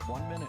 1 minute.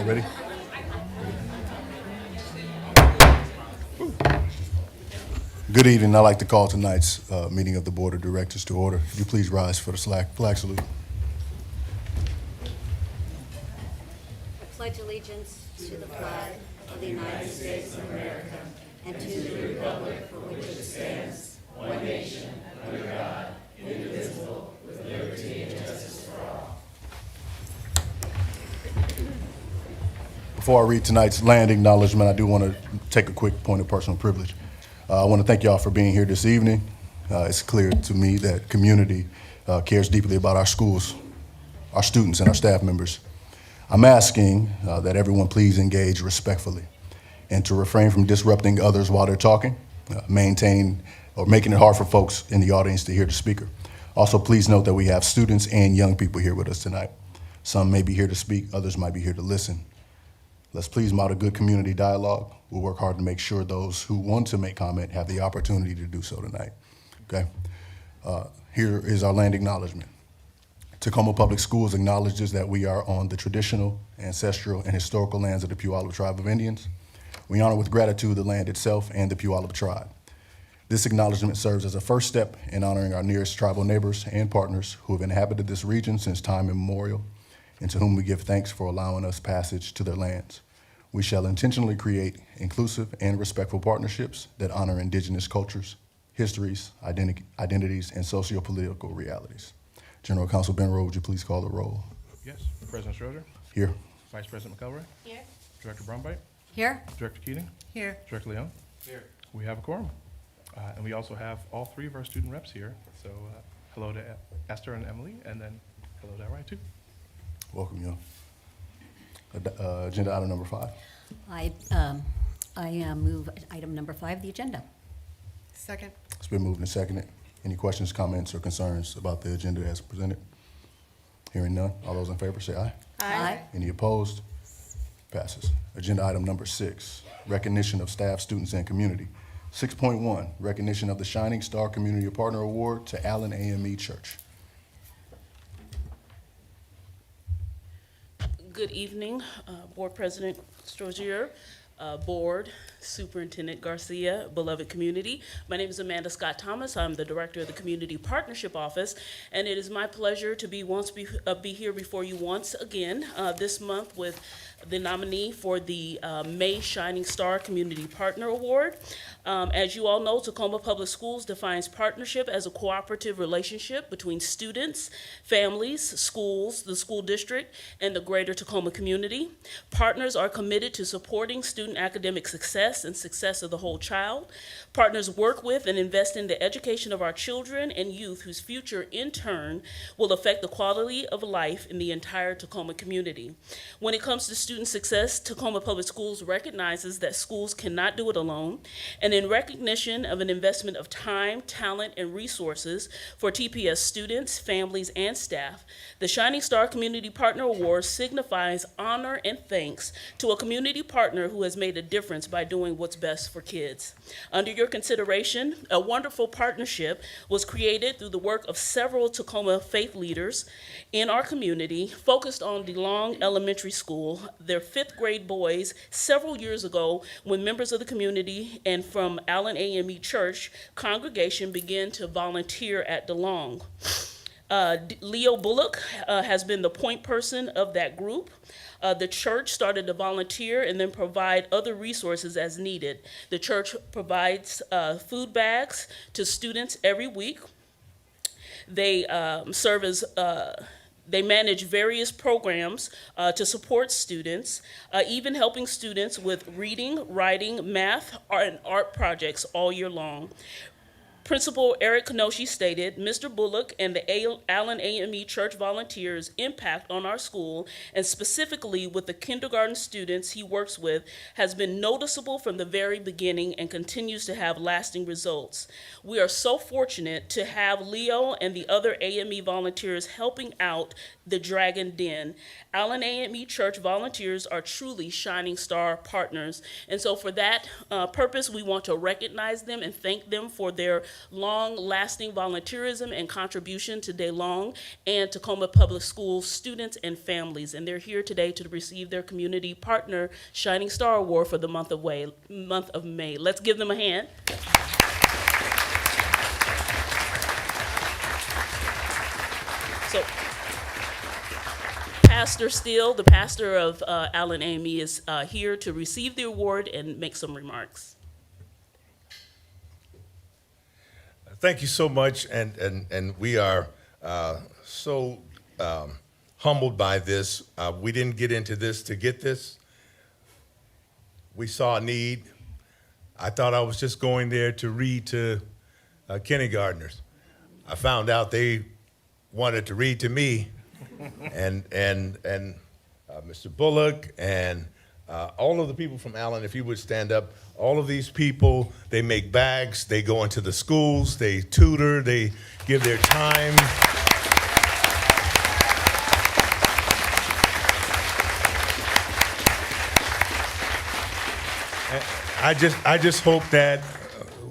You ready? Good evening. I'd like to call tonight's meeting of the Board of Directors to order. Could you please rise for the flag salute? I pledge allegiance to the flag of the United States of America and to the republic for which it stands, one nation, under God, indivisible, with liberty and justice for all. Before I read tonight's land acknowledgement, I do want to take a quick point of personal privilege. I want to thank y'all for being here this evening. It's clear to me that community cares deeply about our schools, our students, and our staff members. I'm asking that everyone please engage respectfully and to refrain from disrupting others while they're talking, making it hard for folks in the audience to hear the speaker. Also, please note that we have students and young people here with us tonight. Some may be here to speak, others might be here to listen. Let's please model good community dialogue. We'll work hard to make sure those who want to make comment have the opportunity to do so tonight, okay? Here is our land acknowledgement. Tacoma Public Schools acknowledges that we are on the traditional, ancestral, and historical lands of the Puyallup Tribe of Indians. We honor with gratitude the land itself and the Puyallup Tribe. This acknowledgement serves as a first step in honoring our nearest tribal neighbors and partners who have inhabited this region since time immemorial, and to whom we give thanks for allowing us passage to their lands. We shall intentionally create inclusive and respectful partnerships that honor indigenous cultures, histories, identities, and socio-political realities. General Counsel Benro, would you please call the roll? Yes. President Schroeder. Here. Vice President McElroy. Here. Director Brownbite. Here. Director Keating. Here. Director Leon. Here. We have a quorum. And we also have all three of our student reps here. So hello to Esther and Emily, and then hello to Rai too. Welcome, y'all. Agenda item number 5. I move item number 5, the agenda. Second. It's been moved and seconded. Any questions, comments, or concerns about the agenda as presented? Hearing none. All those in favor say aye. Aye. Any opposed? Passes. Agenda item number 6, recognition of staff, students, and community. 6.1, recognition of the Shining Star Community Partner Award to Allen AME Church. Good evening, Board President Strozier, Board Superintendent Garcia, beloved community. My name is Amanda Scott Thomas. I'm the Director of the Community Partnership Office, and it is my pleasure to be here before you once again this month with the nominee for the May Shining Star Community Partner Award. As you all know, Tacoma Public Schools defines partnership as a cooperative relationship between students, families, schools, the school district, and the greater Tacoma community. Partners are committed to supporting student academic success and success of the whole child. Partners work with and invest in the education of our children and youth whose future, in turn, will affect the quality of life in the entire Tacoma community. When it comes to student success, Tacoma Public Schools recognizes that schools cannot do it alone, and And in recognition of an investment of time, talent, and resources for TPS students, families, and staff, the Shining Star Community Partner Award signifies honor and thanks to a community partner who has made a difference by doing what's best for kids. Under your consideration, a wonderful partnership was created through the work of several Tacoma faith leaders in our community, focused on DeLong Elementary School, their fifth grade boys, several years ago when members of the community and from Allen AME Church congregation began to volunteer at DeLong. Leo Bullock has been the point person of that group. The church started to volunteer and then provide other resources as needed. The church provides food bags to students every week. They serve as they manage various programs to support students, even helping students with reading, writing, math, and art projects all year long. Principal Eric Kenoshi stated, Mr. Bullock and the Allen AME Church volunteers' impact on our school, and specifically with the kindergarten students he works with, has been noticeable from the very beginning and continues to have lasting results. We are so fortunate to have Leo and the other AME volunteers helping out the Dragon Den. Allen AME Church volunteers are truly Shining Star partners. And so for that purpose, we want to recognize them and thank them for their long-lasting volunteerism and contribution to DeLong and Tacoma Public Schools students and families. And they're here today to receive their Community Partner Shining Star Award for the month of May. Let's give them a hand. So, Pastor Steele, the pastor of Allen AME, is here to receive the award and make some remarks. Thank you so much, and we are so humbled by this. We didn't get into this to get this. We saw a need. I thought I was just going there to read to kindergartners. I found out they wanted to read to me, and Mr. Bullock and all of the people from Allen, if you would stand up, all of these people, they make bags, they go into the schools, they tutor, they give their time. I just hope that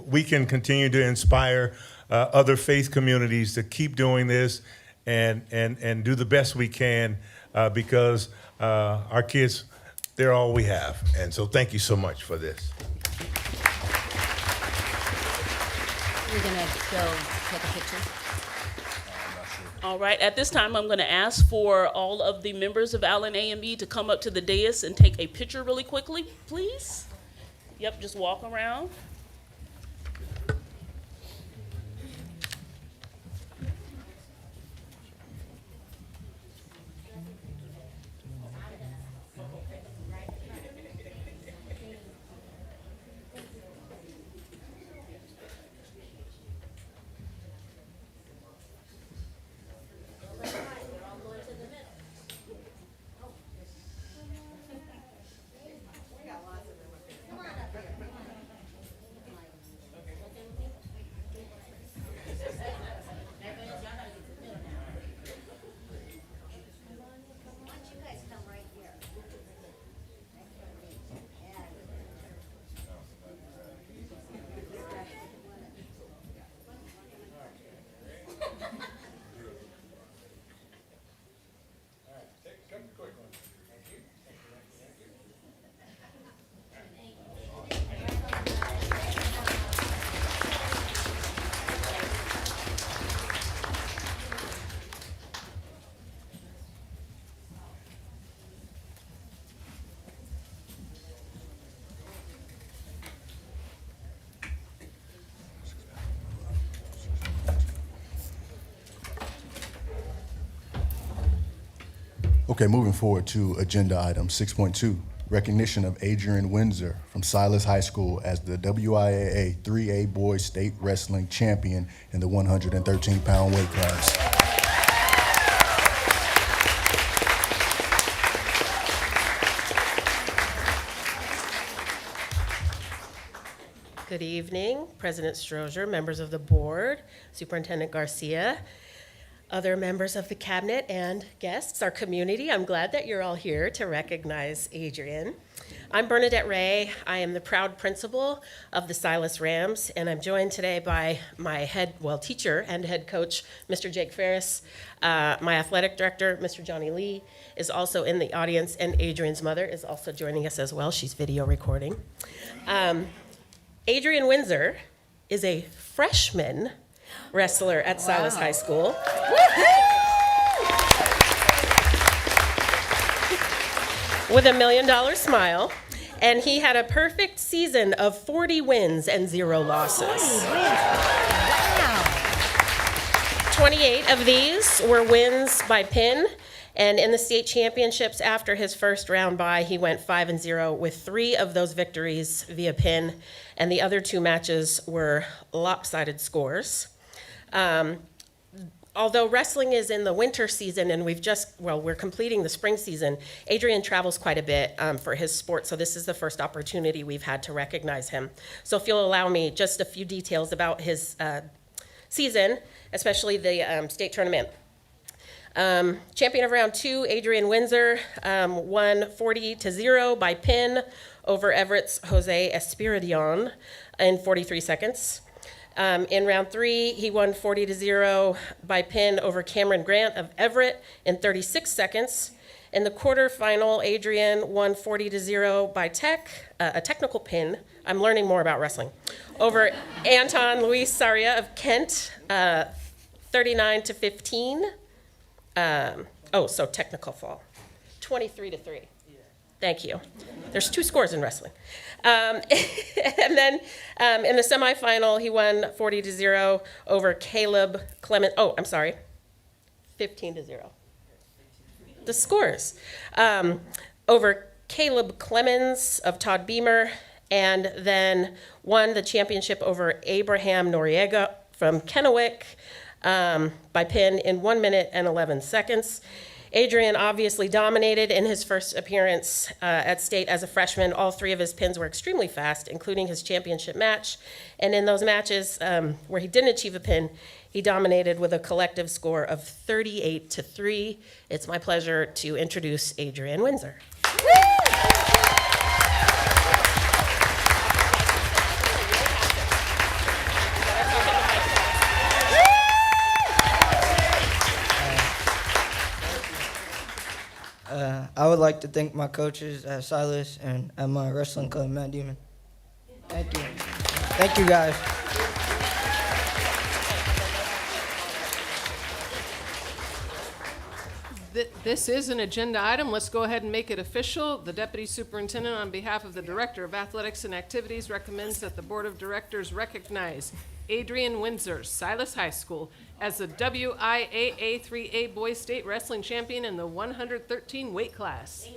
we can continue to inspire other faith communities to keep doing this and do the best we can because our kids, they're all we have. And so thank you so much for this. We're gonna go take a picture. All right, at this time, I'm going to ask for all of the members of Allen AME to come up to the dais and take a picture really quickly, please. Yep, just walk around. Okay, moving forward to agenda item 6.2, recognition of Adrian Windsor from Silas High School as the WIAA 3A Boys State Wrestling Champion in the 113-pound weight class. Good evening, President Strozier, members of the board, Superintendent Garcia, other members of the cabinet, and guests, our community. I'm glad that you're all here to recognize Adrian. I'm Bernadette Ray. I am the proud principal of the Silas Rams, and I'm joined today by my teacher and head coach, Mr. Jake Ferris. My athletic director, Mr. Johnny Lee, is also in the audience, and Adrian's mother is also joining us as well. She's video recording. Adrian Windsor is a freshman wrestler at Silas High School. With a $1 million smile, and he had a perfect season of 40 wins and 0 losses. 28 of these were wins by pin, and in the state championships after his first round bye, he went 5-0 with 3 of those victories via pin, and the other 2 matches were lopsided scores. Although wrestling is in the winter season and we're completing the spring season, Adrian travels quite a bit for his sport, so this is the first opportunity we've had to recognize him. So if you'll allow me just a few details about his season, especially the state tournament. Champion of round 2, Adrian Windsor, won 40-0 by pin over Everett's Jose Espiridion in 43 seconds. In round 3, he won 40-0 by pin over Cameron Grant of Everett in 36 seconds. In the quarterfinal, Adrian won 40-0 by a technical pin. I'm learning more about wrestling. Over Anton Luis Saria of Kent, 39-15. So technical fall. 23-3. Thank you. There's 2 scores in wrestling. And then in the semifinal, he won 40-0 over Caleb Clement. 15-0. The scores. Over Caleb Clemens of Todd Beamer, and then won the championship over Abraham Noriega from Kennewick by pin in 1 minute and 11 seconds. Adrian obviously dominated in his first appearance at state as a freshman. All 3 of his pins were extremely fast, including his championship match. And in those matches where he didn't achieve a pin, he dominated with a collective score of 38-3. It's my pleasure to introduce Adrian Windsor. I would like to thank my coaches at Silas and at my wrestling club, Matt Demon. Thank you. Thank you, guys. This is an agenda item. Let's go ahead and make it official. The Deputy Superintendent, on behalf of the Director of Athletics and Activities, recommends that the Board of Directors recognize Adrian Windsor, Silas High School, as the WIAA 3A Boys State Wrestling Champion in the 113 weight class.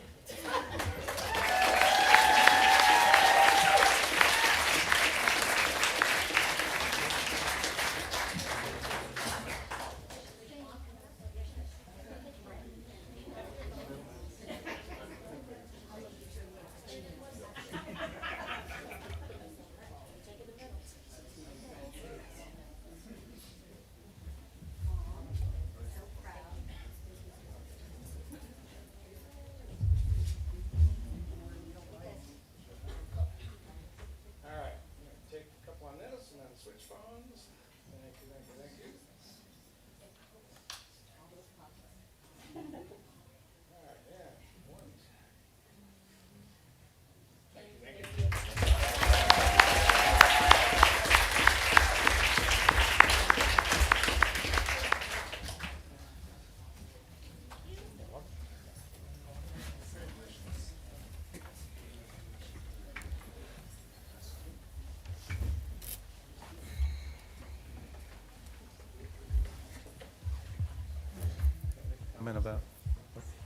Comment about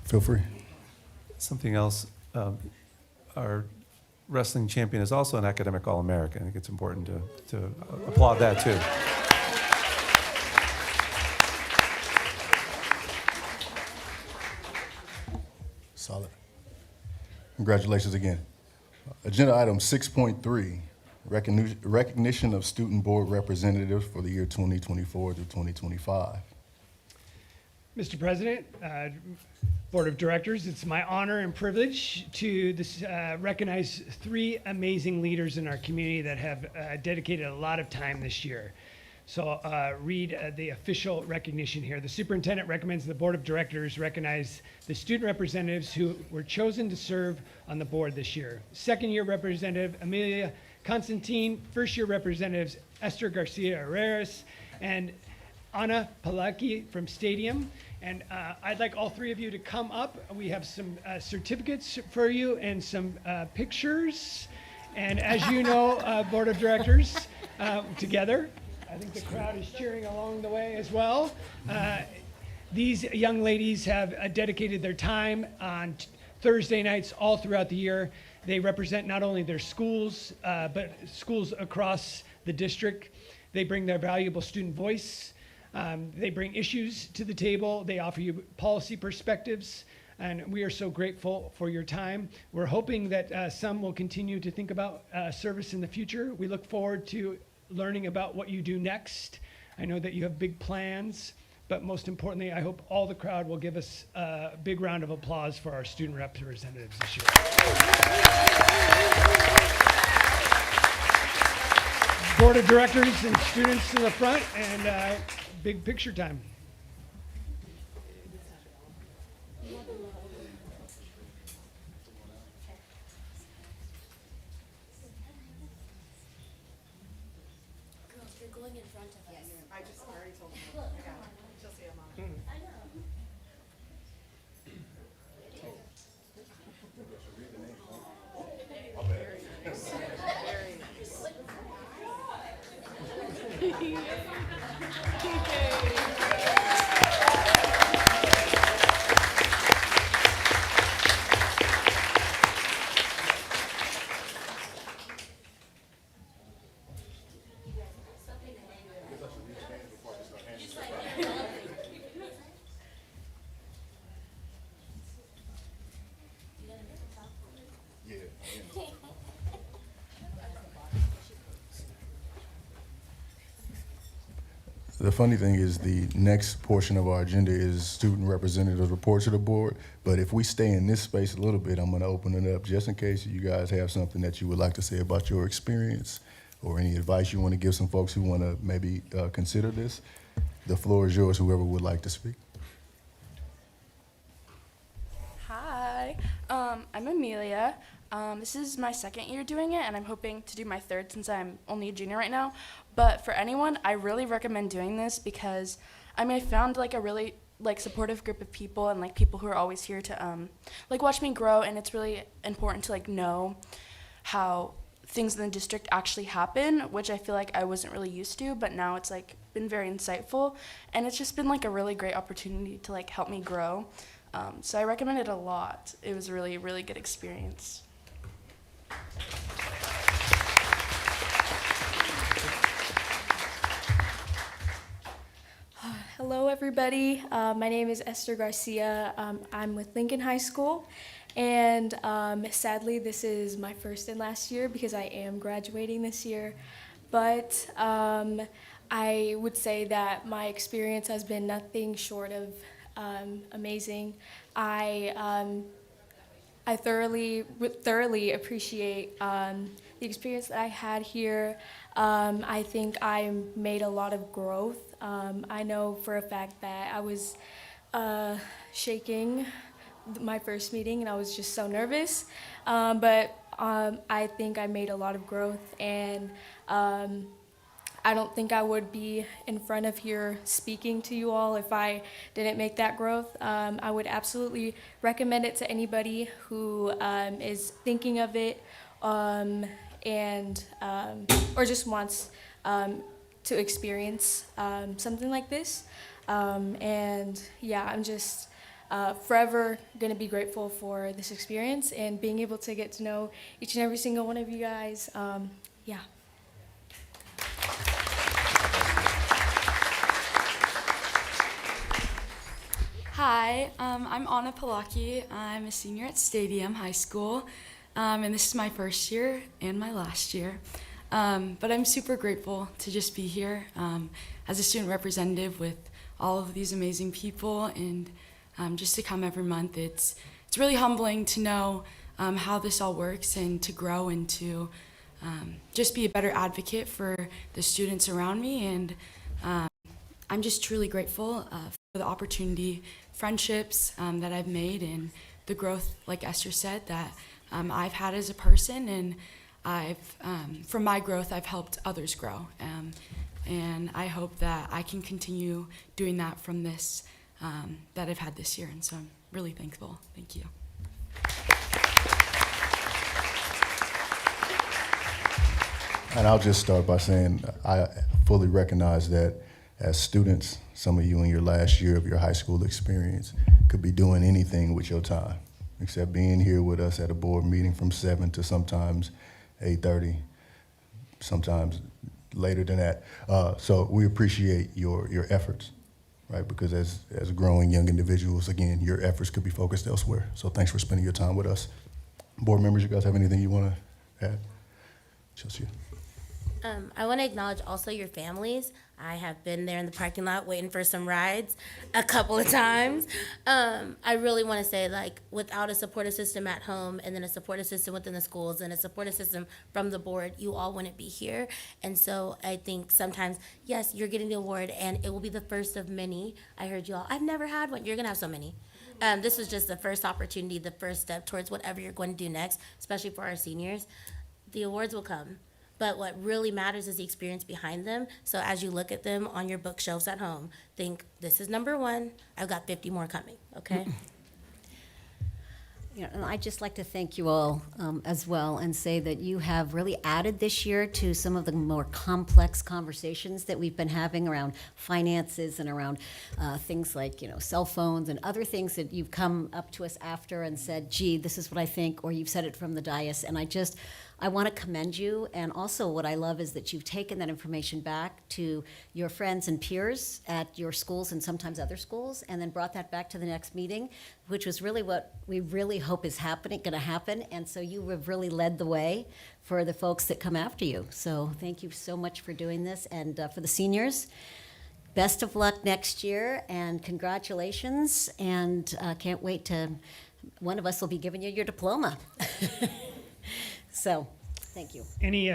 Feel free. something else. Our wrestling champion is also an academic All-American. I think it's important to applaud that too. Solid. Congratulations again. Agenda item 6.3 recognition of student board representatives for the year 2024 through 2025. Mr. President, Board of Directors, it's my honor and privilege to recognize 3 amazing leaders in our community that have dedicated a lot of time this year. So I'll read the official recognition here. The superintendent recommends the Board of Directors recognize the student representatives who were chosen to serve on the board this year. Second-year representative Amelia Constantine, first-year representatives Esther Garcia Herreras and Anna Palaki from Stadium. And I'd like all 3 of you to come up. We have some certificates for you and some pictures. And as you know, Board of Directors, together, I think the crowd is cheering along the way as well. These young ladies have dedicated their time on Thursday nights all throughout the year. They represent not only their schools, but schools across the district. They bring their valuable student voice. They bring issues to the table. They offer you policy perspectives, and we are so grateful for your time. We're hoping that some will continue to think about service in the future. We look forward to learning about what you do next. I know that you have big plans, but most importantly, I hope all the crowd will give us a big round of applause for our student representatives this year. Board of Directors and students to the front, and big picture time. You're going in front of us. I just already told them. I got it. She'll see them on. I know. The funny thing is the next portion of our agenda is student representative report to the board. But if we stay in this space a little bit, I'm going to open it up just in case you guys have something that you would like to say about your experience or any advice you want to give some folks who want to maybe consider this. The floor is yours, whoever would like to speak. Hi, I'm Amelia. This is my 2nd year doing it, and I'm hoping to do my 3rd since I'm only a junior right now. But for anyone, I really recommend doing this because, I found like a really supportive group of people and like people who are always here to watch me grow, and it's really important to know how things in the district actually happen, which I feel like I wasn't really used to, but now it's been very insightful, and it's just been a really great opportunity to help me grow. So I recommend it a lot. It was a really, really good experience. Hello, everybody. My name is Esther Garcia. I'm with Lincoln High School, and sadly, this is my first and last year because I am graduating this year. But I would say that my experience has been nothing short of amazing. I thoroughly appreciate the experience that I had here. I think I made a lot of growth. I know for a fact that I was shaking my first meeting and I was just so nervous, but I think I made a lot of growth, and I don't think I would be in front of here speaking to you all if I didn't make that growth. I would absolutely recommend it to anybody who is thinking of it and or just wants to experience something like this. And yeah, I'm just forever going to be grateful for this experience and being able to get to know each and every single one of you guys. Yeah. Hi, I'm Anna Palaki. I'm a senior at Stadium High School, and this is my first year and my last year. But I'm super grateful to just be here as a student representative with all of these amazing people, and just to come every month. It's really humbling to know how this all works and to grow and to just be a better advocate for the students around me. And I'm just truly grateful for the opportunity, friendships that I've made, and the growth, like Esther said, that I've had as a person. And from my growth, I've helped others grow. And I hope that I can continue doing that from this, that I've had this year. And so I'm really thankful. Thank you. And I'll just start by saying I fully recognize that as students, some of you in your last year of your high school experience could be doing anything with your time, except being here with us at a board meeting from 7 to sometimes 8:30, sometimes later than that. So we appreciate your efforts, right? Because as growing young individuals, again, your efforts could be focused elsewhere. So thanks for spending your time with us. Board members, you guys have anything you want to add? Chelsea. I want to acknowledge also your families. I have been there in the parking lot waiting for some rides a couple of times. I really want to say, like, without a supportive system at home and then a supportive system within the schools and a supportive system from the board, you all wouldn't be here. And so I think sometimes, yes, you're getting the award and it will be the first of many. I heard you all, I've never had one. You're going to have so many. This was just the first opportunity, the first step towards whatever you're going to do next, especially for our seniors. The awards will come. But what really matters is the experience behind them. So as you look at them on your bookshelves at home, think, this is number 1. I've got 50 more coming, okay? And I'd just like to thank you all as well and say that you have really added this year to some of the more complex conversations that we've been having around finances and around things like, cell phones and other things that you've come up to us after and said, gee, this is what I think, or you've said it from the dais. And I want to commend you, and also what I love is that you've taken that information back to your friends and peers at your schools and sometimes other schools, and then brought that back to the next meeting, which was really what we really hope is going to happen. And so you have really led the way for the folks that come after you. So thank you so much for doing this, and for the seniors, best of luck next year, and congratulations, and can't wait to, one of us will be giving you your diploma. So, thank you. Any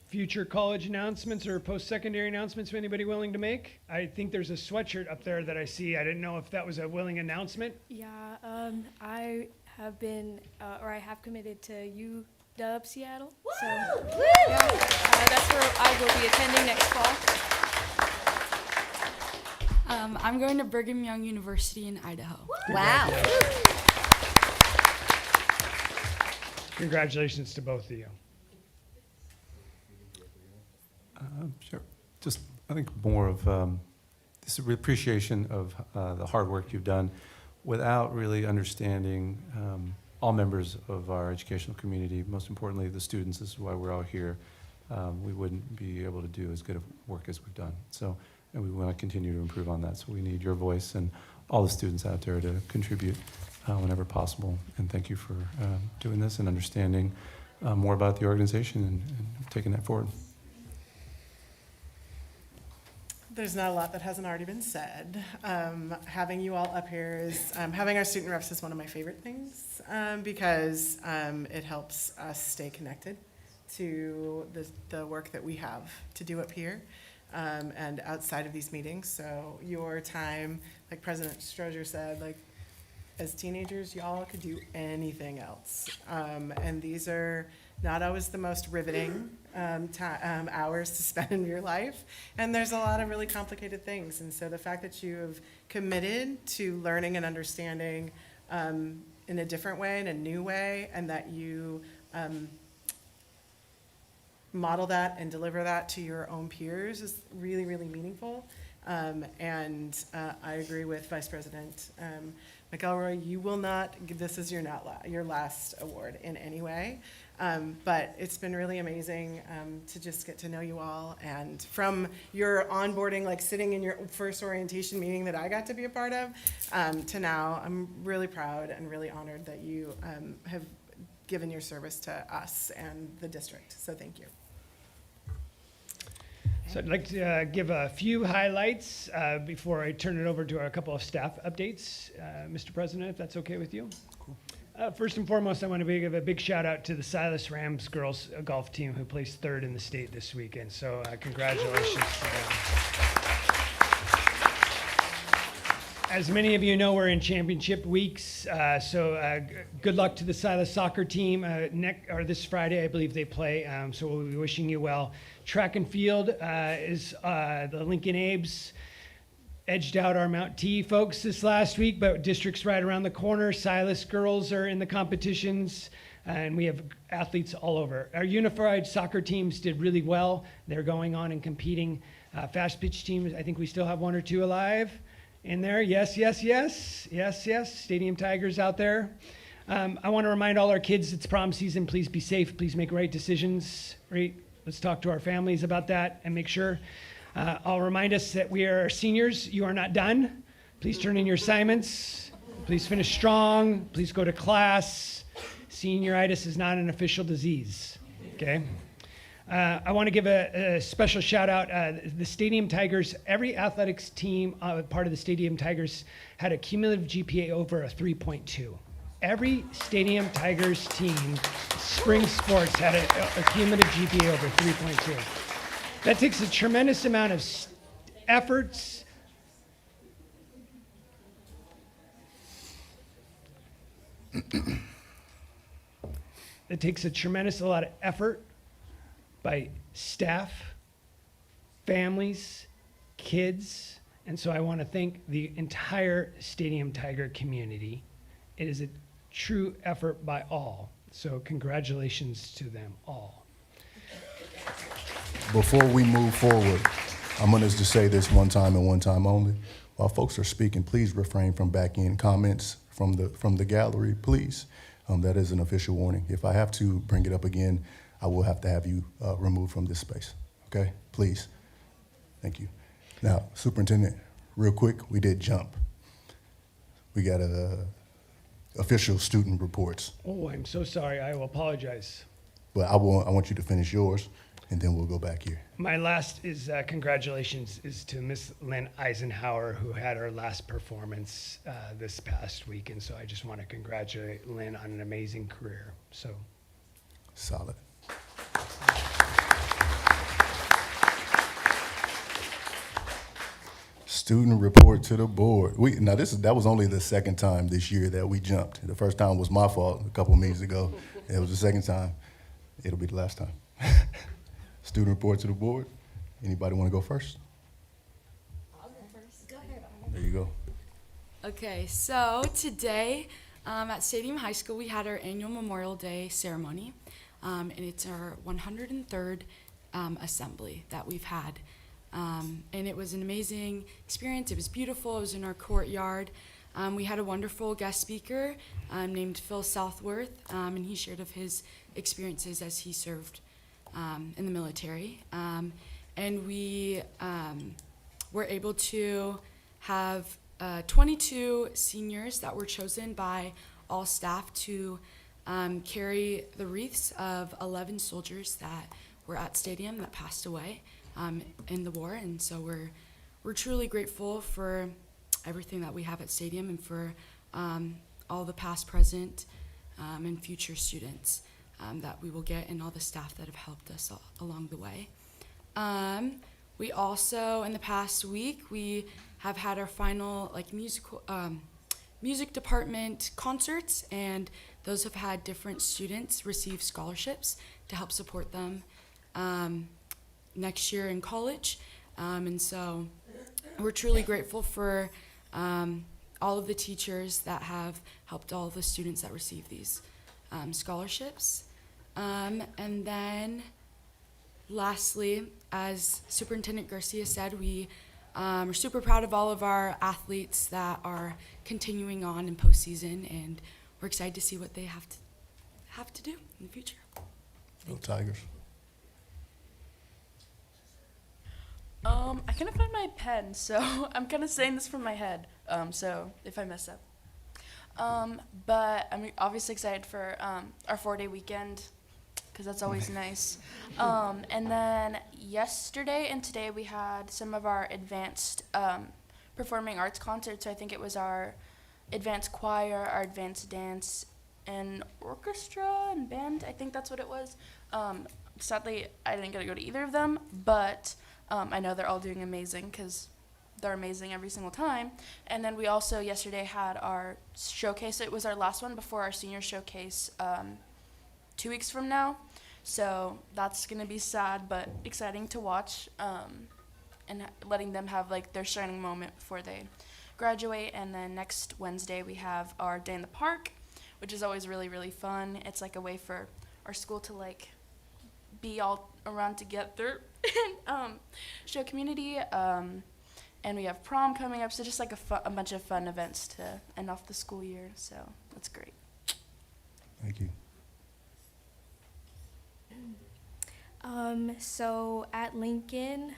future college announcements or post-secondary announcements for anybody willing to make? I think there's a sweatshirt up there that I see. I didn't know if that was a willing announcement. Yeah, I have been, or I have committed to UW Seattle. So, yeah, that's where I will be attending next fall. I'm going to Brigham Young University in Idaho. Wow. Congratulations to both of you. Sure. Just, I think more of this appreciation of the hard work you've done without really understanding all members of our educational community, most importantly the students. This is why we're all here. We wouldn't be able to do as good of work as we've done. So, and we want to continue to improve on that. So we need your voice and all the students out there to contribute whenever possible. And thank you for doing this and understanding more about the organization and taking that forward. There's not a lot that hasn't already been said. Having you all up here is, having our student reps is one of my favorite things because it helps us stay connected to the work that we have to do up here and outside of these meetings. So your time, like President Strozier said, like, as teenagers, y'all could do anything else. And these are not always the most riveting hours to spend in your life. And there's a lot of really complicated things. And so the fact that you have committed to learning and understanding in a different way, in a new way, and that you model that and deliver that to your own peers is really, really meaningful. And I agree with Vice President McElroy. You will not, this is your last award in any way. But it's been really amazing to just get to know you all. And from your onboarding, like sitting in your first orientation meeting that I got to be a part of, to now, I'm really proud and really honored that you have given your service to us and the district. So thank you. So I'd like to give a few highlights before I turn it over to a couple of staff updates, Mr. President, if that's okay with you. First and foremost, I want to give a big shout out to the Silas Rams girls golf team who placed third in the state this weekend. So congratulations to them. As many of you know, we're in championship weeks, so good luck to the Silas soccer team. This Friday, I believe they play, so we'll be wishing you well. Track and field is the Lincoln Abes edged out our Mount T folks this last week, but district's right around the corner. Silas girls are in the competitions, and we have athletes all over. Our unified soccer teams did really well. They're going on and competing. Fast pitch teams, I think we still have one or two alive in there. Yes. Stadium Tigers out there. I want to remind all our kids it's prom season. Please be safe. Please make right decisions. Right? Let's talk to our families about that and make sure. I'll remind us that we are seniors. You are not done. Please turn in your assignments. Please finish strong. Please go to class. Senioritis is not an official disease. Okay? I want to give a special shout out. The Stadium Tigers, every athletics team part of the Stadium Tigers had a cumulative GPA over a 3.2. Every Stadium Tigers team, spring sports, had a cumulative GPA over 3.2. That takes a tremendous amount of efforts. It takes a tremendous lot of effort by staff, families, kids, and so I want to thank the entire Stadium Tiger community. It is a true effort by all, so congratulations to them all. Before we move forward, I'm going to just say this one time and one time only. While folks are speaking, please refrain from back-end comments from the gallery, please. That is an official warning. If I have to bring it up again, I will have to have you removed from this space, okay? Please. Thank you. Now, Superintendent, real quick, we did jump. We got official student reports. Oh, I'm so sorry. I will apologize. But I want you to finish yours, and then we'll go back here. My last is congratulations is to Miss Lynn Eisenhower, who had her last performance this past week, and so I just want to congratulate Lynn on an amazing career. So, solid. Student report to the board. That was only the second time this year that we jumped. The first time was my fault a couple meetings ago. It was the second time. It'll be the last time. Student report to the board. Anybody want to go first? I'll go first. Go ahead. There you go. Okay, so today at Stadium High School we had our annual Memorial Day ceremony, and it's our 103rd assembly that we've had. And it was an amazing experience. It was beautiful. It was in our courtyard. We had a wonderful guest speaker named Phil Southworth, and he shared of his experiences as he served in the military. And we were able to have 22 seniors that were chosen by all staff to carry the wreaths of 11 soldiers that were at Stadium that passed away in the war, and so we're truly grateful for everything that we have at Stadium and for all the past, present, and future students that we will get, and all the staff that have helped us along the way. We also, in the past week, we have had our final music department concerts, and those have had different students receive scholarships to help support them next year in college, and so we're truly grateful for all of the teachers that have helped all of the students that receive these scholarships. And then lastly, as Superintendent Garcia said, we are super proud of all of our athletes that are continuing on in postseason, and we're excited to see what they have to do in the future. Go Tigers. I couldn't find my pen, so I'm kind of saying this from my head, so if I mess up. But I'm obviously excited for our 4-day weekend because that's always nice. And then yesterday and today we had some of our advanced performing arts concerts. So I think it was our advanced choir, our advanced dance, and orchestra and band. I think that's what it was. Sadly, I didn't get to go to either of them, but I know they're all doing amazing because they're amazing every single time. And then we also yesterday had our showcase. It was our last one before our senior showcase 2 weeks from now. So that's going to be sad but exciting to watch, and letting them have like their shining moment before they graduate. And then next Wednesday we have our day in the park, which is always really, really fun. It's like a way for our school to like be all around together and show community. And we have prom coming up, so just like a bunch of fun events to end off the school year. So that's great. Thank you. So at Lincoln,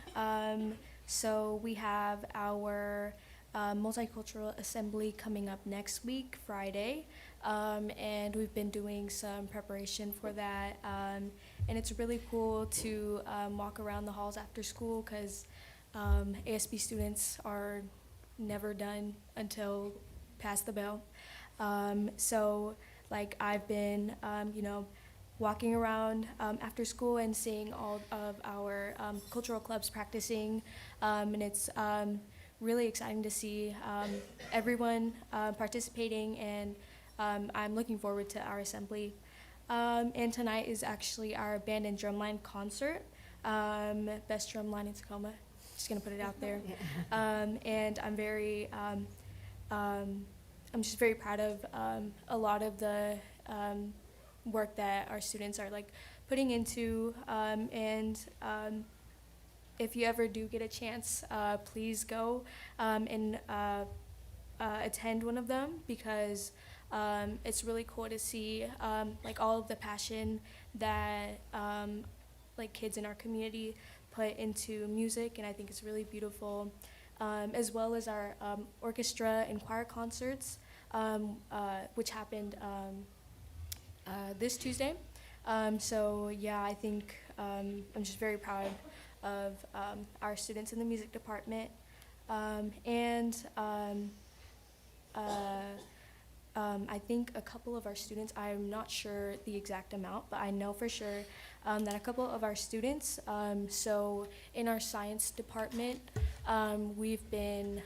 so we have our multicultural assembly coming up next week, Friday, and we've been doing some preparation for that, and it's really cool to walk around the halls after school because ASB students are never done until past the bell. So like I've been, walking around after school and seeing all of our cultural clubs practicing, and it's really exciting to see everyone participating, and I'm looking forward to our assembly. And tonight is actually our band and drumline concert, best drumline in Tacoma. Just gonna put it out there. And I'm very, I'm just very proud of a lot of the work that our students are like putting into, and if you ever do get a chance, please go and attend one of them because it's really cool to see like all of the passion that like kids in our community put into music, and I think it's really beautiful, as well as our orchestra and choir concerts, which happened this Tuesday. So yeah, I think I'm just very proud of our students in the music department, and I think a couple of our students, I'm not sure the exact amount, but I know for sure that a couple of our students, so in our science department, we've been,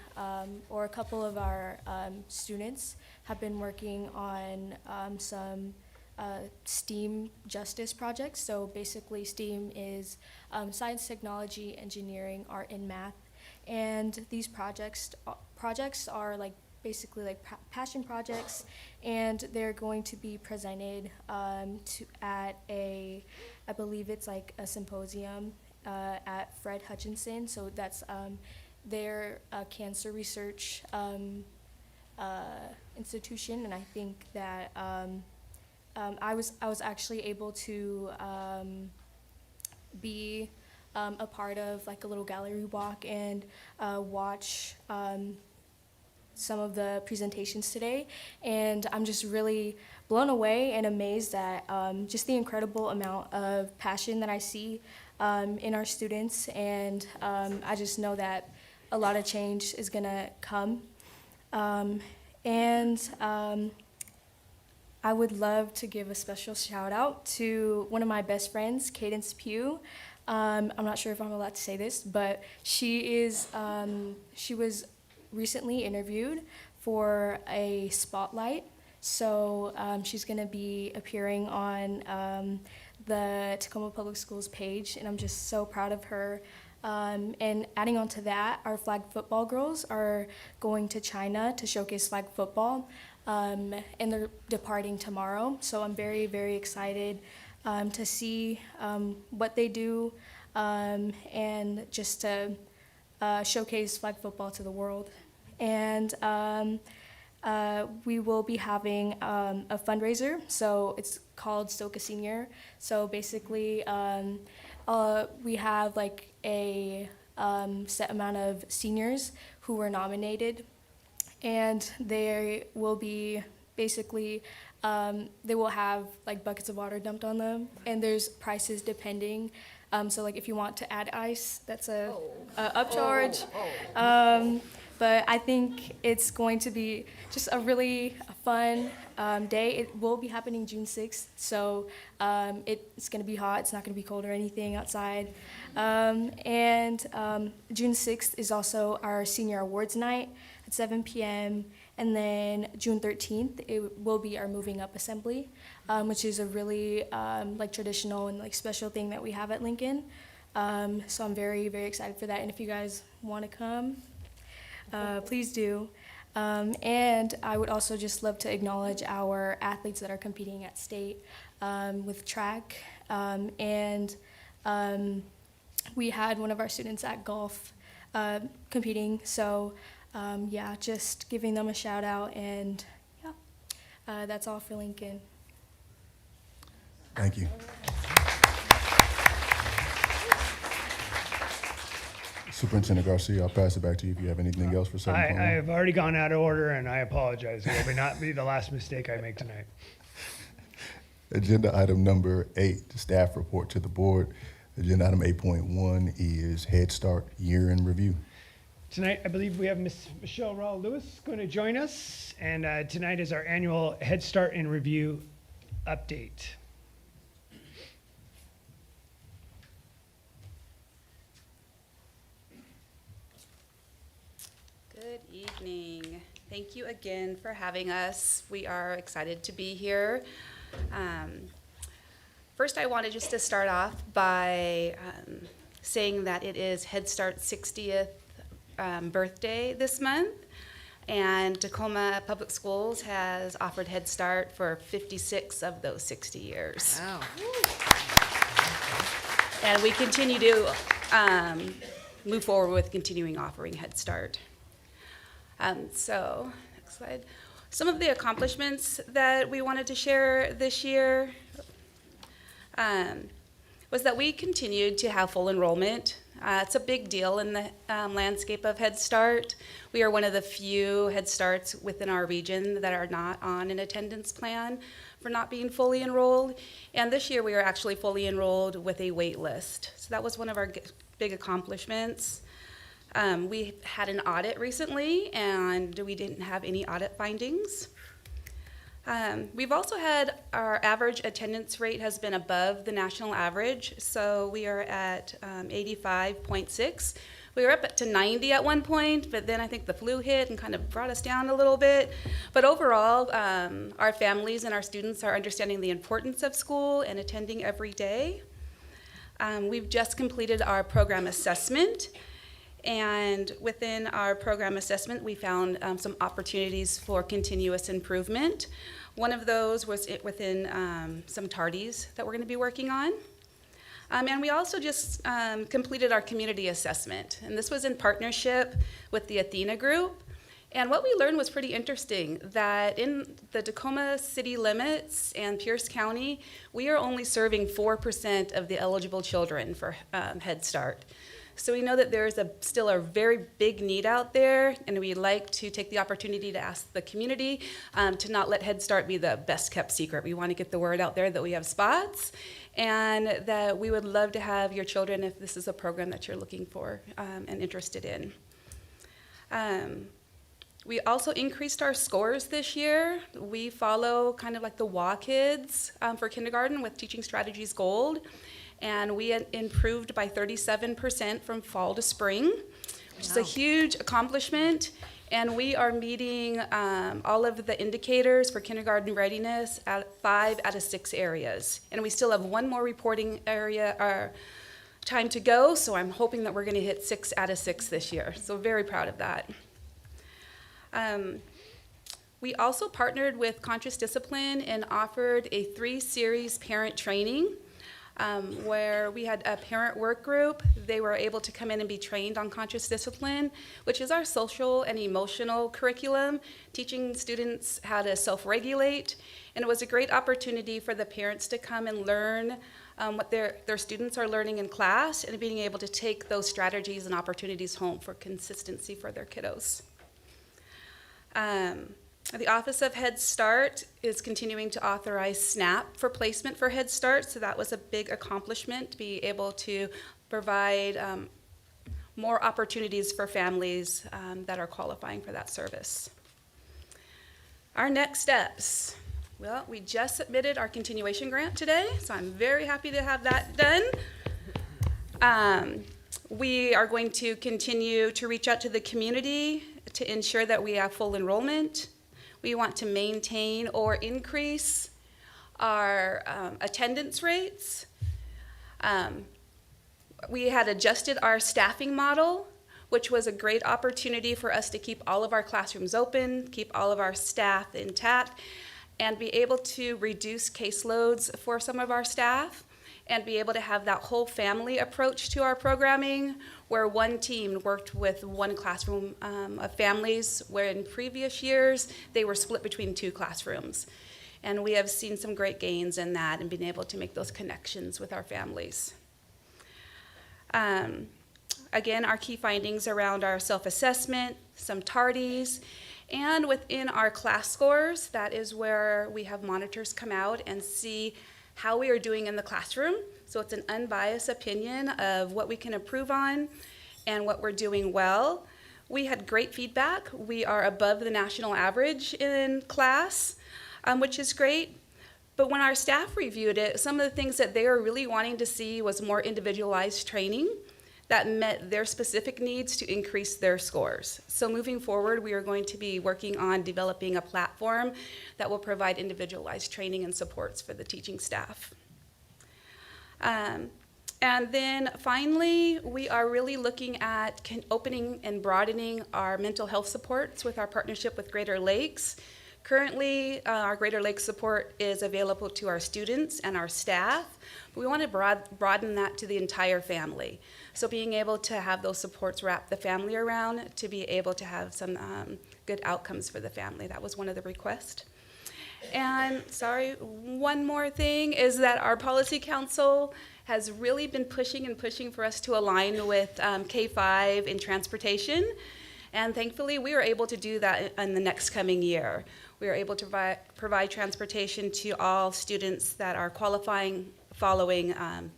or a couple of our students have been working on some STEAM justice projects. So basically STEAM is science, technology, engineering, art, and math. And these projects are like basically like passion projects, and they're going to be presented at a, I believe it's like a symposium at Fred Hutchinson. So that's their cancer research institution, and I think that I was actually able to be a part of like a little gallery walk and watch some of the presentations today, and I'm just really blown away and amazed at just the incredible amount of passion that I see in our students, and I just know that a lot of change is gonna come, and I would love to give a special shout out to one of my best friends, Cadence Pugh. I'm not sure if I'm allowed to say this, but she was recently interviewed for a spotlight. So she's gonna be appearing on the Tacoma Public Schools page, and I'm just so proud of her. And adding on to that, our flag football girls are going to China to showcase flag football, and they're departing tomorrow. So I'm very, very excited to see what they do, and just to showcase flag football to the world. And we will be having a fundraiser, so it's called Stoke a Senior. So basically, we have like a set amount of seniors who were nominated, and they will be basically they will have like buckets of water dumped on them, and there's prices depending. So like if you want to add ice, that's a upcharge. But I think it's going to be just a really fun day. It will be happening June 6th, so it's going to be hot. It's not going to be cold or anything outside. And June 6th is also our senior awards night at 7 p.m. And then June 13th, it will be our moving up assembly, which is a really like traditional and like special thing that we have at Lincoln. So I'm very, very excited for that. And if you guys want to come, please do. And I would also just love to acknowledge our athletes that are competing at state with track. And we had one of our students at golf competing. So yeah, just giving them a shout out, and yeah, that's all for Lincoln. Thank you. Superintendent Garcia, I'll pass it back to you if you have anything else for 7.1. I have already gone out of order, and I apologize. It will not be the last mistake I make tonight. Agenda item number 8, the staff report to the board. Agenda item 8.1 is Head Start Year in Review. Tonight, I believe we have Ms. Michelle Raul-Lewis going to join us, and tonight is our annual Head Start in Review update. Good evening. Thank you again for having us. We are excited to be here. First, I wanted just to start off by saying that it is Head Start's 60th birthday this month, and Tacoma Public Schools has offered Head Start for 56 of those 60 years. Wow. And we continue to move forward with continuing offering Head Start. So, next slide. Some of the accomplishments that we wanted to share this year was that we continued to have full enrollment. It's a big deal in the landscape of Head Start. We are one of the few Head Starts within our region that are not on an attendance plan for not being fully enrolled. And this year we are actually fully enrolled with a wait list. So that was one of our big accomplishments. We had an audit recently, and we didn't have any audit findings. We've also had our average attendance rate has been above the national average, so we are at 85.6. We were up to 90 at one point, but then I think the flu hit and kind of brought us down a little bit. But overall, our families and our students are understanding the importance of school and attending every day. We've just completed our program assessment. And within our program assessment, we found some opportunities for continuous improvement. One of those was within some tardies that we're going to be working on. And we also just completed our community assessment. And this was in partnership with the Athena Group. And what we learned was pretty interesting, that in the Tacoma city limits and Pierce County, we are only serving 4% of the eligible children for Head Start. So we know that there is still a very big need out there, and we'd like to take the opportunity to ask the community to not let Head Start be the best kept secret. We want to get the word out there that we have spots, and that we would love to have your children if this is a program that you're looking for and interested in. We also increased our scores this year. We follow kind of like the WA kids for kindergarten with Teaching Strategies Gold. And we improved by 37% from fall to spring, which is a huge accomplishment. And we are meeting all of the indicators for kindergarten readiness at 5 out of 6 areas. And we still have one more reporting area time to go, so I'm hoping that we're going to hit 6 out of 6 this year. So very proud of that. We also partnered with Conscious Discipline and offered a 3-series parent training. Where we had a parent work group. They were able to come in and be trained on conscious discipline, which is our social and emotional curriculum, teaching students how to self-regulate. And it was a great opportunity for the parents to come and learn what their students are learning in class, and being able to take those strategies and opportunities home for consistency for their kiddos. The Office of Head Start is continuing to authorize SNAP for placement for Head Start, so that was a big accomplishment to be able to provide more opportunities for families that are qualifying for that service. Our next steps. Well, we just submitted our continuation grant today, so I'm very happy to have that done. We are going to continue to reach out to the community to ensure that we have full enrollment. We want to maintain or increase our attendance rates. We had adjusted our staffing model, which was a great opportunity for us to keep all of our classrooms open, keep all of our staff intact, and be able to reduce caseloads for some of our staff, and be able to have that whole family approach to our programming, where one team worked with one classroom of families, where in previous years they were split between 2 classrooms. And we have seen some great gains in that and been able to make those connections with our families. Again, our key findings around our self-assessment, some tardies, and within our class scores, that is where we have monitors come out and see how we are doing in the classroom. So it's an unbiased opinion of what we can improve on and what we're doing well. We had great feedback. We are above the national average in class, which is great. But when our staff reviewed it, some of the things that they were really wanting to see was more individualized training that met their specific needs to increase their scores. So moving forward, we are going to be working on developing a platform that will provide individualized training and supports for the teaching staff. And then finally, we are really looking at opening and broadening our mental health supports with our partnership with Greater Lakes. Currently, our Greater Lakes support is available to our students and our staff, but we want to broaden that to the entire family. So being able to have those supports wrap the family around to be able to have some good outcomes for the family. That was one of the requests. And sorry, one more thing is that our policy council has really been pushing for us to align with K-5 in transportation. And thankfully, we were able to do that in the next coming year. We are able to provide transportation to all students that are qualifying following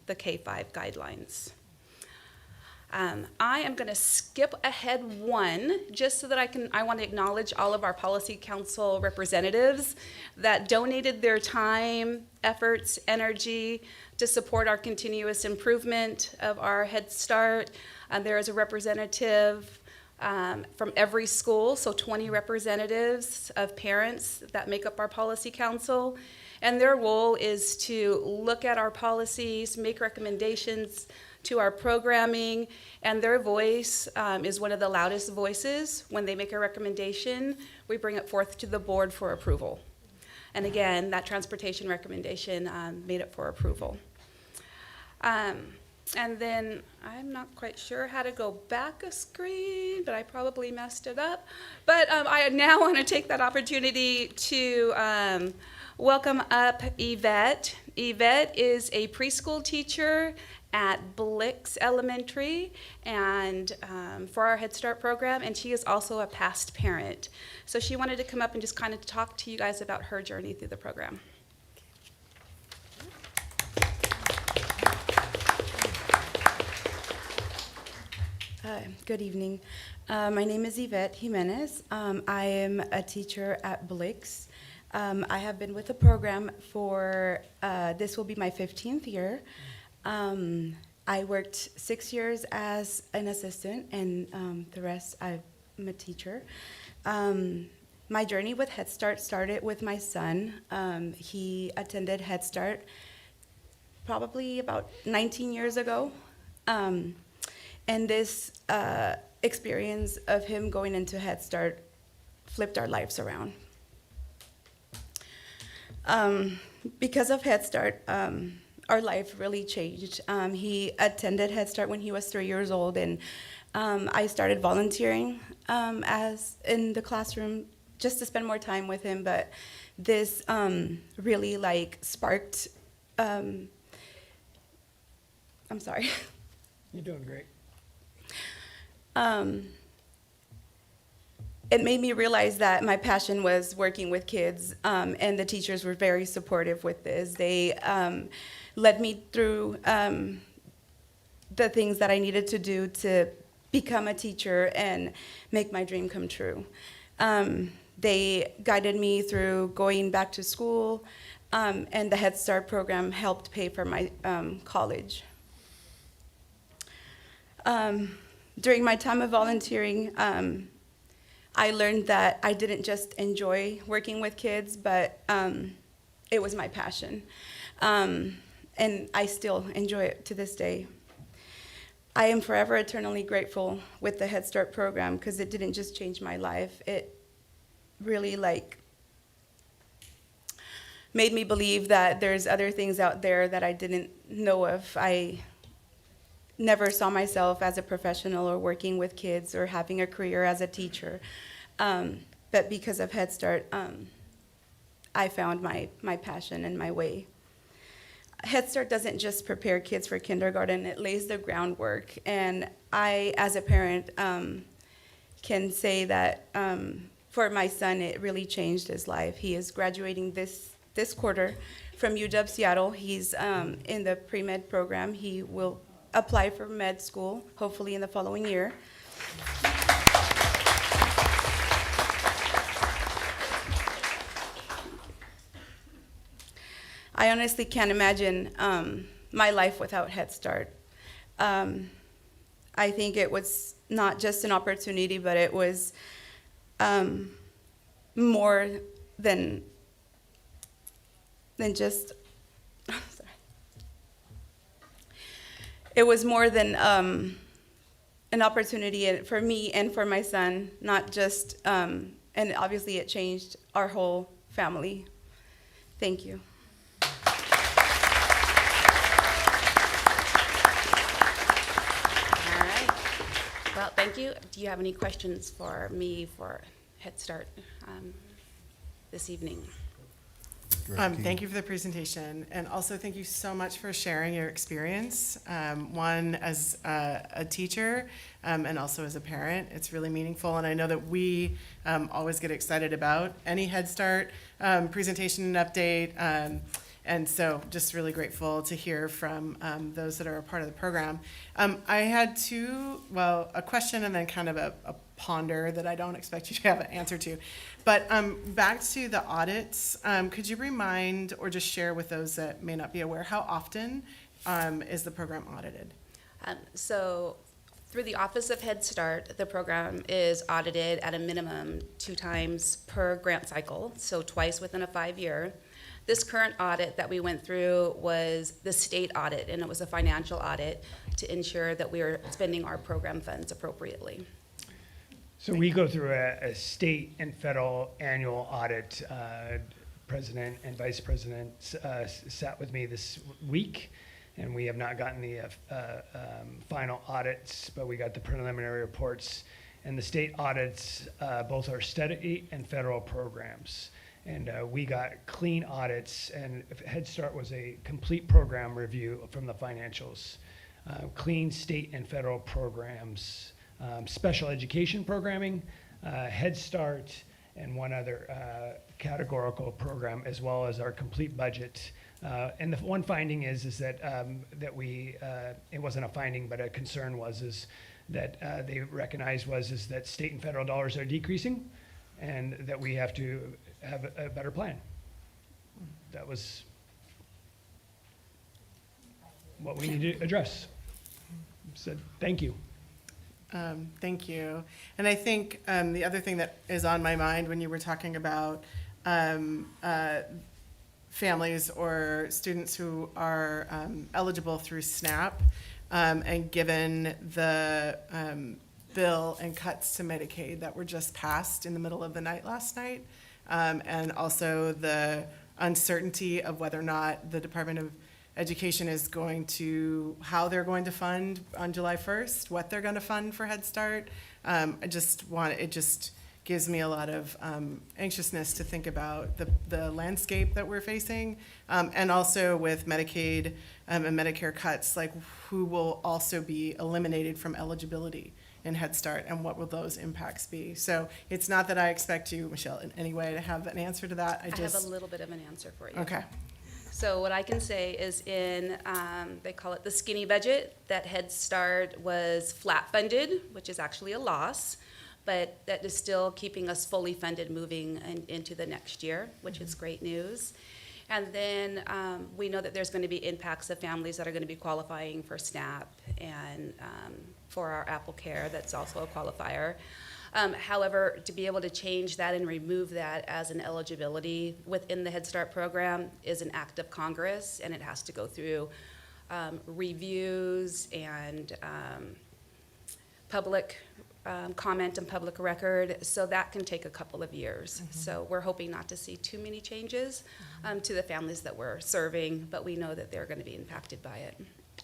the K-5 guidelines. I am going to skip ahead one just so that I want to acknowledge all of our policy council representatives that donated their time, efforts, energy to support our continuous improvement of our Head Start. There is a representative from every school, so 20 representatives of parents that make up our policy council. And their role is to look at our policies, make recommendations to our programming, and their voice is one of the loudest voices. When they make a recommendation, we bring it forth to the board for approval. And again, that transportation recommendation made it for approval. And then I'm not quite sure how to go back a screen, but I probably messed it up. But I now want to take that opportunity to welcome up Yvette. Yvette is a preschool teacher at Blix Elementary and for our Head Start program, and she is also a past parent. So she wanted to come up and just kind of talk to you guys about her journey through the program. Good evening. My name is Yvette Jimenez. I am a teacher at Blix. I have been with the program for, this will be my 15th year. I worked 6 years as an assistant, and the rest I'm a teacher. My journey with Head Start started with my son. He attended Head Start probably about 19 years ago. And this experience of him going into Head Start flipped our lives around. Because of Head Start, our life really changed. He attended Head Start when he was 3 years old, and I started volunteering as in the classroom just to spend more time with him. But this really like sparked. I'm sorry. You're doing great. it made me realize that my passion was working with kids, and the teachers were very supportive with this. They led me through the things that I needed to do to become a teacher and make my dream come true. They guided me through going back to school, and the Head Start program helped pay for my college. During my time of volunteering, I learned that I didn't just enjoy working with kids, but it was my passion. And I still enjoy it to this day. I am forever eternally grateful with the Head Start program because it didn't just change my life. It really made me believe that there's other things out there that I didn't know of. I never saw myself as a professional or working with kids or having a career as a teacher. But because of Head Start, I found my passion and my way. Head Start doesn't just prepare kids for kindergarten, it lays the groundwork. And I, as a parent, can say that for my son, it really changed his life. He is graduating this quarter from UW Seattle. He's in the pre-med program. He will apply for med school, hopefully in the following year. I honestly can't imagine my life without Head Start. I think it was not just an opportunity, but it was more than just, sorry. It was more than an opportunity for me and for my son, not just, and obviously it changed our whole family. Thank you. Well, thank you. Do you have any questions for me for Head Start this evening? Thank you for the presentation, and also thank you so much for sharing your experience, one as a teacher and also as a parent. It's really meaningful, and I know that we always get excited about any Head Start presentation and update. And so just really grateful to hear from those that are a part of the program. I had a question and then kind of a ponder that I don't expect you to have an answer to. But back to the audits, could you remind or just share with those that may not be aware, how often is the program audited? So through the Office of Head Start, the program is audited at a minimum 2 times per grant cycle, so twice within a 5-year. This current audit that we went through was the state audit, and it was a financial audit to ensure that we are spending our program funds appropriately. So we go through a state and federal annual audit. President and Vice President sat with me this week, and we have not gotten the final audits, but we got the preliminary reports. And the state audits both our state and federal programs. And we got clean audits, and Head Start was a complete program review from the financials. Clean state and federal programs, special education programming, Head Start, and one other categorical program, as well as our complete budget. And the one finding is that that we it wasn't a finding, but a concern is that they recognized is that state and federal dollars are decreasing, and that we have to have a better plan. That was what we need to address. Said thank you. Thank you. And I think the other thing that is on my mind when you were talking about families or students who are eligible through SNAP, and given the bill and cuts to Medicaid that were just passed in the middle of the night last night, and also the uncertainty of whether or not the Department of Education is going to, how they're going to fund on July 1st, what they're going to fund for Head Start. It just gives me a lot of anxiousness to think about the landscape that we're facing, and also with Medicaid and Medicare cuts, like who will also be eliminated from eligibility in Head Start, and what will those impacts be? So it's not that I expect you, Michelle, in any way to have an answer to that. I have a little bit of an answer for you. Okay. So what I can say is in, they call it the skinny budget, that Head Start was flat funded, which is actually a loss, but that is still keeping us fully funded moving into the next year, which is great news. And then we know that there's going to be impacts of families that are going to be qualifying for SNAP and for our Apple Care, that's also a qualifier. However, to be able to change that and remove that as an eligibility within the Head Start program is an act of Congress, and it has to go through reviews and public comment and public record, so that can take a couple of years. So we're hoping not to see too many changes to the families that we're serving, but we know that they're going to be impacted by it.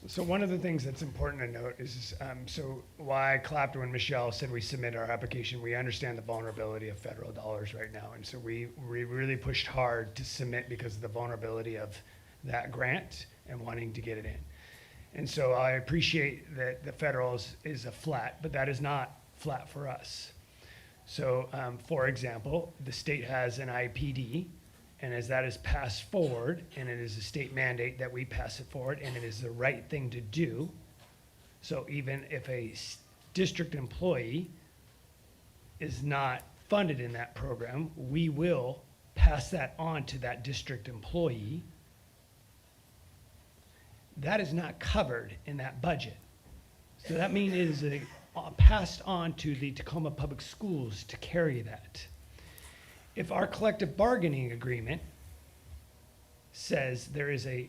So one of the things that's important to note is, so why I clapped when Michelle said we submit our application, we understand the vulnerability of federal dollars right now. And so we really pushed hard to submit because of the vulnerability of that grant and wanting to get it in. And so I appreciate that the federal is a flat, but that is not flat for us. So for example, the state has an IPD, and as that is passed forward, and it is a state mandate that we pass it forward, and it is the right thing to do. So even if a district employee is not funded in that program, we will pass that on to that district employee. That is not covered in that budget. So that means it is passed on to the Tacoma Public Schools to carry that. If our collective bargaining agreement says there is a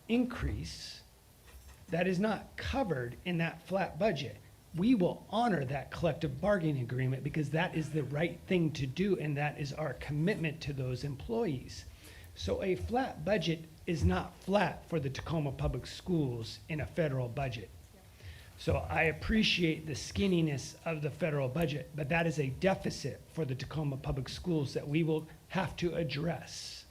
increase that is not covered in that flat budget, we will honor that collective bargaining agreement because that is the right thing to do, and that is our commitment to those employees. So a flat budget is not flat for the Tacoma Public Schools in a federal budget. So I appreciate the skinniness of the federal budget, but that is a deficit for the Tacoma Public Schools that we will have to address.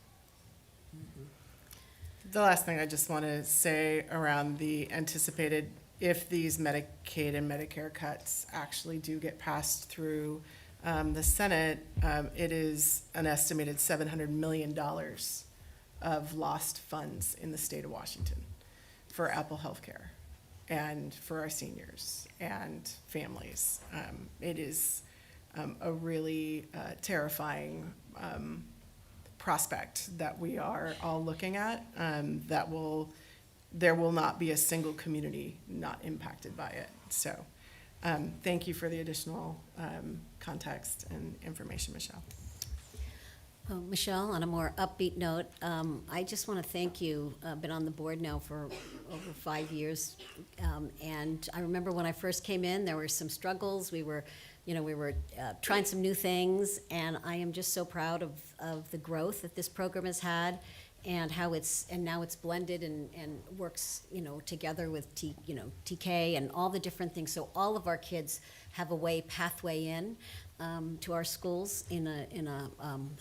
The last thing I just want to say around the anticipated, if these Medicaid and Medicare cuts actually do get passed through the Senate, it is an estimated $700 million of lost funds in the state of Washington for Apple Healthcare and for our seniors and families. It is a really terrifying prospect that we are all looking at, there will not be a single community not impacted by it. So thank you for the additional context and information, Michelle. Michelle, on a more upbeat note, I just want to thank you. I've been on the board now for over 5 years, and I remember when I first came in, there were some struggles. We were trying some new things, and I am just so proud of the growth that this program has had, and how now it's blended and works together with TK and all the different things. So all of our kids have a pathway in to our schools in a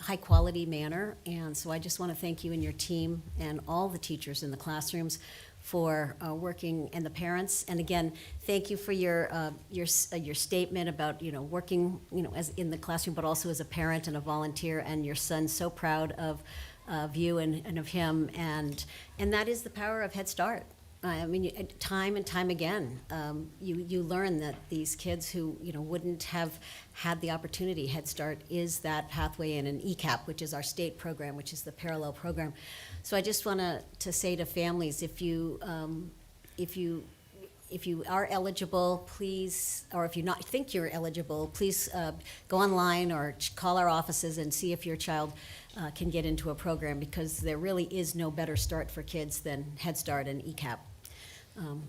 high quality manner. And so I just want to thank you and your team and all the teachers in the classrooms for working, and the parents. And again, thank you for your statement about working as in the classroom, but also as a parent and a volunteer. And your son's so proud of you and of him, and that is the power of Head Start. I mean, time and time again, you learn that these kids who wouldn't have had the opportunity, Head Start is that pathway in, an ECAP, which is our state program, which is the parallel program. So I just want to say to families, if you are eligible, please, or if you not think you're eligible, please go online or call our offices and see if your child can get into a program, because there really is no better start for kids than Head Start and ECAP.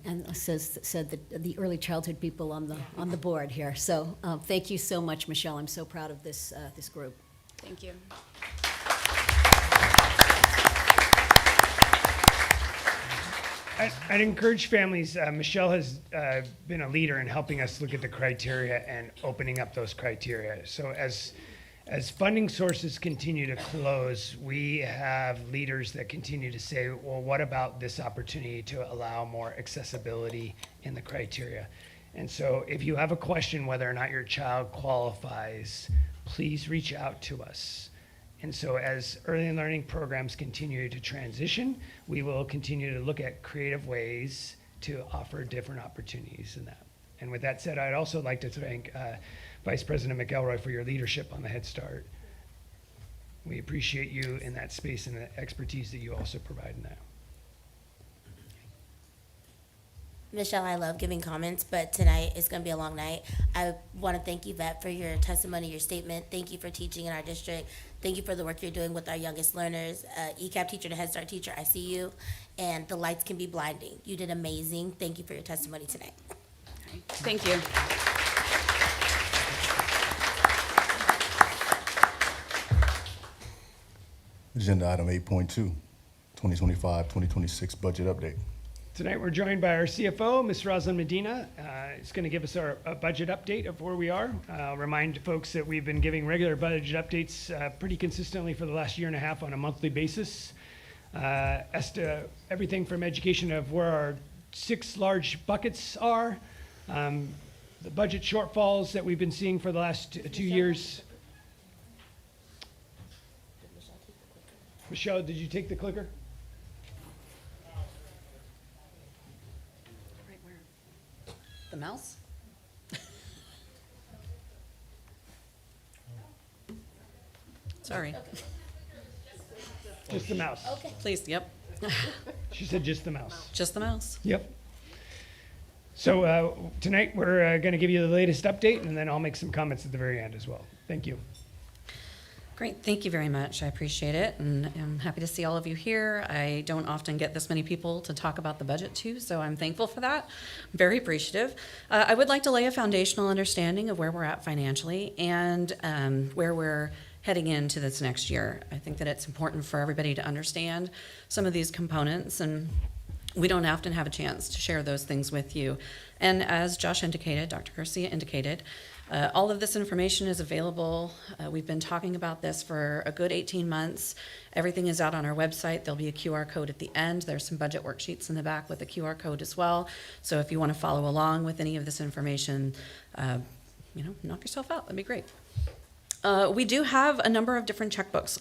And said the early childhood people on the board here. So thank you so much, Michelle. I'm so proud of this group. Thank you. I'd encourage families, Michelle has been a leader in helping us look at the criteria and opening up those criteria. So as funding sources continue to close, we have leaders that continue to say, well, what about this opportunity to allow more accessibility in the criteria? And so if you have a question whether or not your child qualifies, please reach out to us. And so as early learning programs continue to transition, we will continue to look at creative ways to offer different opportunities in that. And with that said, I'd also like to thank Vice President McElroy for your leadership on the Head Start. We appreciate you in that space and the expertise that you also provide in that. Michelle, I love giving comments, but tonight is going to be a long night. I want to thank Yvette for your testimony, your statement. Thank you for teaching in our district. Thank you for the work you're doing with our youngest learners. ECAP teacher to Head Start teacher, I see you. And the lights can be blinding. You did amazing. Thank you for your testimony tonight. Thank you. Agenda item 8.2, 2025-2026 budget update. Tonight, we're joined by our CFO, Ms. Rosalyn Medina. It's going to give us a budget update of where we are. I'll remind folks that we've been giving regular budget updates pretty consistently for the last year and a half on a monthly basis. As to everything from education of where our 6 large buckets are, the budget shortfalls that we've been seeing for the last 2 years. Michelle, did you take the clicker? The mouse? Sorry. Just the mouse. Okay. Please, yep. She said just the mouse. Just the mouse. Yep. So tonight we're going to give you the latest update, and then I'll make some comments at the very end as well. Thank you. Great, thank you very much. I appreciate it, and I'm happy to see all of you here. I don't often get this many people to talk about the budget too, so I'm thankful for that. I'm very appreciative. I would like to lay a foundational understanding of where we're at financially and where we're heading into this next year. I think that it's important for everybody to understand some of these components, and we don't often have a chance to share those things with you. And as Josh indicated, Dr. Garcia indicated, all of this information is available. We've been talking about this for a good 18 months. Everything is out on our website. There'll be a QR code at the end. There's some budget worksheets in the back with a QR code as well. So if you want to follow along with any of this information, knock yourself out. That'd be great. We do have a number of different checkbooks.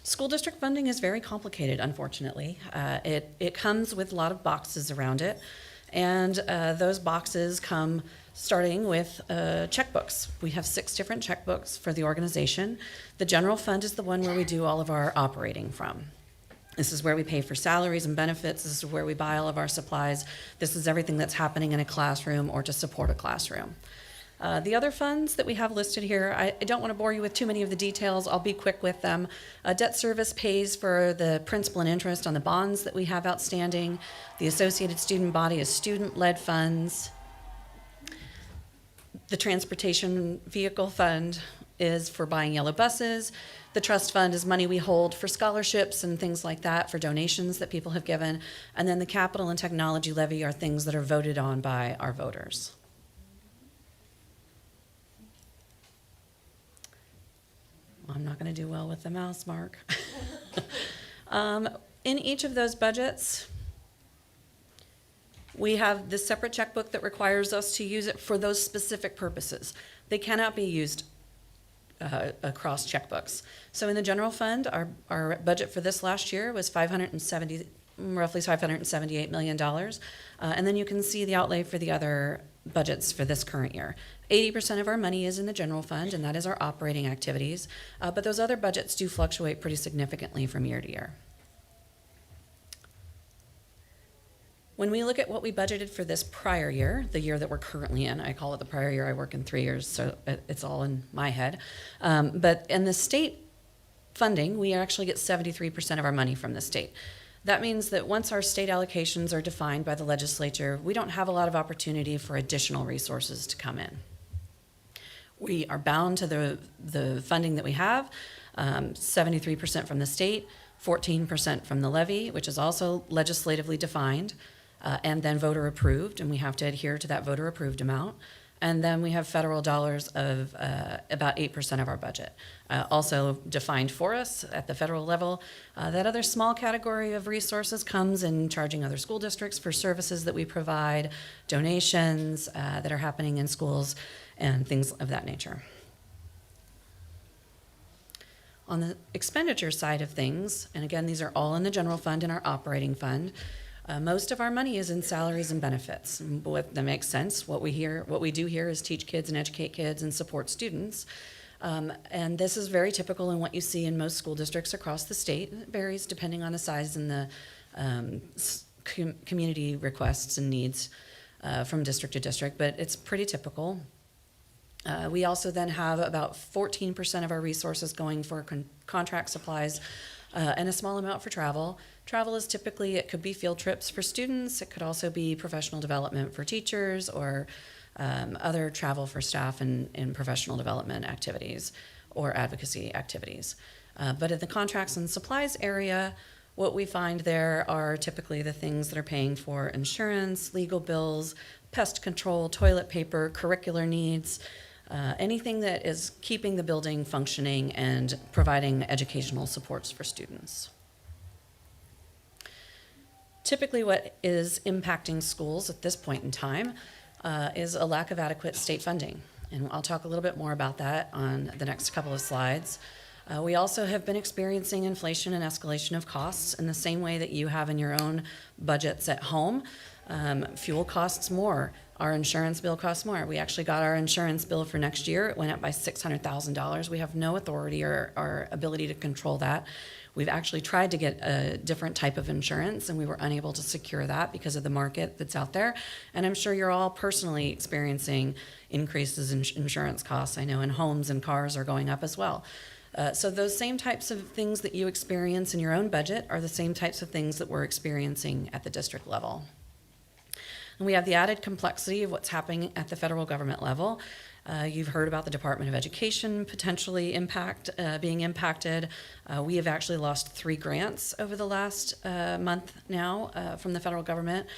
School district funding is very complicated, unfortunately. It comes with a lot of boxes around it, and those boxes come starting with checkbooks. We have 6 different checkbooks for the organization. The general fund is the one where we do all of our operating from. This is where we pay for salaries and benefits. This is where we buy all of our supplies. This is everything that's happening in a classroom or to support a classroom. The other funds that we have listed here, I don't want to bore you with too many of the details. I'll be quick with them. Debt service pays for the principal and interest on the bonds that we have outstanding. The associated student body is student-led funds. The transportation vehicle fund is for buying yellow buses. The trust fund is money we hold for scholarships and things like that, for donations that people have given. And then the capital and technology levy are things that are voted on by our voters. I'm not going to do well with the mouse, Mark. In each of those budgets, we have this separate checkbook that requires us to use it for those specific purposes. They cannot be used across checkbooks. So in the general fund, our budget for this last year was roughly $578 million. And then you can see the outlay for the other budgets for this current year. 80% of our money is in the general fund, and that is our operating activities. But those other budgets do fluctuate pretty significantly from year to year. When we look at what we budgeted for this prior year, the year that we're currently in, I call it the prior year, I work in 3 years, so it's all in my head. But in the state funding, we actually get 73% of our money from the state. That means that once our state allocations are defined by the legislature, we don't have a lot of opportunity for additional resources to come in. We are bound to the funding that we have, 73% from the state, 14% from the levy, which is also legislatively defined, and then voter approved, and we have to adhere to that voter approved amount. And then we have federal dollars of about 8% of our budget. Also defined for us at the federal level, that other small category of resources comes in charging other school districts for services that we provide, donations that are happening in schools, and things of that nature. On the expenditure side of things, and again, these are all in the general fund and our operating fund, most of our money is in salaries and benefits. That makes sense. What we do here is teach kids and educate kids and support students. And this is very typical in what you see in most school districts across the state. It varies depending on the size and the community requests and needs from district to district, but it's pretty typical. We also then have about 14% of our resources going for contract supplies and a small amount for travel. Travel is typically, it could be field trips for students, it could also be professional development for teachers, or other travel for staff in professional development activities or advocacy activities. But in the contracts and supplies area, what we find there are typically the things that are paying for insurance, legal bills, pest control, toilet paper, curricular needs, anything that is keeping the building functioning and providing educational supports for students. Typically what is impacting schools at this point in time is a lack of adequate state funding. And I'll talk a little bit more about that on the next couple of slides. We also have been experiencing inflation and escalation of costs in the same way that you have in your own budgets at home. Fuel costs more. Our insurance bill costs more. We actually got our insurance bill for next year. It went up by $600,000. We have no authority or ability to control that. We've actually tried to get a different type of insurance, and we were unable to secure that because of the market that's out there. And I'm sure you're all personally experiencing increases in insurance costs. I know in homes and cars are going up as well. So those same types of things that you experience in your own budget are the same types of things that we're experiencing at the district level. And we have the added complexity of what's happening at the federal government level. You've heard about the Department of Education potentially being impacted. We have actually lost 3 grants over the last month now from the federal government,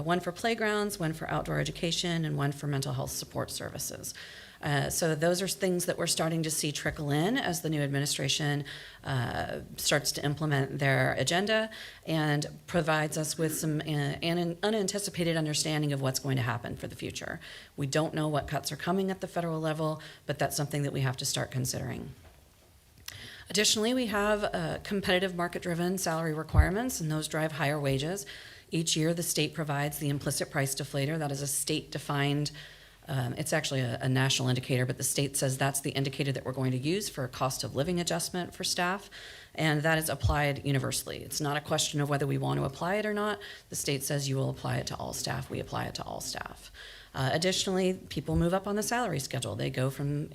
one for playgrounds, one for outdoor education, and one for mental health support services. So those are things that we're starting to see trickle in as the new administration starts to implement their agenda and provides us with some unanticipated understanding of what's going to happen for the future. We don't know what cuts are coming at the federal level, but that's something that we have to start considering. Additionally, we have competitive market-driven salary requirements, and those drive higher wages. Each year, the state provides the implicit price deflator. That is a state-defined it's actually a national indicator, but the state says that's the indicator that we're going to use for a cost of living adjustment for staff, and that is applied universally. It's not a question of whether we want to apply it or not. The state says you will apply it to all staff. We apply it to all staff. Additionally, people move up on the salary schedule. They go from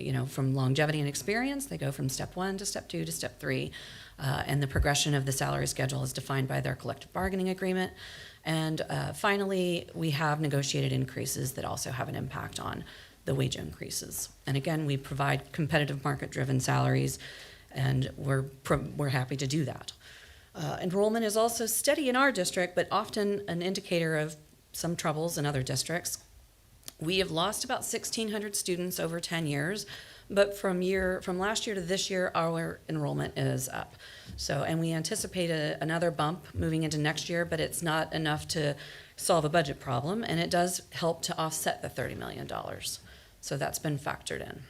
longevity and experience, they go from step 1 to step 2 to step 3, and the progression of the salary schedule is defined by their collective bargaining agreement. And finally, we have negotiated increases that also have an impact on the wage increases. And again, we provide competitive market-driven salaries, and we're happy to do that. Enrollment is also steady in our district, but often an indicator of some troubles in other districts. We have lost about 1,600 students over 10 years, but from last year to this year, our enrollment is up. So, and we anticipate another bump moving into next year, but it's not enough to solve a budget problem, and it does help to offset the $30 million. So that's been factored in.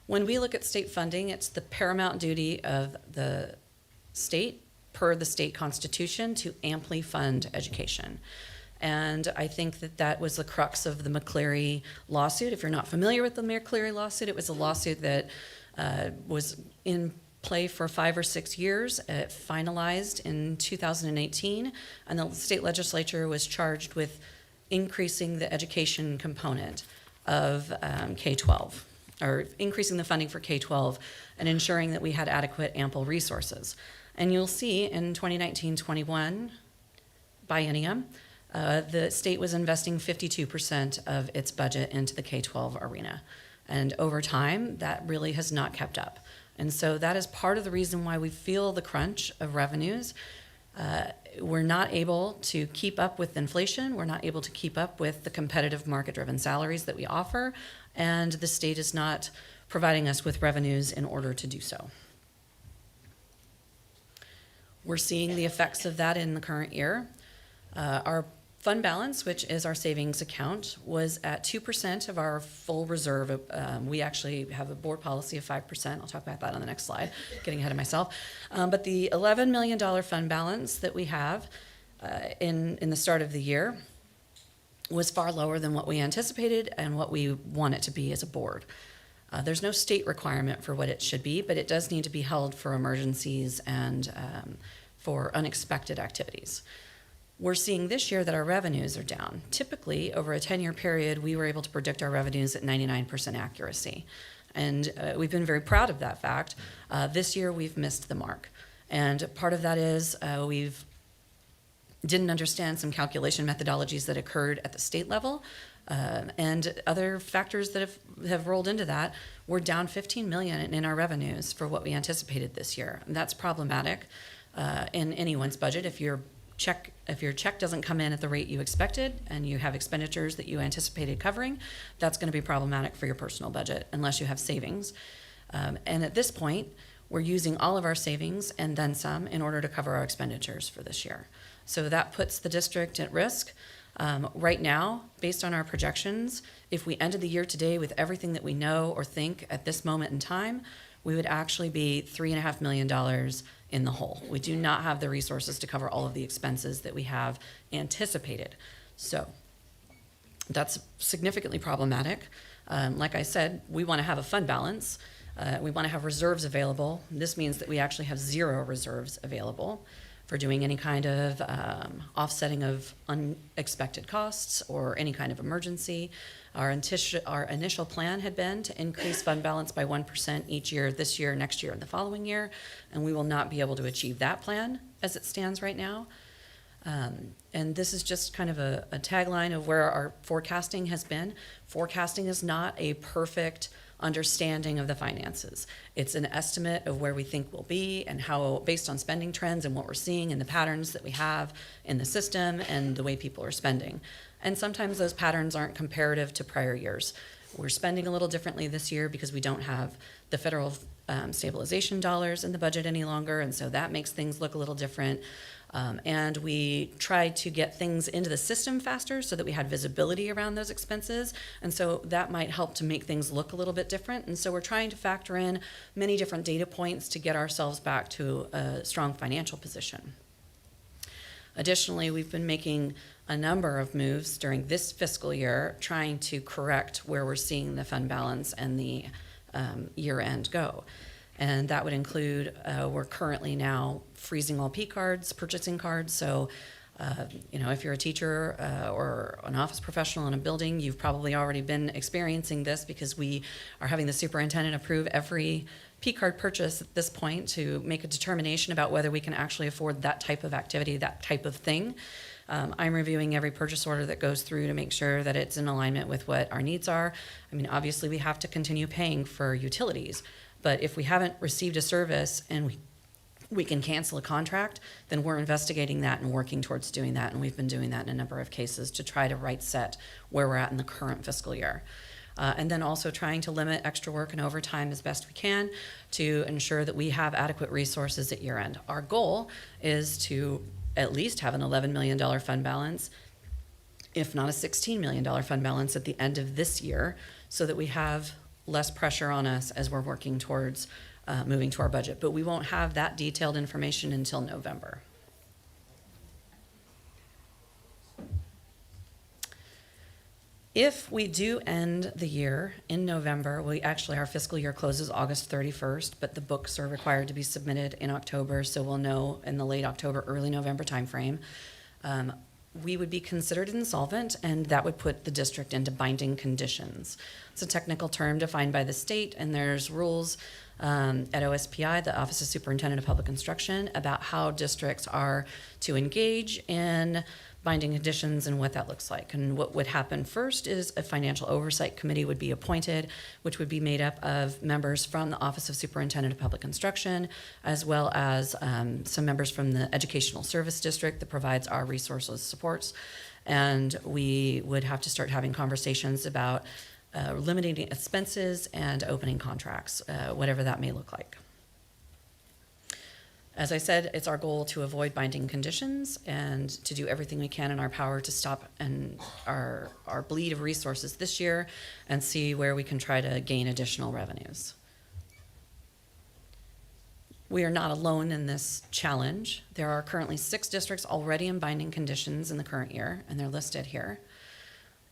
When we look at state funding, it's the paramount duty of the state, per the state constitution, to amply fund education. And I think that was the crux of the McCleary lawsuit. If you're not familiar with the McCleary lawsuit, it was a lawsuit that was in play for 5 or 6 years. It finalized in 2018, and the state legislature was charged with increasing the education component of K-12, or increasing the funding for K-12 and ensuring that we had adequate, ample resources. And you'll see in 2019-21 biennium, the state was investing 52% of its budget into the K-12 arena. And over time, that really has not kept up. And so that is part of the reason why we feel the crunch of revenues. We're not able to keep up with inflation. We're not able to keep up with the competitive market-driven salaries that we offer, and the state is not providing us with revenues in order to do so. We're seeing the effects of that in the current year. Our fund balance, which is our savings account, was at 2% of our full reserve. We actually have a board policy of 5%. I'll talk about that on the next slide, getting ahead of myself. But the $11 million fund balance that we have in the start of the year was far lower than what we anticipated and what we want it to be as a board. There's no state requirement for what it should be, but it does need to be held for emergencies and for unexpected activities. We're seeing this year that our revenues are down. Typically, over a 10-year period, we were able to predict our revenues at 99% accuracy. And we've been very proud of that fact. This year, we've missed the mark. And part of that is we've didn't understand some calculation methodologies that occurred at the state level. And other factors that have rolled into that, we're down $15 million in our revenues for what we anticipated this year. And that's problematic in anyone's budget. If your check doesn't come in at the rate you expected and you have expenditures that you anticipated covering, that's going to be problematic for your personal budget unless you have savings. And at this point, we're using all of our savings and then some in order to cover our expenditures for this year. So that puts the district at risk. Right now, based on our projections, if we ended the year today with everything that we know or think at this moment in time, we would actually be $3.5 million in the hole. We do not have the resources to cover all of the expenses that we have anticipated. So that's significantly problematic. Like I said, we want to have a fund balance. We want to have reserves available. This means that we actually have 0 reserves available for doing any kind of offsetting of unexpected costs or any kind of emergency. Our initial plan had been to increase fund balance by 1% each year, this year, next year, and the following year, and we will not be able to achieve that plan as it stands right now. And this is just kind of a tagline of where our forecasting has been. Forecasting is not a perfect understanding of the finances. It's an estimate of where we think we'll be and how, based on spending trends and what we're seeing and the patterns that we have in the system and the way people are spending. And sometimes those patterns aren't comparative to prior years. We're spending a little differently this year because we don't have the federal stabilization dollars in the budget any longer, and so that makes things look a little different. And we tried to get things into the system faster so that we had visibility around those expenses. And so that might help to make things look a little bit different. And so we're trying to factor in many different data points to get ourselves back to a strong financial position. Additionally, we've been making a number of moves during this fiscal year trying to correct where we're seeing the fund balance and the year end go. And that would include, we're currently now freezing all P cards, purchasing cards. So, if you're a teacher or an office professional in a building, you've probably already been experiencing this because we are having the superintendent approve every P card purchase at this point to make a determination about whether we can actually afford that type of activity, that type of thing. I'm reviewing every purchase order that goes through to make sure that it's in alignment with what our needs are. I mean, obviously we have to continue paying for utilities. But if we haven't received a service and we can cancel a contract, then we're investigating that and working towards doing that. And we've been doing that in a number of cases to try to right set where we're at in the current fiscal year. And then also trying to limit extra work and overtime as best we can to ensure that we have adequate resources at year end. Our goal is to at least have an $11 million fund balance, if not a $16 million fund balance at the end of this year, so that we have less pressure on us as we're working towards moving to our budget. But we won't have that detailed information until November. If we do end the year in November, our fiscal year closes August 31st, but the books are required to be submitted in October, so we'll know in the late October, early November timeframe. We would be considered insolvent, and that would put the district into binding conditions. It's a technical term defined by the state, and there's rules at OSPI, the Office of Superintendent of Public Instruction, about how districts are to engage in binding conditions and what that looks like. And what would happen first is a financial oversight committee would be appointed, which would be made up of members from the Office of Superintendent of Public Instruction, as well as some members from the Educational Service District that provides our resources supports. And we would have to start having conversations about limiting expenses and opening contracts, whatever that may look like. As I said, it's our goal to avoid binding conditions and to do everything we can in our power to stop our bleed of resources this year and see where we can try to gain additional revenues. We are not alone in this challenge. There are currently 6 districts already in binding conditions in the current year, and they're listed here.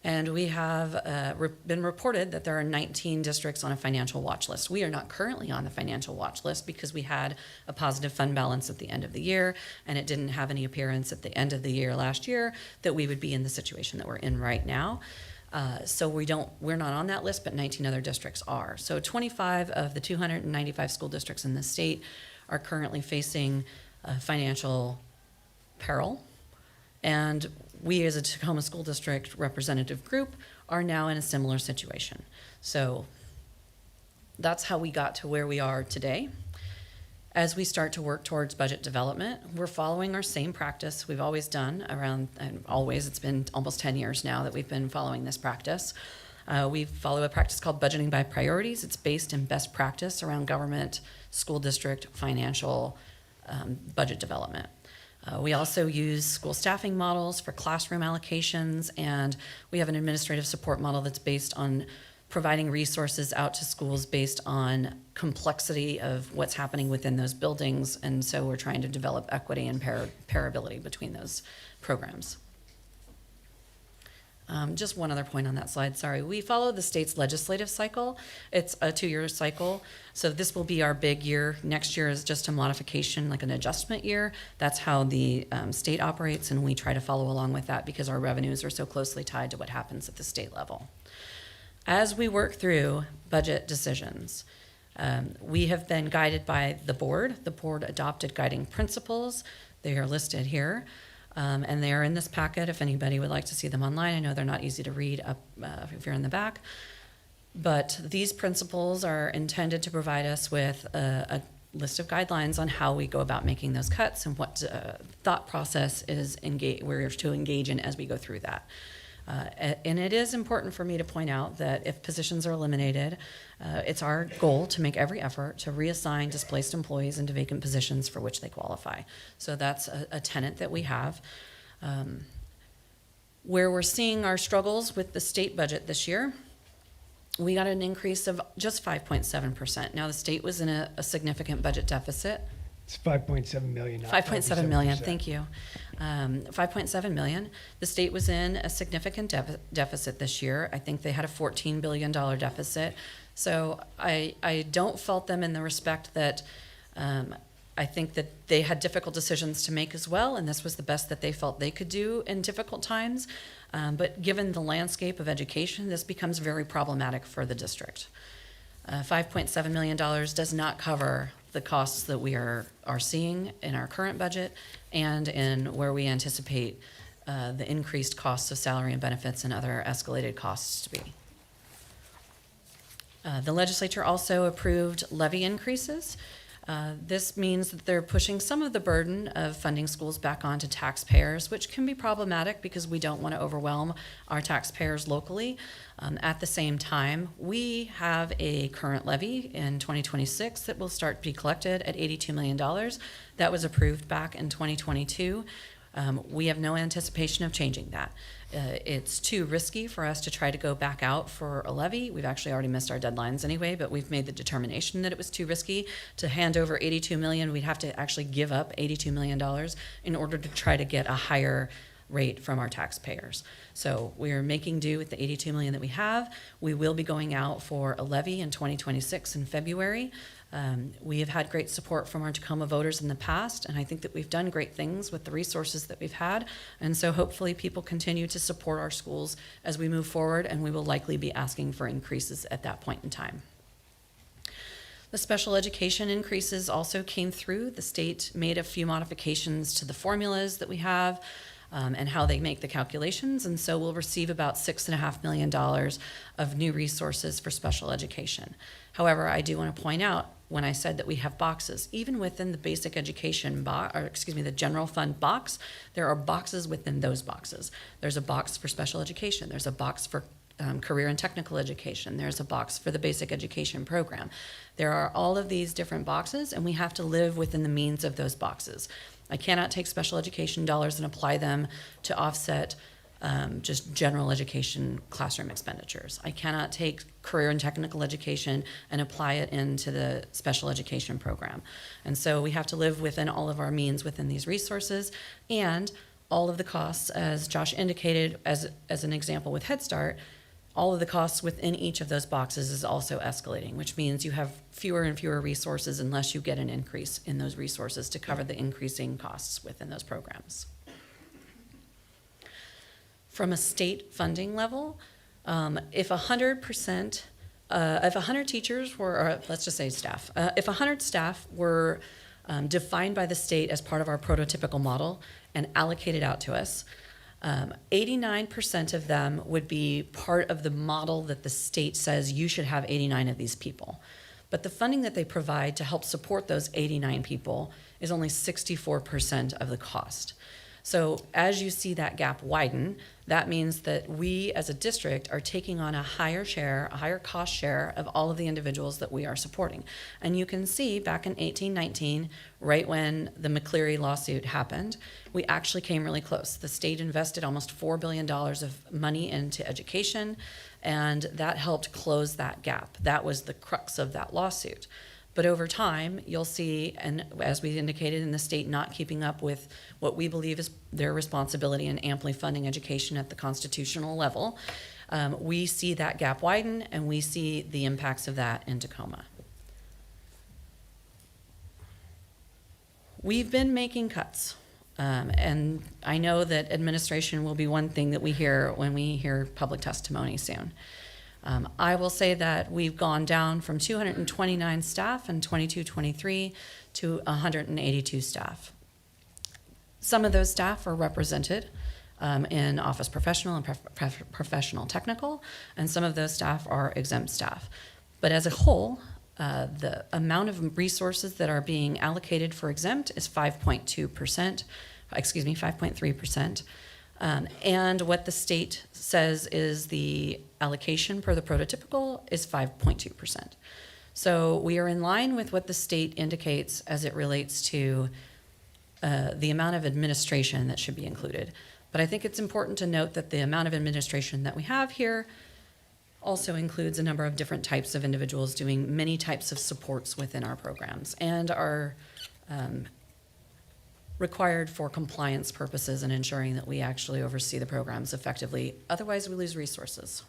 And we have been reported that there are 19 districts on a financial watch list. We are not currently on the financial watch list because we had a positive fund balance at the end of the year, and it didn't have any appearance at the end of the year last year that we would be in the situation that we're in right now. So we're not on that list, but 19 other districts are. So 25 of the 295 school districts in the state are currently facing financial peril. And we as a Tacoma School District representative group are now in a similar situation. So that's how we got to where we are today. As we start to work towards budget development, we're following our same practice we've always done it's been almost 10 years now that we've been following this practice. We follow a practice called budgeting by priorities. It's based in best practice around government, school district, financial budget development. We also use school staffing models for classroom allocations, and we have an administrative support model that's based on providing resources out to schools based on complexity of what's happening within those buildings, and so we're trying to develop equity and parability between those programs. Just one other point on that slide, sorry. We follow the state's legislative cycle. It's a 2-year cycle. So this will be our big year. Next year is just a modification, like an adjustment year. That's how the state operates, and we try to follow along with that because our revenues are so closely tied to what happens at the state level. As we work through budget decisions, we have been guided by the board. The board adopted guiding principles. They are listed here. And they are in this packet if anybody would like to see them online. I know they're not easy to read up if you're in the back. But these principles are intended to provide us with a list of guidelines on how we go about making those cuts and what thought process we're to engage in as we go through that. And it is important for me to point out that if positions are eliminated, it's our goal to make every effort to reassign displaced employees into vacant positions for which they qualify. So that's a tenet that we have. Where we're seeing our struggles with the state budget this year, we got an increase of just 5.7%. Now the state was in a significant budget deficit. It's 5.7 million. 5.7 million, thank you. 5.7 million. The state was in a significant deficit this year. I think they had a $14 billion deficit. So I don't fault them in the respect that I think that they had difficult decisions to make as well, and this was the best that they felt they could do in difficult times. But given the landscape of education, this becomes very problematic for the district. $5.7 million does not cover the costs that we are seeing in our current budget and in where we anticipate the increased costs of salary and benefits and other escalated costs to be. The legislature also approved levy increases. This means that they're pushing some of the burden of funding schools back onto taxpayers, which can be problematic because we don't want to overwhelm our taxpayers locally. At the same time, we have a current levy in 2026 that will start to be collected at $82 million. That was approved back in 2022. We have no anticipation of changing that. It's too risky for us to try to go back out for a levy. We've actually already missed our deadlines anyway, but we've made the determination that it was too risky to hand over $82 million. We'd have to actually give up $82 million in order to try to get a higher rate from our taxpayers. So we are making do with the $82 million that we have. We will be going out for a levy in 2026 in February. We have had great support from our Tacoma voters in the past, and I think that we've done great things with the resources that we've had. And so hopefully people continue to support our schools as we move forward, and we will likely be asking for increases at that point in time. The special education increases also came through. The state made a few modifications to the formulas that we have. and how they make the calculations. And so we'll receive about $6.5 million of new resources for special education. However, I do want to point out, when I said that we have boxes, even within the basic education the general fund box, there are boxes within those boxes. There's a box for special education. There's a box for career and technical education. There's a box for the basic education program. There are all of these different boxes, and we have to live within the means of those boxes. I cannot take special education dollars and apply them to offset just general education classroom expenditures. I cannot take career and technical education and apply it into the special education program. And so we have to live within all of our means within these resources, and all of the costs, as Josh indicated, as an example with Head Start, all of the costs within each of those boxes is also escalating, which means you have fewer and fewer resources unless you get an increase in those resources to cover the increasing costs within those programs. From a state funding level, if 100%, if 100 teachers were, or let's just say staff, if 100 staff were defined by the state as part of our prototypical model and allocated out to us, 89% of them would be part of the model that the state says you should have 89 of these people. But the funding that they provide to help support those 89 people is only 64% of the cost. So as you see that gap widen, that means that we as a district are taking on a higher share, a higher cost share of all of the individuals that we are supporting. And you can see back in 1819, right when the McCleary lawsuit happened, we actually came really close. The state invested almost $4 billion of money into education, and that helped close that gap. That was the crux of that lawsuit. But over time, you'll see, and as we indicated, in the state not keeping up with what we believe is their responsibility in amply funding education at the constitutional level, we see that gap widen, and we see the impacts of that in Tacoma. We've been making cuts, and I know that administration will be one thing that we hear when we hear public testimony soon. I will say that we've gone down from 229 staff in 22-23 to 182 staff. Some of those staff are represented in office professional and professional technical, and some of those staff are exempt staff. But as a whole, the amount of resources that are being allocated for exempt is 5.3%. And what the state says is the allocation per the prototypical is 5.2%. So we are in line with what the state indicates as it relates to the amount of administration that should be included. But I think it's important to note that the amount of administration that we have here also includes a number of different types of individuals doing many types of supports within our programs and are required for compliance purposes and ensuring that we actually oversee the programs effectively. Otherwise, we lose resources.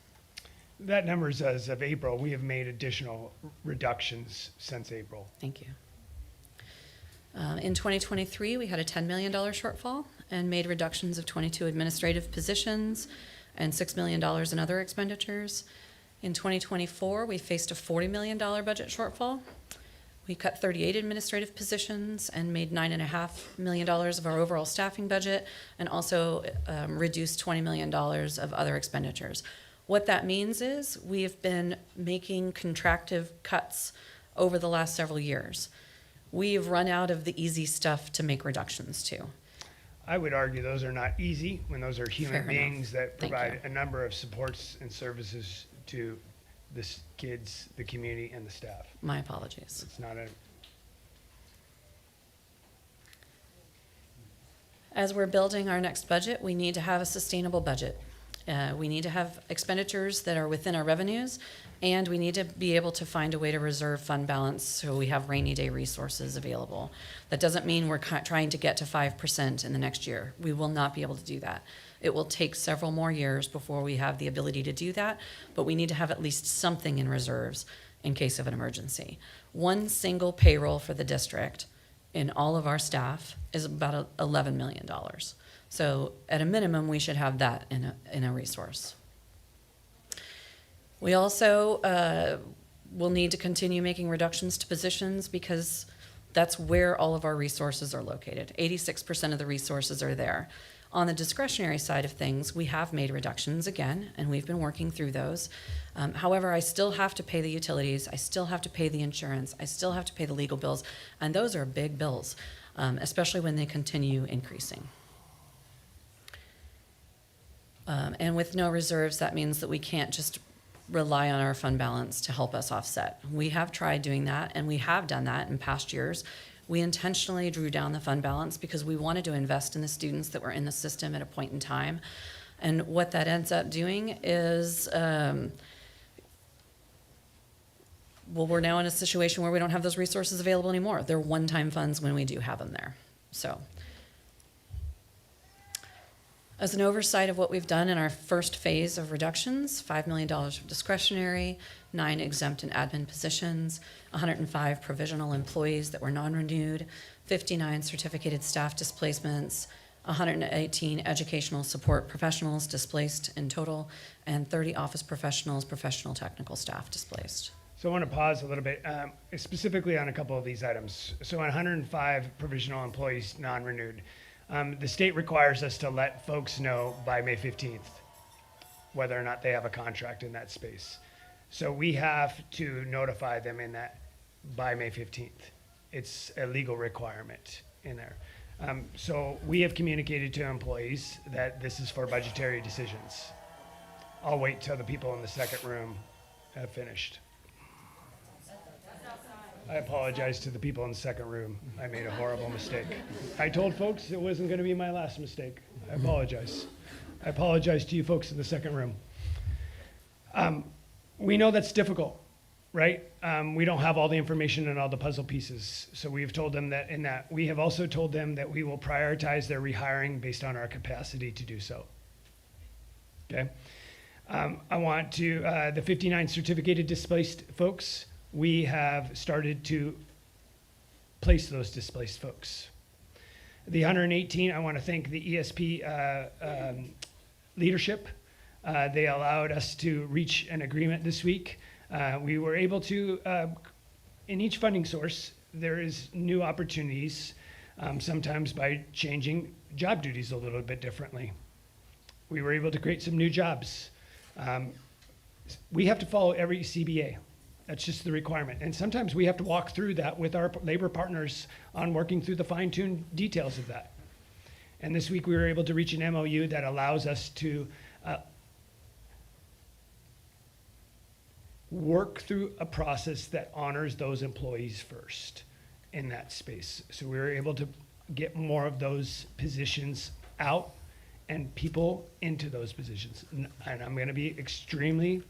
That number is as of April. We have made additional reductions since April. Thank you. In 2023, we had a $10 million shortfall and made reductions of 22 administrative positions and $6 million in other expenditures. In 2024, we faced a $40 million budget shortfall. We cut 38 administrative positions and made $9.5 million of our overall staffing budget, and also reduced $20 million of other expenditures. What that means is we have been making contractive cuts over the last several years. We have run out of the easy stuff to make reductions to. I would argue those are not easy when those are human Fair beings that Thank provide a number of supports and services to the kids, the community, and the staff. My apologies. It's not a. As we're building our next budget, we need to have a sustainable budget. We need to have expenditures that are within our revenues, and we need to be able to find a way to reserve fund balance so we have rainy day resources available. That doesn't mean we're trying to get to 5% in the next year. We will not be able to do that. It will take several more years before we have the ability to do that, but we need to have at least something in reserves in case of an emergency. One single payroll for the district in all of our staff is about $11 million. So at a minimum, we should have that in a resource. We also will need to continue making reductions to positions because that's where all of our resources are located. 86% of the resources are there. On the discretionary side of things, we have made reductions again, and we've been working through those. However, I still have to pay the utilities, I still have to pay the insurance, I still have to pay the legal bills, and those are big bills, especially when they continue increasing. And with no reserves, that means that we can't just rely on our fund balance to help us offset. We have tried doing that, and we have done that in past years. We intentionally drew down the fund balance because we wanted to invest in the students that were in the system at a point in time. And what that ends up doing is, well, we're now in a situation where we don't have those resources available anymore. They're one-time funds when we do have them there. So, as an oversight of what we've done in our first phase of reductions, $5 million of discretionary, 9 exempt and admin positions, 105 provisional employees that were non-renewed, 59 certificated staff displacements, 118 educational support professionals displaced in total, and 30 office professionals, professional technical staff displaced. So I want to pause a little bit, specifically on a couple of these items. So 105 provisional employees non-renewed. The state requires us to let folks know by May 15th whether or not they have a contract in that space. So we have to notify them in that by May 15th. It's a legal requirement in there. So we have communicated to employees that this is for budgetary decisions. I'll wait till the people in the second room have finished. I apologize to the people in the second room. I made a horrible mistake. I told folks it wasn't going to be my last mistake. I apologize. I apologize to you folks in the second room. We know that's difficult, right? We don't have all the information and all the puzzle pieces. So we've told them that in that. We have also told them that we will prioritize their rehiring based on our capacity to do so. Okay? I want to, the 59 certificated displaced folks, we have started to place those displaced folks. The 118, I want to thank the ESP leadership. They allowed us to reach an agreement this week. We were able to, in each funding source, there is new opportunities, sometimes by changing job duties a little bit differently. We were able to create some new jobs. We have to follow every CBA. That's just the requirement. And sometimes we have to walk through that with our labor partners on working through the fine-tuned details of that. And this week we were able to reach an MOU that allows us to work through a process that honors those employees first in that space. So we were able to get more of those positions out and people into those positions. And I'm gonna be extremely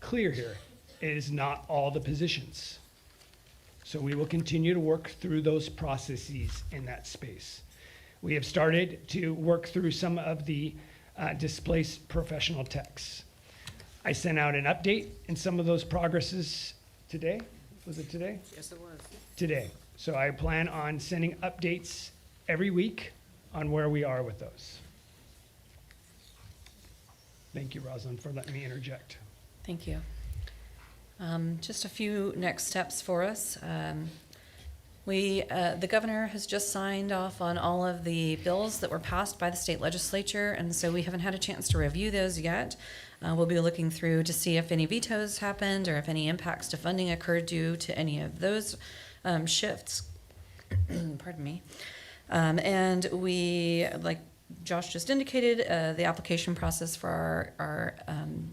clear here. It is not all the positions. So we will continue to work through those processes in that space. We have started to work through some of the displaced professional techs. I sent out an update in some of those progresses today. Was it today? Yes, it was. Today. So I plan on sending updates every week on where we are with those. Thank you, Rosalind, for letting me interject. Thank you. Just a few next steps for us. The governor has just signed off on all of the bills that were passed by the state legislature, and so we haven't had a chance to review those yet. We'll be looking through to see if any vetoes happened or if any impacts to funding occurred due to any of those shifts. Pardon me. And we, like Josh just indicated, the application process for our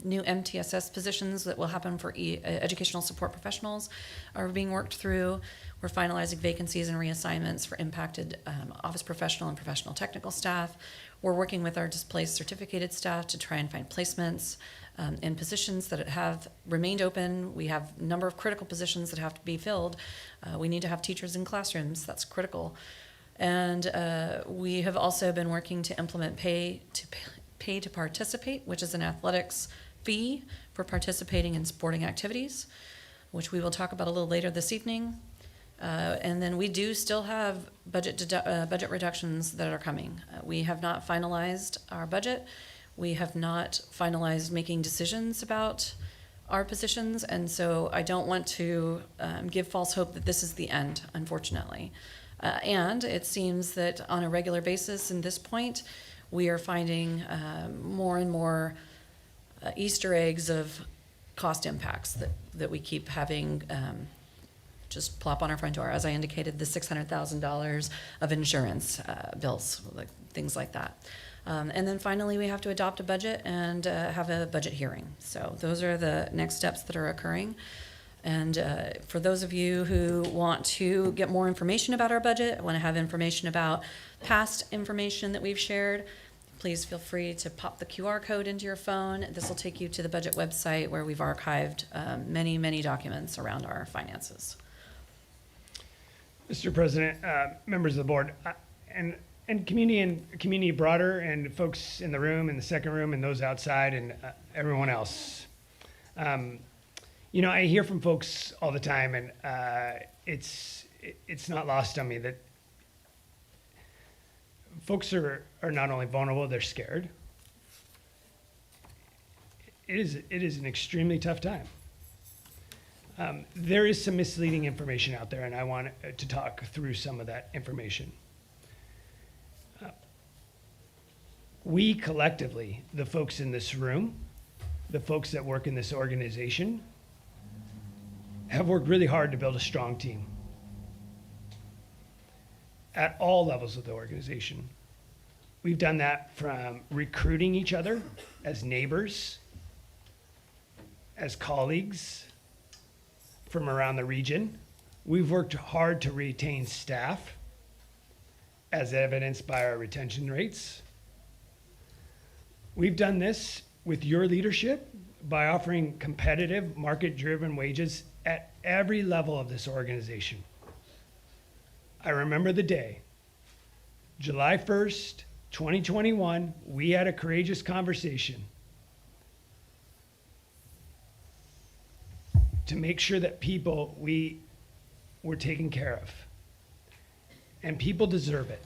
new MTSS positions that will happen for educational support professionals are being worked through. We're finalizing vacancies and reassignments for impacted office professional and professional technical staff. We're working with our displaced certificated staff to try and find placements in positions that have remained open. We have a number of critical positions that have to be filled. We need to have teachers in classrooms. That's critical. And we have also been working to implement pay to participate, which is an athletics fee for participating in sporting activities, which we will talk about a little later this evening. And then we do still have budget reductions that are coming. We have not finalized our budget. We have not finalized making decisions about our positions, and so I don't want to give false hope that this is the end, unfortunately. And it seems that on a regular basis in this point, we are finding more and more Easter eggs of cost impacts that we keep having just plop on our front door. As I indicated, the $600,000 of insurance bills, like things like that. And then finally, we have to adopt a budget and have a budget hearing. So those are the next steps that are occurring. And for those of you who want to get more information about our budget, want to have information about past information that we've shared, please feel free to pop the QR code into your phone. This will take you to the budget website where we've archived many, many documents around our finances. Mr. President, members of the board, and community broader, and folks in the room, in the second room, and those outside, and everyone else. You know, I hear from folks all the time, and it's not lost on me that folks are not only vulnerable, they're scared. It is an extremely tough time. There is some misleading information out there, and I want to talk through some of that information. We collectively, the folks in this room, the folks that work in this organization, have worked really hard to build a strong team at all levels of the organization. We've done that from recruiting each other as neighbors, as colleagues from around the region. We've worked hard to retain staff, as evidenced by our retention rates. We've done this with your leadership by offering competitive, market-driven wages at every level of this organization. I remember the day, July 1st, 2021, we had a courageous conversation to make sure that people we were taken care of. And people deserve it.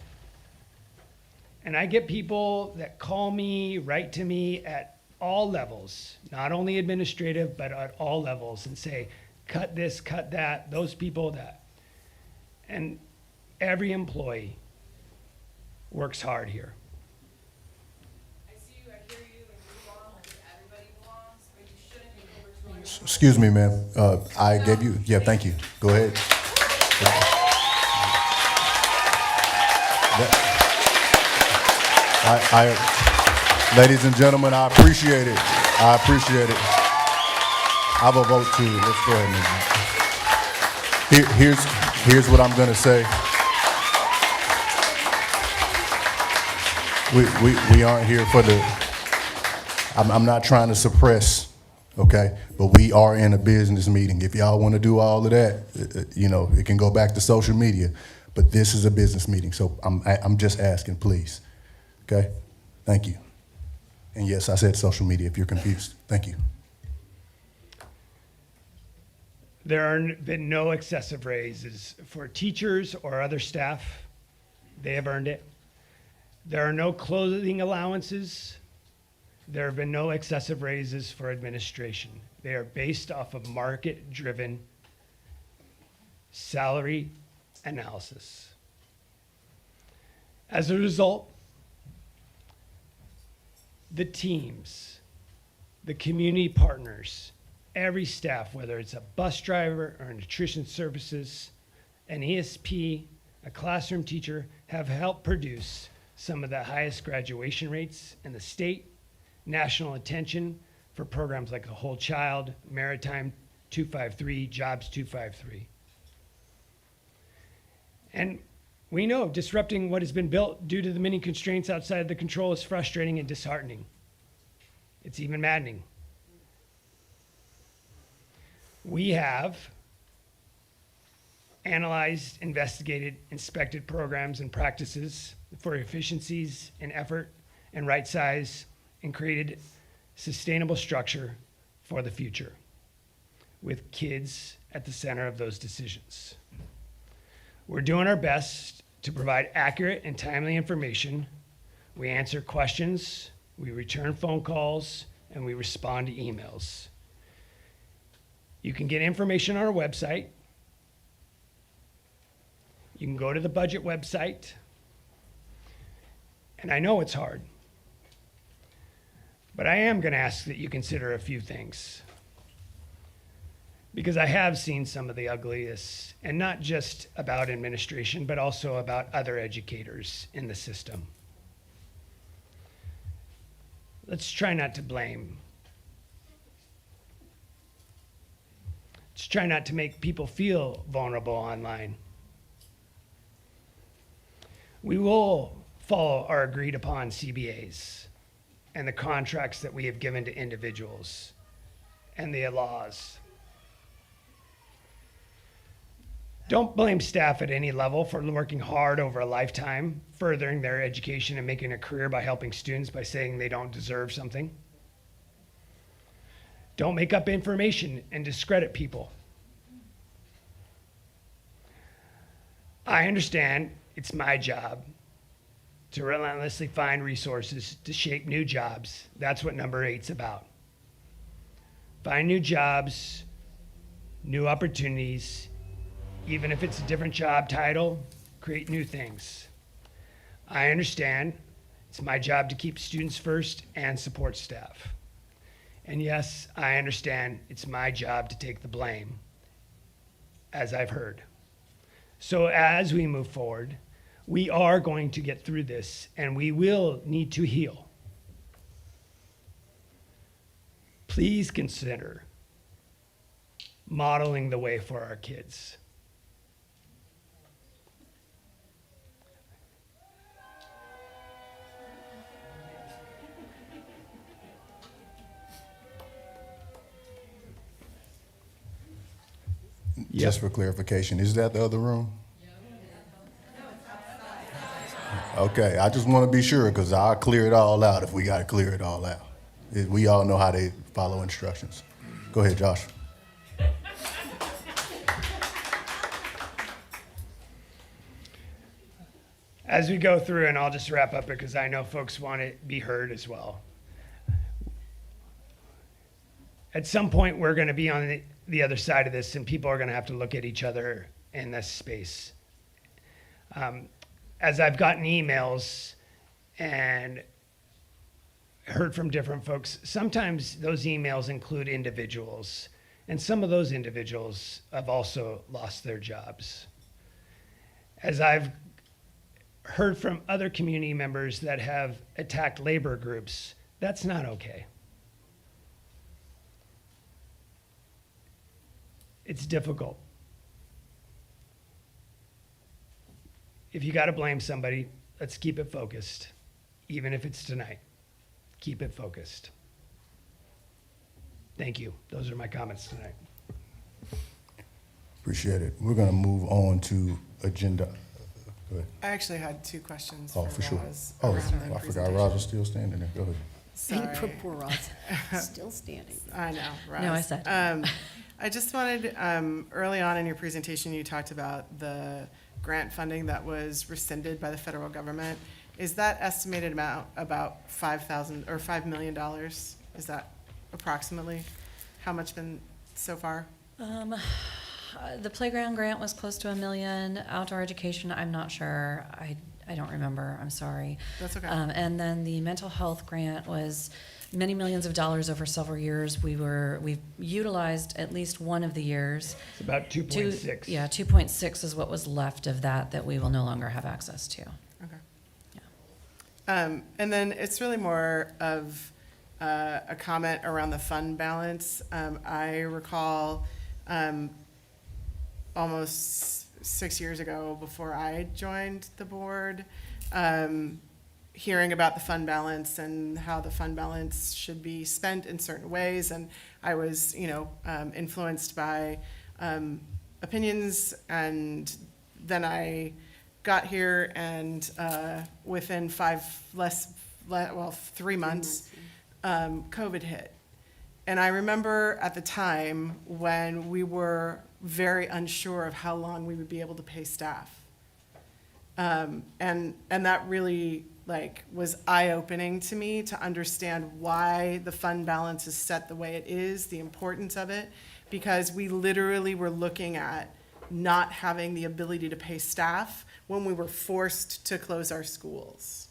And I get people that call me, write to me at all levels, not only administrative, but at all levels, and say, cut this, cut that, those people that. And every employee works hard here. I see you, I hear you, and you belong, like everybody belongs, but you shouldn't be overdoing. Excuse me, ma'am. I gave you, yeah, thank you. Go ahead. Ladies and gentlemen, I appreciate it. I appreciate it. I have a vote too. Let's go ahead and here's what I'm going to say. We aren't here for the. I'm not trying to suppress, okay? But we are in a business meeting. If y'all want to do all of that, you know, it can go back to social media. But this is a business meeting, so I'm just asking, please. Okay? Thank you. And yes, I said social media if you're confused. Thank you. There have been no excessive raises for teachers or other staff. They have earned it. There are no clothing allowances. There have been no excessive raises for administration. They are based off of market-driven salary analysis. As a result, the teams, the community partners, every staff, whether it's a bus driver or nutrition services, an ESP, a classroom teacher, have helped produce some of the highest graduation rates in the state, national attention for programs like the Whole Child, Maritime 253, Jobs 253. And we know disrupting what has been built due to the many constraints outside the control is frustrating and disheartening. It's even maddening. We have analyzed, investigated, inspected programs and practices for efficiencies and effort and right size, and created sustainable structure for the future with kids at the center of those decisions. We're doing our best to provide accurate and timely information. We answer questions, we return phone calls, and we respond to emails. You can get information on our website. You can go to the budget website, and I know it's hard, but I am going to ask that you consider a few things. Because I have seen some of the ugliest, and not just about administration, but also about other educators in the system. Let's try not to blame. Let's try not to make people feel vulnerable online. We will follow our agreed upon CBAs and the contracts that we have given to individuals and the laws. Don't blame staff at any level for working hard over a lifetime, furthering their education and making a career by helping students by saying they don't deserve something. Don't make up information and discredit people. I understand it's my job to relentlessly find resources to shape new jobs. That's what number 8's about. Find new jobs, new opportunities. Even if it's a different job title, create new things. I understand it's my job to keep students first and support staff. And yes, I understand it's my job to take the blame, as I've heard. So as we move forward, we are going to get through this, and we will need to heal. Please consider modeling the way for our kids. Just for clarification, is that the other room? Okay, I just want to be sure because I'll clear it all out if we got to clear it all out. We all know how they follow instructions. Go ahead, Josh. As we go through, and I'll just wrap up because I know folks want to be heard as well. At some point, we're going to be on the other side of this, and people are going to have to look at each other in this space. As I've gotten emails and heard from different folks, sometimes those emails include individuals, and some of those individuals have also lost their jobs. As I've heard from other community members that have attacked labor groups, that's not okay. It's difficult. If you got to blame somebody, let's keep it focused, even if it's tonight. Keep it focused. Thank you. Those are my comments tonight. Appreciate it. We're going to move on to agenda. Go ahead. I actually had 2 questions. Oh, for sure. Roz Oh, around the I forgot presentation. Roz was still standing there. Go ahead. Sorry. Poor Roz, still standing. I know, Roz. No, I said. I just wanted, early on in your presentation, you talked about the grant funding that was rescinded by the federal government. Is that estimated amount about $5 million? Is that approximately how much been so far? The playground grant was close to $1 million. Outdoor education, I'm not sure. I don't remember. I'm sorry. That's okay. And then the mental health grant was many millions of dollars over several years. We've utilized at least one of the years. It's about 2.6. Yeah, 2.6 is what was left of that we will no longer have access to. Okay. Yeah. And then it's really more of a comment around the fund balance. I recall almost 6 years ago, before I joined the board, hearing about the fund balance and how the fund balance should be spent in certain ways. And I was, influenced by opinions. And then I got here, and within 3 months, COVID hit. And I remember at the time when we were very unsure of how long we would be able to pay staff. And that really was eye-opening to me to understand why the fund balance is set the way it is, the importance of it, because we literally were looking at not having the ability to pay staff when we were forced to close our schools.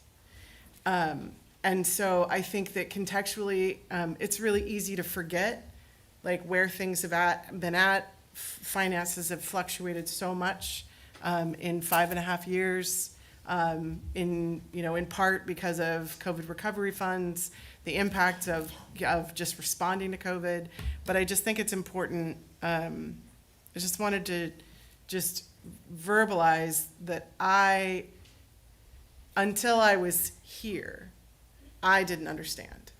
And so I think that contextually, it's really easy to forget like where things have been at. Finances have fluctuated so much in 5.5 years, in part because of COVID recovery funds, the impact of just responding to COVID. But I just think it's important. I just wanted to just verbalize that until I was here, I didn't understand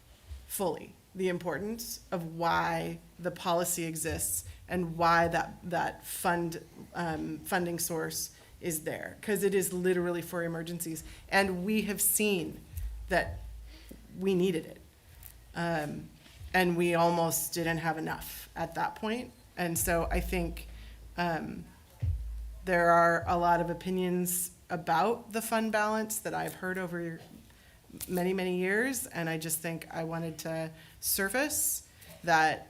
fully the importance of why the policy exists and why that funding source is there, because it is literally for emergencies, and we have seen that we needed it, and we almost didn't have enough at that point. And so I think there are a lot of opinions about the fund balance that I've heard over many, many years, and I just think I wanted to surface that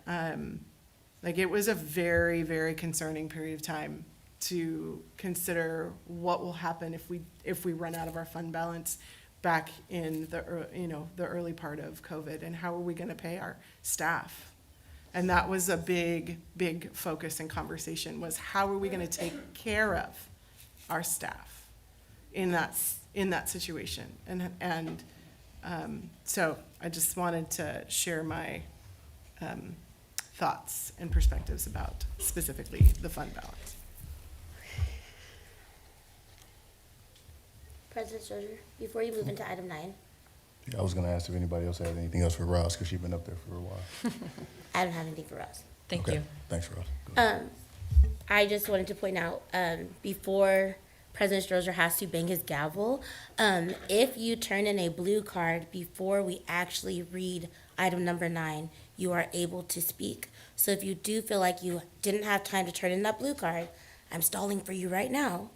it was a very, very concerning period of time to consider what will happen if we run out of our fund balance back in the early part of COVID, and how are we going to pay our staff? And that was a big, big focus and conversation, was how are we going to take care of our staff in that situation? And so I just wanted to share my thoughts and perspectives about specifically the fund balance. President Strozier, before you move into item 9. I was going to ask if anybody else had anything else for Ross, because she's been up there for a while. I don't have anything for Ross. Thank Okay. you. Thanks, Ross. I just wanted to point out, before President Strozier has to bang his gavel, if you turn in a blue card before we actually read item number 9, you are able to speak. So if you do feel like you didn't have time to turn in that blue card, I'm stalling for you right now,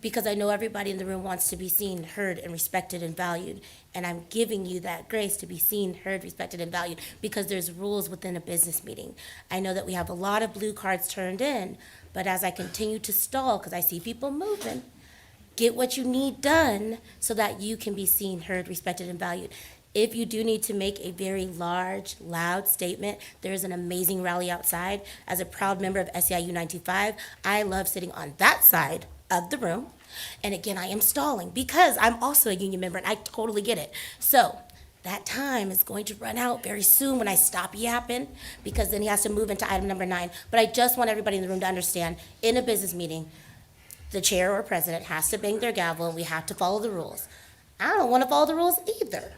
because I know everybody in the room wants to be seen, heard, and respected and valued. And I'm giving you that grace to be seen, heard, respected, and valued, because there's rules within a business meeting. I know that we have a lot of blue cards turned in, but as I continue to stall, because I see people moving, get what you need done so that you can be seen, heard, respected, and valued. If you do need to make a very large, loud statement, there is an amazing rally outside. As a proud member of SEIU 95, I love sitting on that side of the room. And again, I am stalling because I'm also a union member, and I totally get it. So that time is going to run out very soon when I stop yapping, because then he has to move into item number 9. But I just want everybody in the room to understand, in a business meeting, the chair or president has to bang their gavel, and we have to follow the rules. I don't want to follow the rules either,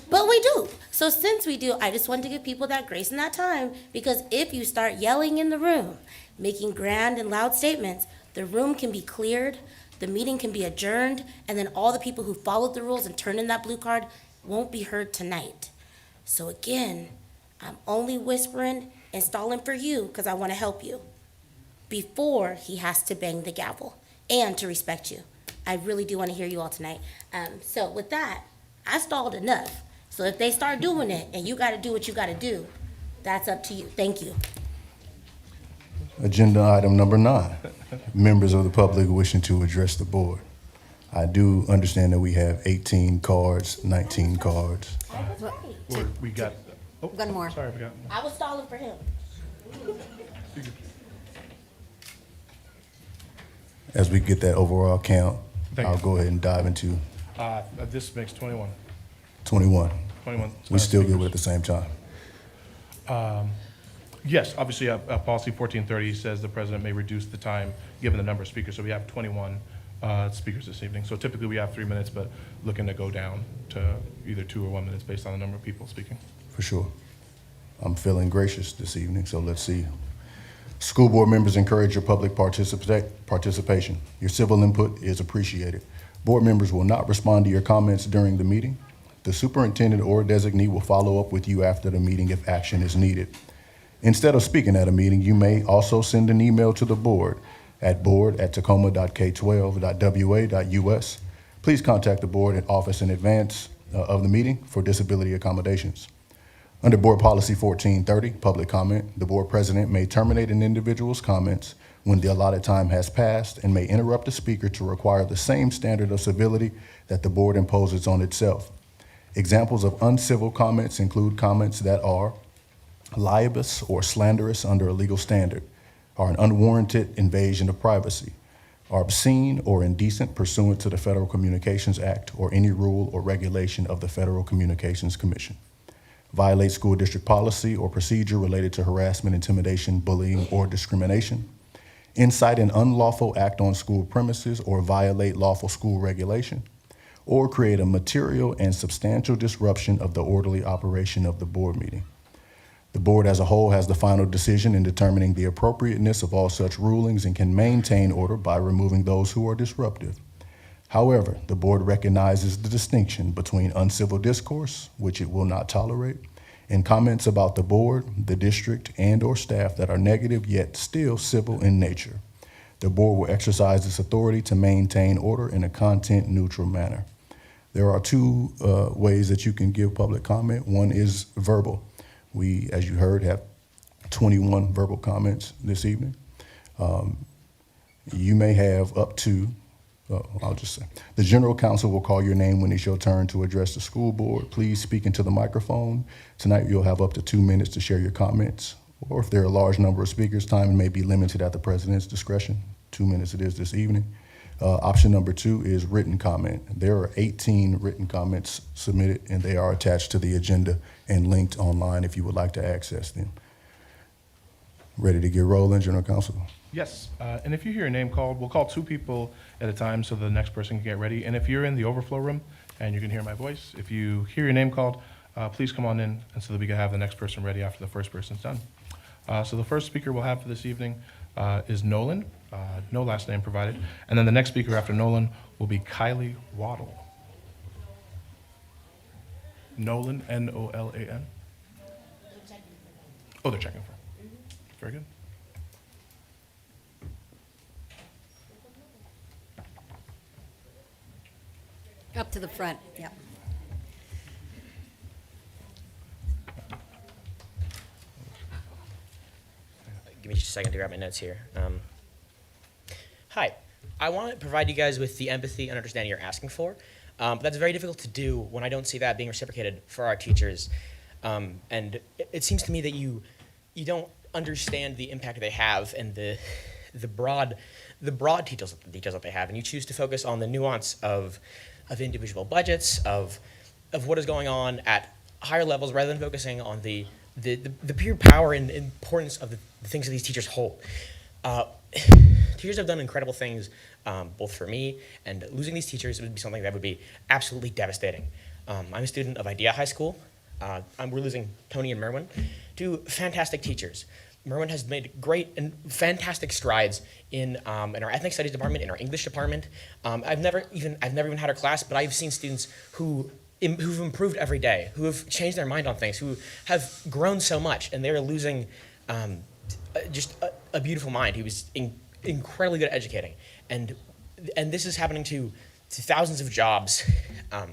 but we do. So since we do, I just wanted to give people that grace and that time, because if you start yelling in the room, making grand and loud statements, the room can be cleared, the meeting can be adjourned, and then all the people who followed the rules and turned in that blue card won't be heard tonight. So again, I'm only whispering and stalling for you because I want to help you before he has to bang the gavel, and to respect you. I really do want to hear you all tonight. So with that, I stalled enough. So if they start doing it and you got to do what you got to do, that's up to you. Thank you. Agenda item number 9, members of the public wishing to address the board. I do understand that we have 18 cards, 19 cards. We got, oh, One more. sorry, I forgot. I was stalling for him. As we get that overall count, Thank I'll you. go ahead and dive into This makes 21. 21. 21. We still good with it at the same time. Yes, obviously, policy 1430 says the president may reduce the time given the number of speakers. So we have 21 speakers this evening. So typically we have 3 minutes, but looking to go down to either 2 or 1 minutes based on the number of people speaking. For sure. I'm feeling gracious this evening, so let's see. School board members encourage your public participation. Your civil input is appreciated. Board members will not respond to your comments during the meeting. The superintendent or designee will follow up with you after the meeting if action is needed. Instead of speaking at a meeting, you may also send an email to the board at board@tacoma.k12.wa.us. Please contact the board and office in advance of the meeting for disability accommodations. Under Board Policy 1430, public comment, the board president may terminate an individual's comments when the allotted time has passed and may interrupt the speaker to require the same standard of civility that the board imposes on itself. Examples of uncivil comments include comments that are libelous or slanderous under a legal standard, are an unwarranted invasion of privacy, are obscene or indecent pursuant to the Federal Communications Act or any rule or regulation of the Federal Communications Commission, violate school district policy or procedure related to harassment, intimidation, bullying, or discrimination, incite an unlawful act on school premises or violate lawful school regulation, or create a material and substantial disruption of the orderly operation of the board meeting. The board as a whole has the final decision in determining the appropriateness of all such rulings and can maintain order by removing those who are disruptive. However, the board recognizes the distinction between uncivil discourse, which it will not tolerate, and comments about the board, the district, and/or staff that are negative yet still civil in nature. The board will exercise its authority to maintain order in a content-neutral manner. There are two ways that you can give public comment. One is verbal. We, as you heard, have 21 verbal comments this evening. You may have up to, I'll just say, the general counsel will call your name when it's your turn to address the school board. Please speak into the microphone. Tonight you'll have up to 2 minutes to share your comments, or if there are a large number of speakers, time may be limited at the president's discretion. 2 minutes it is this evening. Option number 2 is written comment. There are 18 written comments submitted, and they are attached to the agenda and linked online if you would like to access them. Ready to get rolling, General Counsel? Yes, and if you hear your name called, we'll call 2 people at a time so the next person can get ready. And if you're in the overflow room and you can hear my voice, if you hear your name called, please come on in and so that we can have the next person ready after the first person's done. So the first speaker we'll have for this evening is Nolan, no last name provided. And then the next speaker after Nolan will be Kylie Waddle. Nolan, N-O-L-A-N. Oh, they're checking for. Very good. Up to the front, yeah. Give me just a second to grab my notes here. Hi, I want to provide you guys with the empathy and understanding you're asking for, but that's very difficult to do when I don't see that being reciprocated for our teachers. And it seems to me that you don't understand the impact they have and the broad details that they have, and you choose to focus on the nuance of individual budgets, of what is going on at higher levels, rather than focusing on the pure power and importance of the things that these teachers hold. Teachers have done incredible things, both for me, and losing these teachers would be something that would be absolutely devastating. I'm a student of Idea High School. We're losing Tony and Merwin, 2 fantastic teachers. Merwin has made great and fantastic strides in our ethnic studies department, in our English department. I've never even had a class, but I've seen students who've improved every day, who have changed their mind on things, who have grown so much, and they're losing just a beautiful mind. He was incredibly good at educating, and this is happening to thousands of jobs at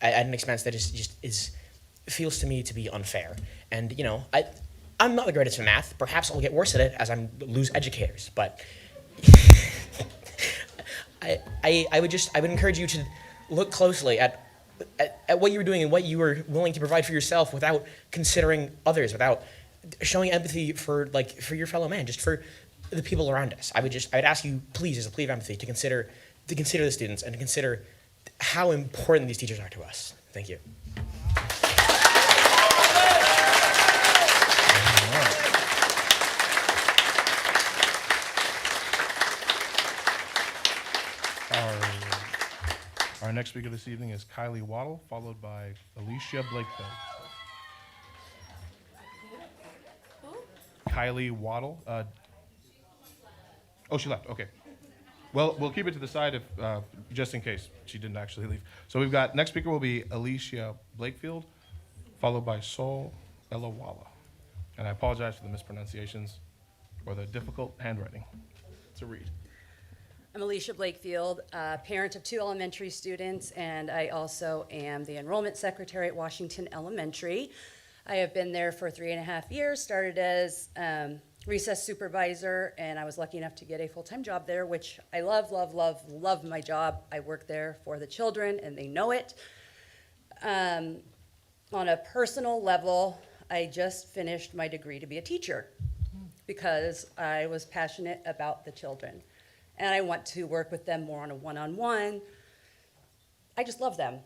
an expense that feels to me to be unfair. And I'm not the greatest at math. Perhaps I'll get worse at it as I lose educators. But I would encourage you to look closely at what you were doing and what you were willing to provide for yourself without considering others, without showing empathy for your fellow man, just for the people around us. I would ask you, please, as a plea of empathy, to consider the students and to consider how important these teachers are to us. Thank you. Our next speaker this evening is Kylie Waddle, followed by Alicia Blakefield. Kylie Waddle. Oh, she left. Okay. Well, we'll keep it to the side if just in case she didn't actually leave. So we've got next speaker will be Alicia Blakefield, followed by Sol Elawala. And I apologize for the mispronunciations or the difficult handwriting to read. I'm Alicia Blakefield, parent of 2 elementary students, and I also am the enrollment secretary at Washington Elementary. I have been there for 3.5 years, started as recess supervisor, and I was lucky enough to get a full-time job there, which I love, love, love, love my job. I work there for the children, and they know it. On a personal level, I just finished my degree to be a teacher because I was passionate about the children, and I want to work with them more on a one-on-one. I just love them.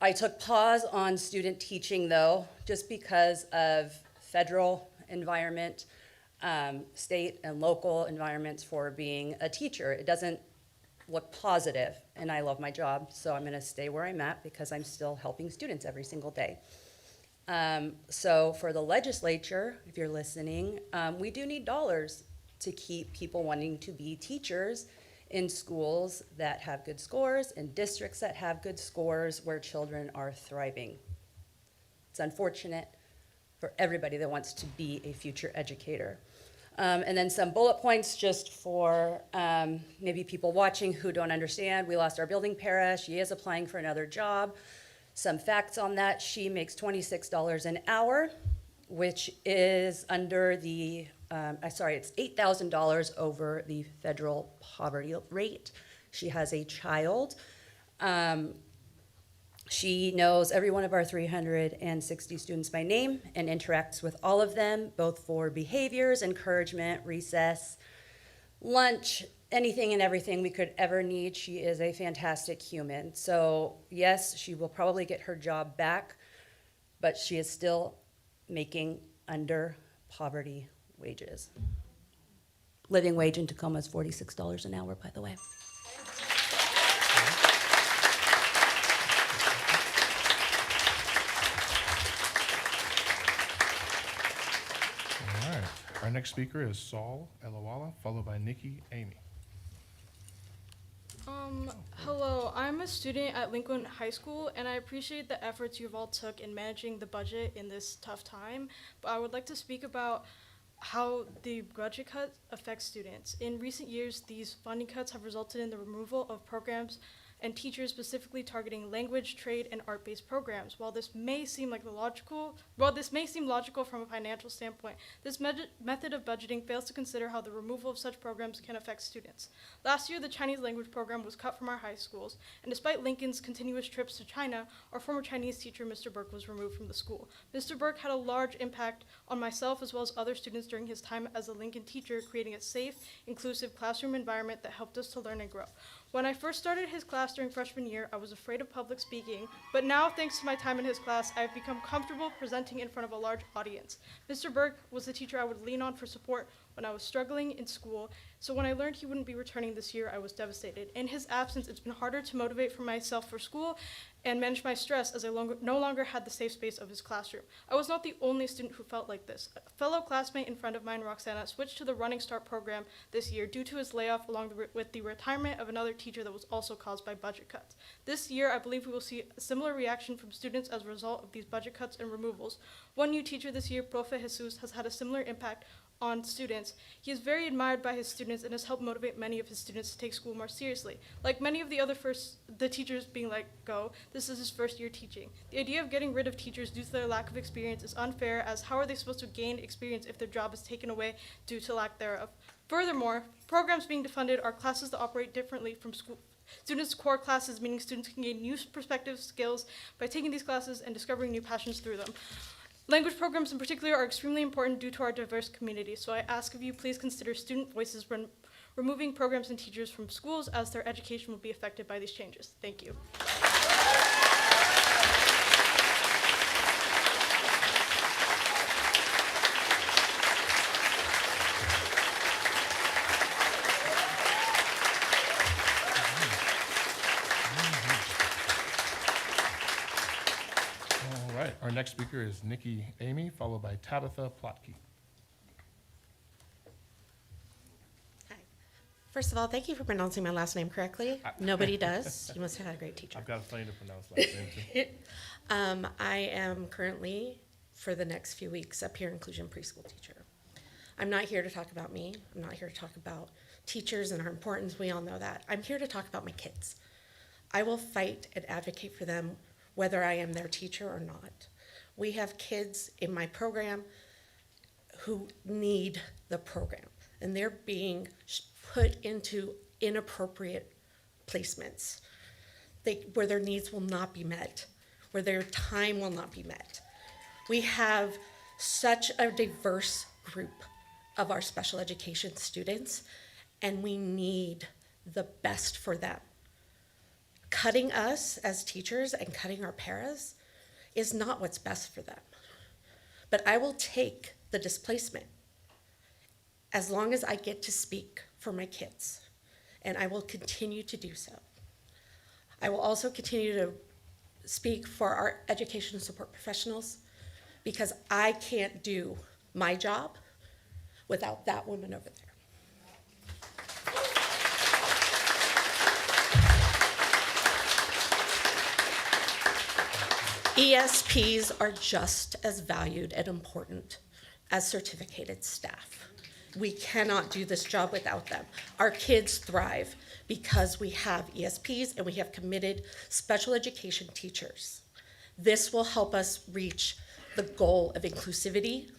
I took pause on student teaching, though, just because of federal environment, state and local environments for being a teacher. It doesn't look positive, and I love my job, so I'm going to stay where I'm at because I'm still helping students every single day. So for the legislature, if you're listening, we do need dollars to keep people wanting to be teachers in schools that have good scores, in districts that have good scores, where children are thriving. It's unfortunate for everybody that wants to be a future educator. And then some bullet points just for maybe people watching who don't understand. We lost our building para. She is applying for another job. Some facts on that: she makes $26 an hour, which is under the, it's $8,000 over the federal poverty rate. She has a child. She knows every one of our 360 students by name and interacts with all of them, both for behaviors, encouragement, recess, lunch, anything and everything we could ever need. She is a fantastic human. So yes, she will probably get her job back, but she is still making under poverty wages. Living wage in Tacoma is $46 an hour, by the way. All right. Our next speaker is Saul Elawala, followed by Nikki Amy. Hello, I'm a student at Lincoln High School, and I appreciate the efforts you've all took in managing the budget in this tough time, but I would like to speak about how the budget cut affects students. In recent years, these funding cuts have resulted in the removal of programs and teachers specifically targeting language, trade, and art-based programs. While this may seem logical from a financial standpoint, this method of budgeting fails to consider how the removal of such programs can affect students. Last year, the Chinese language program was cut from our high schools, and despite Lincoln's continuous trips to China, our former Chinese teacher, Mr. Burke, was removed from the school. Mr. Burke had a large impact on myself as well as other students during his time as a Lincoln teacher, creating a safe, inclusive classroom environment that helped us to learn and grow. When I first started his class during freshman year, I was afraid of public speaking, but now, thanks to my time in his class, I've become comfortable presenting in front of a large audience. Mr. Burke was the teacher I would lean on for support when I was struggling in school, so when I learned he wouldn't be returning this year, I was devastated. In his absence, it's been harder to motivate for myself for school and manage my stress as I no longer had the safe space of his classroom. I was not the only student who felt like this. A fellow classmate and friend of mine, Roxana, switched to the Running Start program this year due to his layoff along with the retirement of another teacher that was also caused by budget cuts. This year, I believe we will see a similar reaction from students as a result of these budget cuts and removals. One new teacher this year, Profe Jesus, has had a similar impact on students. He is very admired by his students and has helped motivate many of his students to take school more seriously. Like many of the teachers being let go, this is his first year teaching. The idea of getting rid of teachers due to their lack of experience is unfair, as how are they supposed to gain experience if their job is taken away due to lack thereof? Furthermore, programs being defunded are classes that operate differently from school. Students' core classes, meaning students can gain new perspectives, skills by taking these classes and discovering new passions through them. Language programs in particular are extremely important due to our diverse community, so I ask of you, please consider student voices when removing programs and teachers from schools, as their education will be affected by these changes. Thank you. Our next speaker is Nikki Amy, followed by Tabitha Plotke. Hi. First of all, thank you for pronouncing my last name correctly. Nobody does. You must have had a great teacher. I've got a funny to pronounce last name too. I am currently, for the next few weeks, a peer inclusion preschool teacher. I'm not here to talk about me. I'm not here to talk about teachers and our importance. We all know that. I'm here to talk about my kids. I will fight and advocate for them whether I am their teacher or not. We have kids in my program who need the program, and they're being put into inappropriate placements where their needs will not be met, where their time will not be met. We have such a diverse group of our special education students, and we need the best for them. Cutting us as teachers and cutting our paras is not what's best for them. But I will take the displacement as long as I get to speak for my kids, and I will continue to do so. I will also continue to speak for our education support professionals, because I can't do my job without that woman over there. ESPs are just as valued and important as certificated staff. We cannot do this job without them. Our kids thrive because we have ESPs and we have committed special education teachers. This will help us reach the goal of inclusivity,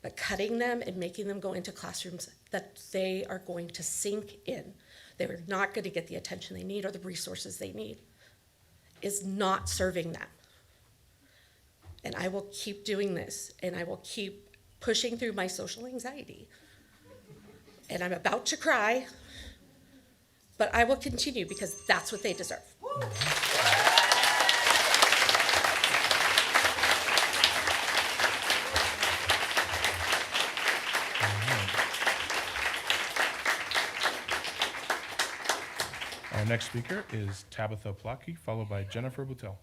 but cutting them and making them go into classrooms that they are going to sink in, they're not going to get the attention they need or the resources they need, is not serving them. And I will keep doing this, and I will keep pushing through my social anxiety. And I'm about to cry, but I will continue because that's what they deserve. Our next speaker is Tabitha Plaki, followed by Jennifer Boutel.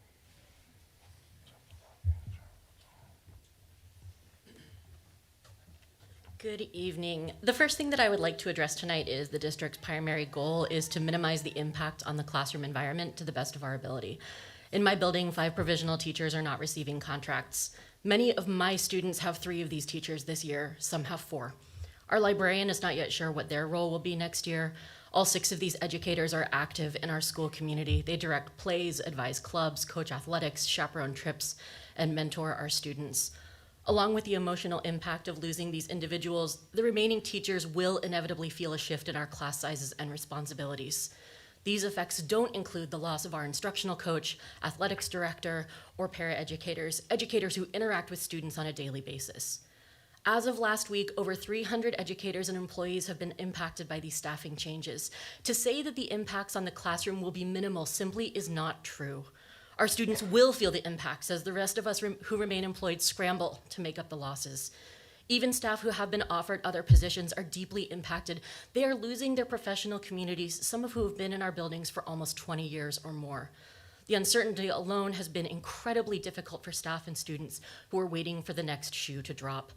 Good evening. The first thing that I would like to address tonight is the district's primary goal is to minimize the impact on the classroom environment to the best of our ability. In my building, 5 provisional teachers are not receiving contracts. Many of my students have 3 of these teachers this year, some have 4. Our librarian is not yet sure what their role will be next year. All 6 of these educators are active in our school community. They direct plays, advise clubs, coach athletics, chaperone trips, and mentor our students. Along with the emotional impact of losing these individuals, the remaining teachers will inevitably feel a shift in our class sizes and responsibilities. These effects don't include the loss of our instructional coach, athletics director, or paraeducators, educators who interact with students on a daily basis. As of last week, over 300 educators and employees have been impacted by these staffing changes. To say that the impacts on the classroom will be minimal simply is not true. Our students will feel the impacts as the rest of us who remain employed scramble to make up the losses. Even staff who have been offered other positions are deeply impacted. They are losing their professional communities, some of who have been in our buildings for almost 20 years or more. The uncertainty alone has been incredibly difficult for staff and students who are waiting for the next shoe to drop.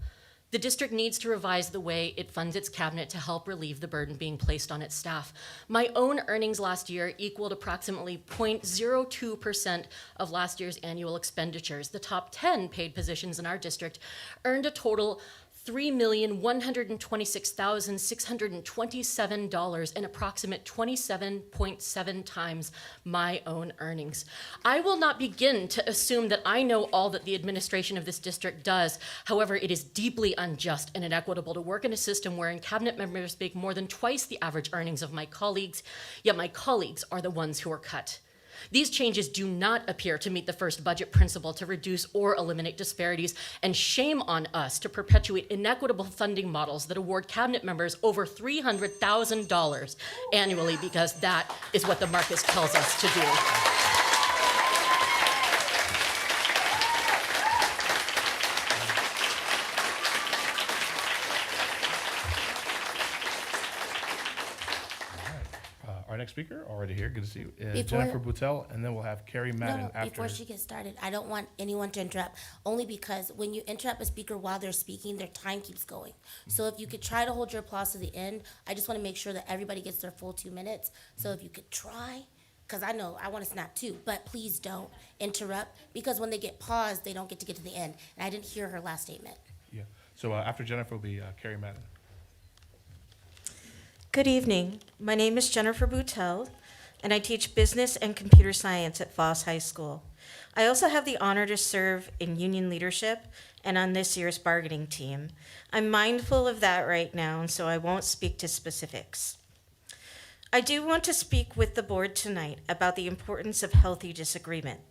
The district needs to revise the way it funds its cabinet to help relieve the burden being placed on its staff. My own earnings last year equaled approximately 0.02% of last year's annual expenditures. The top 10 paid positions in our district earned a total $3,126,627, an approximate 27.7 times my own earnings. I will not begin to assume that I know all that the administration of this district does. However, it is deeply unjust and inequitable to work in a system wherein cabinet members make more than twice the average earnings of my colleagues, yet my colleagues are the ones who are cut. These changes do not appear to meet the first budget principle to reduce or eliminate disparities, and shame on us to perpetuate inequitable funding models that award cabinet members over $300,000 annually, because that is what the market tells us to do. Our next speaker, already here, good to see you, Before- Jennifer Boutel, and then we'll have Carrie Madden after. Before she gets started, I don't want anyone to interrupt, only because when you interrupt a speaker while they're speaking, their time keeps going. So if you could try to hold your applause to the end, I just want to make sure that everybody gets their full 2 minutes. So if you could try, because I know I want to snap too, but please don't interrupt, because when they get paused, they don't get to the end. And I didn't hear her last statement. Yeah, so after Jennifer will be Carrie Madden. Good evening. My name is Jennifer Boutel, and I teach business and computer science at Foss High School. I also have the honor to serve in union leadership and on this year's bargaining team. I'm mindful of that right now, and so I won't speak to specifics. I do want to speak with the board tonight about the importance of healthy disagreement.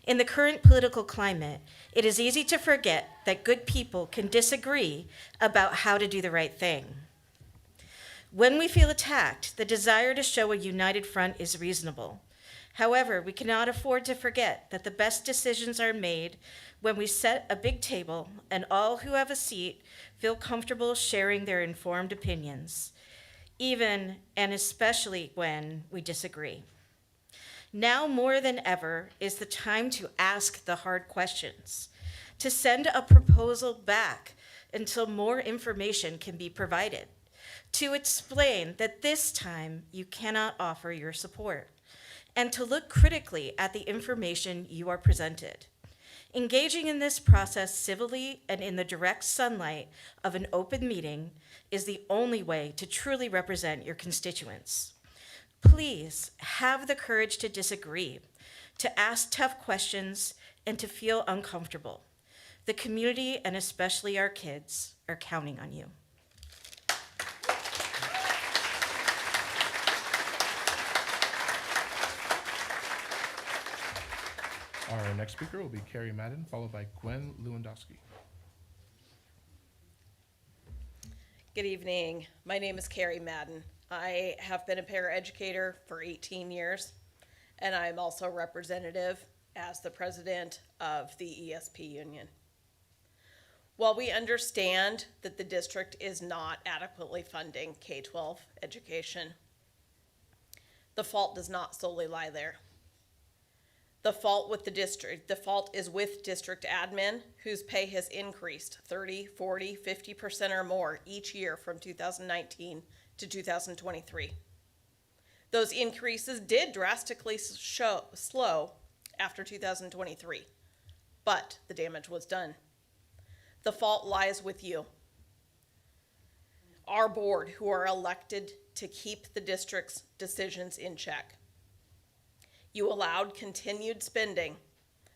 In the current political climate, it is easy to forget that good people can disagree about how to do the right thing. When we feel attacked, the desire to show a united front is reasonable. However, we cannot afford to forget that the best decisions are made when we set a big table and all who have a seat feel comfortable sharing their informed opinions, even and especially when we disagree. Now more than ever is the time to ask the hard questions, to send a proposal back until more information can be provided, to explain that this time you cannot offer your support, and to look critically at the information you are presented. Engaging in this process civilly and in the direct sunlight of an open meeting is the only way to truly represent your constituents. Please have the courage to disagree, to ask tough questions, and to feel uncomfortable. The community, and especially our kids, are counting on you. Our next speaker will be Carrie Madden, followed by Gwen Lewandowski. Good evening. My name is Carrie Madden. I have been a paraeducator for 18 years, and I'm also representative as the president of the ESP union. While we understand that the district is not adequately funding K-12 education, the fault does not solely lie there. The fault is with district admin, whose pay has increased 30, 40, 50% or more each year from 2019 to 2023. Those increases did drastically slow after 2023, but the damage was done. The fault lies with you, our board, who are elected to keep the district's decisions in check. You allowed continued spending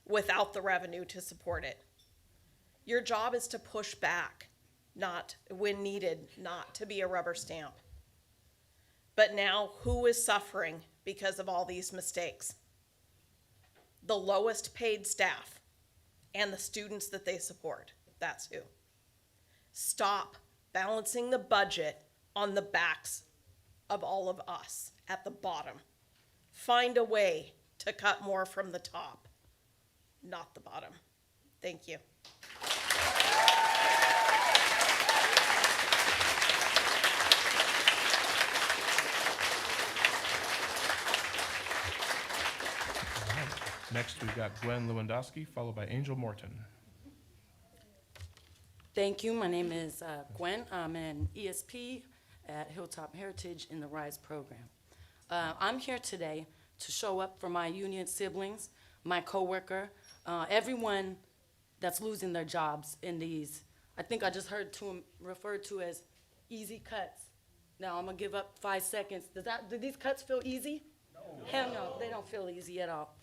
without the revenue to support it. Your job is to push back, not when needed, not to be a rubber stamp. But now, who is suffering because of all these mistakes? The lowest paid staff and the students that they support. That's who. Stop balancing the budget on the backs of all of us at the bottom. Find a way to cut more from the top, not the bottom. Thank you. Next, we've got Gwen Lewandowski, followed by Angel Morton. Thank you. My name is Gwen. I'm an ESP at Hilltop Heritage in the RISE program. I'm here today to show up for my union siblings, my coworker, everyone that's losing their jobs in these, I think I just heard them referred to as easy cuts. Now I'm gonna give up 5 seconds. Do these cuts feel easy? No. Hell no, they don't feel easy at all.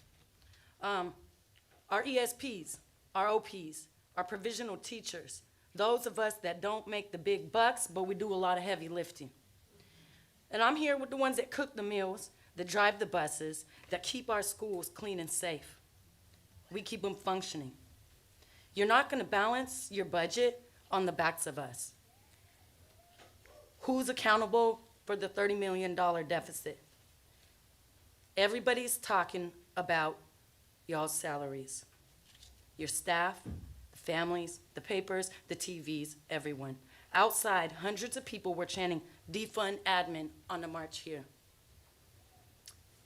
Our ESPs, our OPs, our provisional teachers, those of us that don't make the big bucks, but we do a lot of heavy lifting. And I'm here with the ones that cook the meals, that drive the buses, that keep our schools clean and safe. We keep them functioning. You're not gonna balance your budget on the backs of us. Who's accountable for the $30 million deficit? Everybody's talking about y'all's salaries. Your staff, the families, the papers, the TVs, everyone. Outside, hundreds of people were chanting, defund admin on the march here.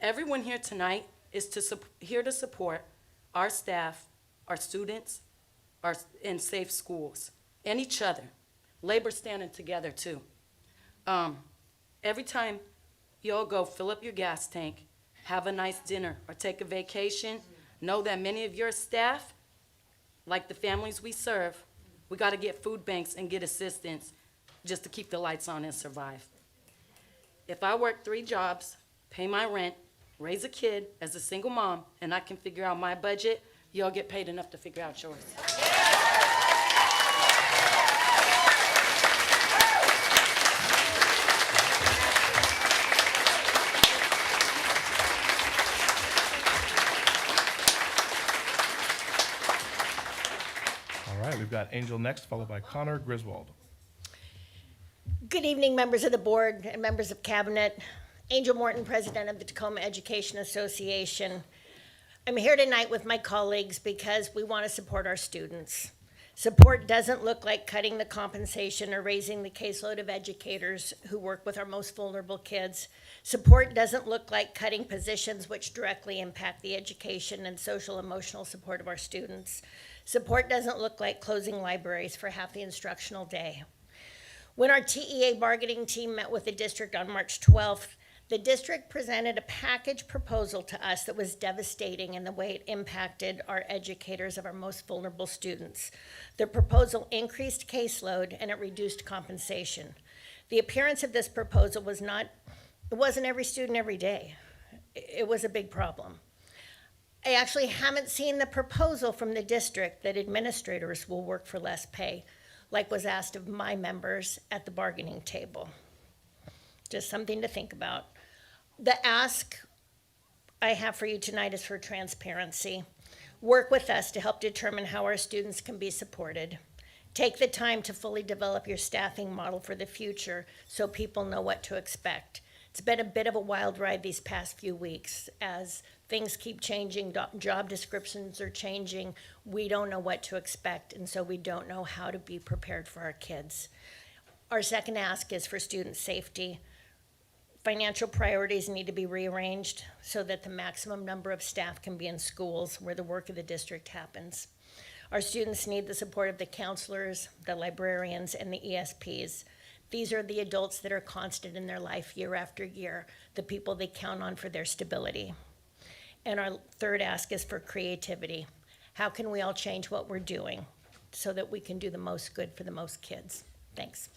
Everyone here tonight is here to support our staff, our students, and safe schools, and each other. Labor standing together too. Every time y'all go fill up your gas tank, have a nice dinner, or take a vacation, know that many of your staff, like the families we serve, we gotta get food banks and get assistance just to keep the lights on and survive. If I work 3 jobs, pay my rent, raise a kid as a single mom, and I can figure out my budget, y'all get paid enough to figure out yours. All right, we've got Angel next, followed by Connor Griswold. Good evening, members of the board and members of cabinet. Angel Morton, president of the Tacoma Education Association. I'm here tonight with my colleagues because we want to support our students. Support doesn't look like cutting the compensation or raising the caseload of educators who work with our most vulnerable kids. Support doesn't look like cutting positions which directly impact the education and social emotional support of our students. Support doesn't look like closing libraries for half the instructional day. When our TEA bargaining team met with the district on March 12th, the district presented a package proposal to us that was devastating in the way it impacted our educators of our most vulnerable students. The proposal increased caseload and it reduced compensation. The appearance of this proposal it wasn't every student every day. It was a big problem. I actually haven't seen the proposal from the district that administrators will work for less pay, like was asked of my members at the bargaining table. Just something to think about. The ask I have for you tonight is for transparency. Work with us to help determine how our students can be supported. Take the time to fully develop your staffing model for the future so people know what to expect. It's been a bit of a wild ride these past few weeks as things keep changing, job descriptions are changing. We don't know what to expect, and so we don't know how to be prepared for our kids. Our second ask is for student safety. Financial priorities need to be rearranged so that the maximum number of staff can be in schools where the work of the district happens. Our students need the support of the counselors, the librarians, and the ESPs. These are the adults that are constant in their life year after year, the people they count on for their stability. And our third ask is for creativity. How can we all change what we're doing so that we can do the most good for the most kids? Thanks.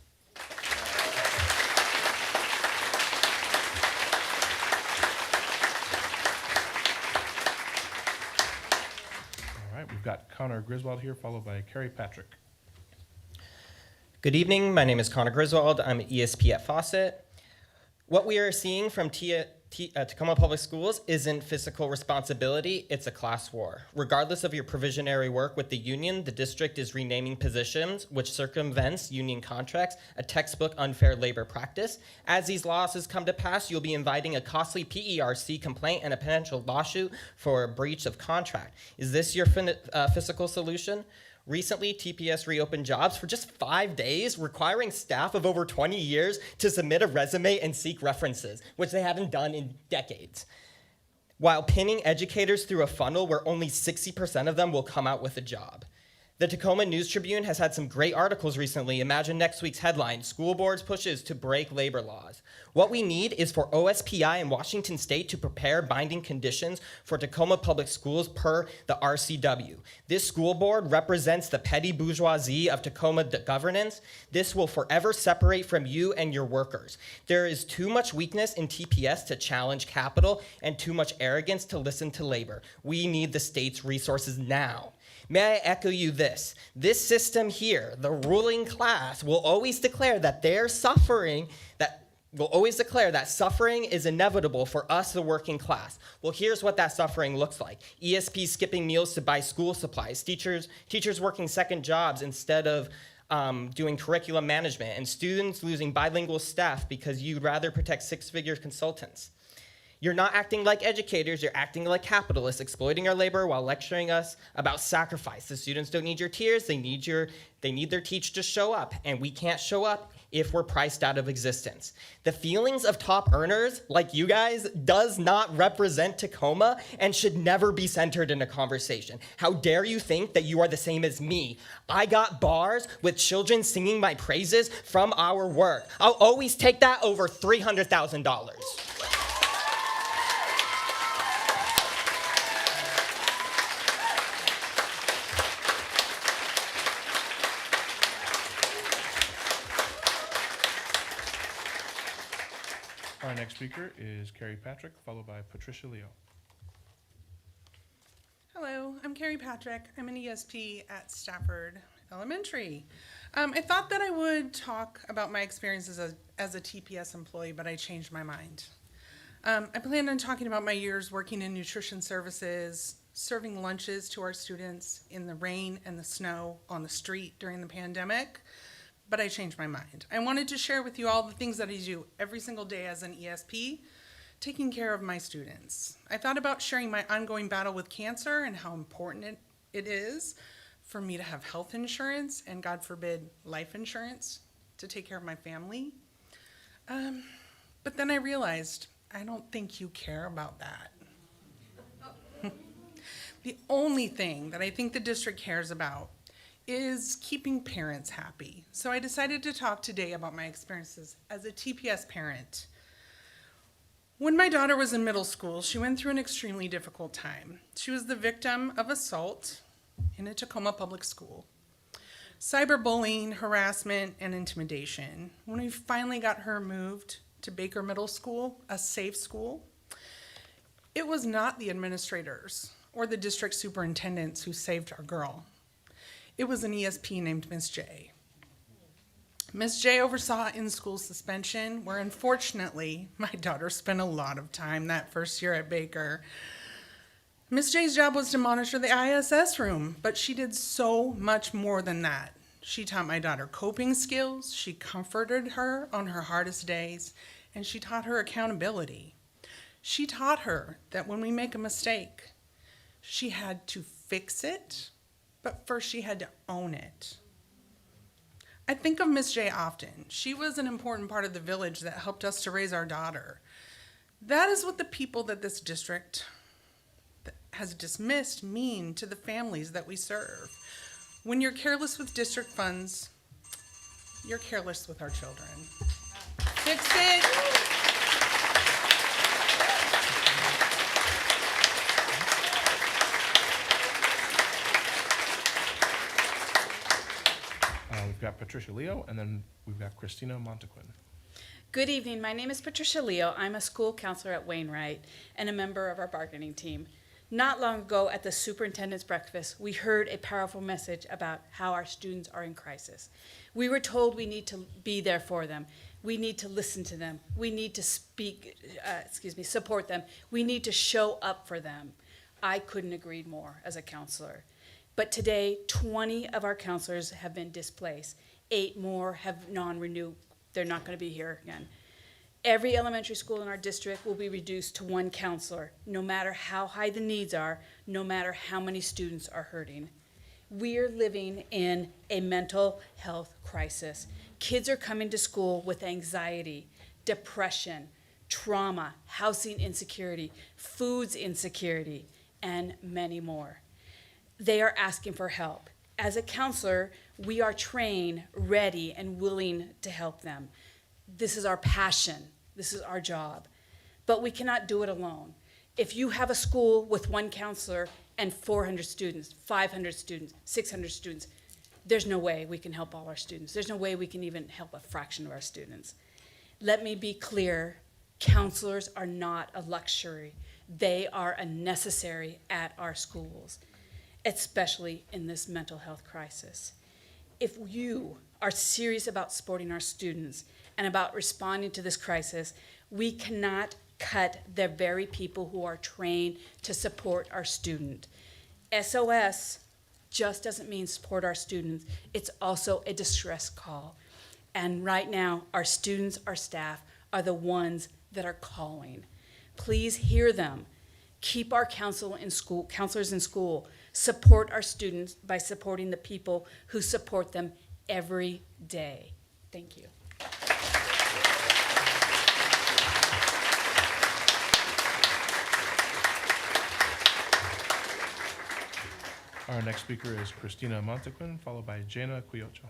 All right, we've got Connor Griswold here, followed by Carrie Patrick. Good evening. My name is Connor Griswold. I'm an ESP at Fawcett. What we are seeing from Tacoma Public Schools isn't fiscal responsibility, it's a class war. Regardless of your provisionary work with the union, the district is renaming positions which circumvents union contracts, a textbook unfair labor practice. As these losses come to pass, you'll be inviting a costly PERC complaint and a potential lawsuit for a breach of contract. Is this your fiscal solution? Recently, TPS reopened jobs for just 5 days, requiring staff of over 20 years to submit a resume and seek references, which they haven't done in decades, while pinning educators through a funnel where only 60% of them will come out with a job. The Tacoma News Tribune has had some great articles recently. Imagine next week's headline, School Boards Pushes to Break Labor Laws. What we need is for OSPI and Washington State to prepare binding conditions for Tacoma Public Schools per the RCW. This school board represents the petty bourgeoisie of Tacoma governance. This will forever separate from you and your workers. There is too much weakness in TPS to challenge capital and too much arrogance to listen to labor. We need the state's resources now. May I echo you this? This system here, the ruling class, will always declare that suffering is inevitable for us, the working class. Well, here's what that suffering looks like. ESPs skipping meals to buy school supplies, teachers working second jobs instead of doing curriculum management, and students losing bilingual staff because you'd rather protect six-figure consultants. You're not acting like educators, you're acting like capitalists, exploiting our labor while lecturing us about sacrifice. The students don't need your tears, they need their teach to show up, and we can't show up if we're priced out of existence. The feelings of top earners like you guys does not represent Tacoma and should never be centered in a conversation. How dare you think that you are the same as me? I got bars with children singing my praises from our work. I'll always take that over $300,000. Our next speaker is Carrie Patrick, followed by Patricia Leo. Hello, I'm Carrie Patrick. I'm an ESP at Stafford Elementary. I thought that I would talk about my experiences as a TPS employee, but I changed my mind. I planned on talking about my years working in nutrition services, serving lunches to our students in the rain and the snow on the street during the pandemic, but I changed my mind. I wanted to share with you all the things that I do every single day as an ESP, taking care of my students. I thought about sharing my ongoing battle with cancer and how important it is for me to have health insurance and, God forbid, life insurance to take care of my family. But then I realized, I don't think you care about that. The only thing that I think the district cares about is keeping parents happy. So I decided to talk today about my experiences as a TPS parent. When my daughter was in middle school, she went through an extremely difficult time. She was the victim of assault in a Tacoma public school, cyberbullying, harassment, and intimidation. When we finally got her moved to Baker Middle School, a safe school, it was not the administrators or the district superintendents who saved our girl. It was an ESP named Miss J. Miss J oversaw in-school suspension, where unfortunately my daughter spent a lot of time that first year at Baker. Miss J's job was to monitor the ISS room, but she did so much more than that. She taught my daughter coping skills, she comforted her on her hardest days, and she taught her accountability. She taught her that when we make a mistake, she had to fix it, but first she had to own it. I think of Miss J often. She was an important part of the village that helped us to raise our daughter. That is what the people that this district has dismissed mean to the families that we serve. When you're careless with district funds, you're careless with our children. Fix it. We've got Patricia Leo, and then we've got Christina Montequin. Good evening. My name is Patricia Leo. I'm a school counselor at Wainwright and a member of our bargaining team. Not long ago at the superintendent's breakfast, we heard a powerful message about how our students are in crisis. We were told we need to be there for them. We need to listen to them. We need to support them. We need to show up for them. I couldn't agree more as a counselor. But today, 20 of our counselors have been displaced. 8 more have non-renewed. They're not going to be here again. Every elementary school in our district will be reduced to 1 counselor, no matter how high the needs are, no matter how many students are hurting. We're living in a mental health crisis. Kids are coming to school with anxiety, depression, trauma, housing insecurity, foods insecurity, and many more. They are asking for help. As a counselor, we are trained, ready, and willing to help them. This is our passion. This is our job. But we cannot do it alone. If you have a school with 1 counselor and 400 students, 500 students, 600 students, there's no way we can help all our students. There's no way we can even help a fraction of our students. Let me be clear, counselors are not a luxury. They are a necessary at our schools, especially in this mental health crisis. If you are serious about supporting our students and about responding to this crisis, we cannot cut the very people who are trained to support our student. SOS just doesn't mean support our students. It's also a distress call. And right now, our students, our staff, are the ones that are calling. Please hear them. Keep our counselors in school. Support our students by supporting the people who support them every day. Thank you. Our next speaker is Christina Montequin, followed by Jana Cuyocho.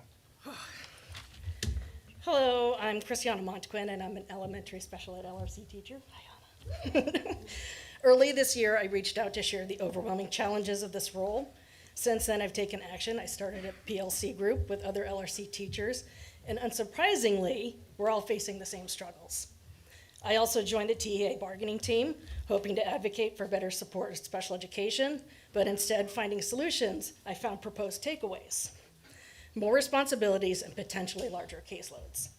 Hello, I'm Christiana Montequin, and I'm an elementary special ed LRC teacher. Hi, Anna. Early this year, I reached out to share the overwhelming challenges of this role. Since then, I've taken action. I started a PLC group with other LRC teachers, and unsurprisingly, we're all facing the same struggles. I also joined the TEA bargaining team, hoping to advocate for better support of special education, but instead finding solutions, I found proposed takeaways. More responsibilities and potentially larger caseloads.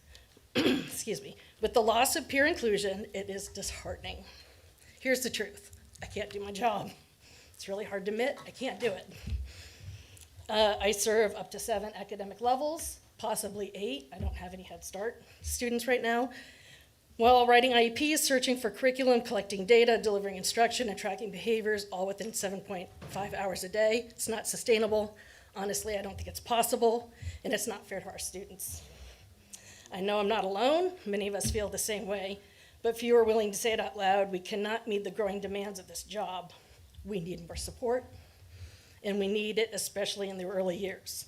Excuse me. With the loss of peer inclusion, it is disheartening. Here's the truth. I can't do my job. It's really hard to admit, I can't do it. I serve up to 7 academic levels, possibly 8. I don't have any Head Start students right now. While writing IEPs, searching for curriculum, collecting data, delivering instruction, and tracking behaviors, all within 7.5 hours a day. It's not sustainable. Honestly, I don't think it's possible, and it's not fair to our students. I know I'm not alone. Many of us feel the same way, but few are willing to say it out loud. We cannot meet the growing demands of this job. We need more support, and we need it especially in the early years.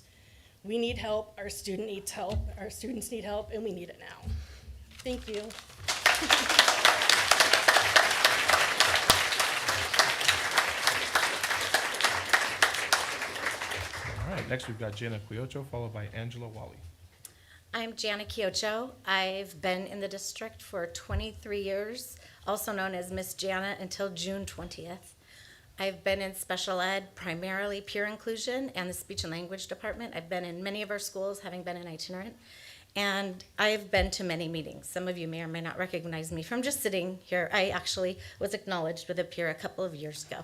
We need help, our student needs help, our students need help, and we need it now. Thank you. All right, next we've got Jana Quiocho, followed by Angela Wally. I'm Jana Quiocho. I've been in the district for 23 years, also known as Miss Jana until June 20th. I've been in special ed, primarily peer inclusion and the speech and language department. I've been in many of our schools, having been an itinerant, and I've been to many meetings. Some of you may or may not recognize me from just sitting here. I actually was acknowledged with a peer a couple of years ago.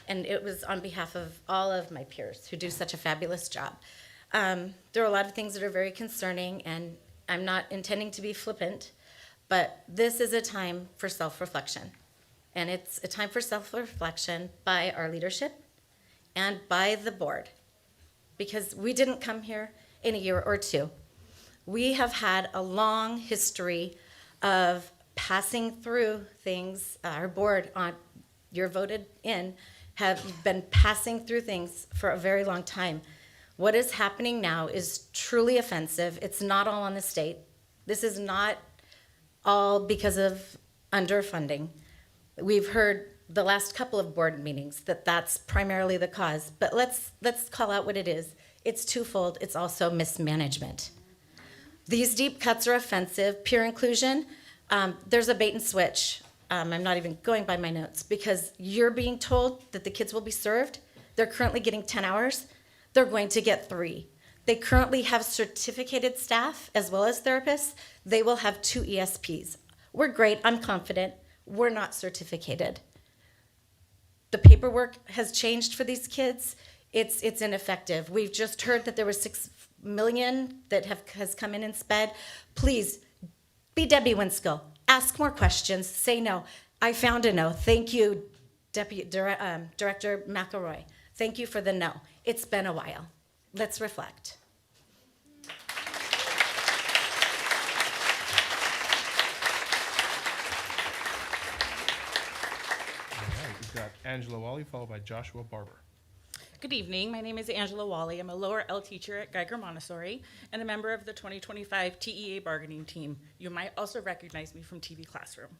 And it was on behalf of all of my peers who do such a fabulous job. There are a lot of things that are very concerning, and I'm not intending to be flippant, but this is a time for self-reflection. And it's a time for self-reflection by our leadership and by the board, because we didn't come here in a year or two. We have had a long history of passing through things. Our board, you're voted in, have been passing through things for a very long time. What is happening now is truly offensive. It's not all on the state. This is not all because of underfunding. We've heard the last couple of board meetings that that's primarily the cause, but let's call out what it is. It's twofold. It's also mismanagement. These deep cuts are offensive. Peer inclusion, there's a bait and switch. I'm not even going by my notes, because you're being told that the kids will be served. They're currently getting 10 hours. They're going to get 3. They currently have certificated staff as well as therapists. They will have 2 ESPs. We're great. I'm confident. We're not certificated. The paperwork has changed for these kids. It's ineffective. We've just heard that there was $6 million that has come in SPED. Please be Debbie Winskill. Ask more questions. Say no. I found a no. Thank you, Director McElroy. Thank you for the no. It's been a while. Let's reflect. We've got Angela Wally, followed by Joshua Barber. Good evening. My name is Angela Wally. I'm a lower L teacher at Geiger Montessori and a member of the 2025 TEA bargaining team. You might also recognize me from TV Classroom.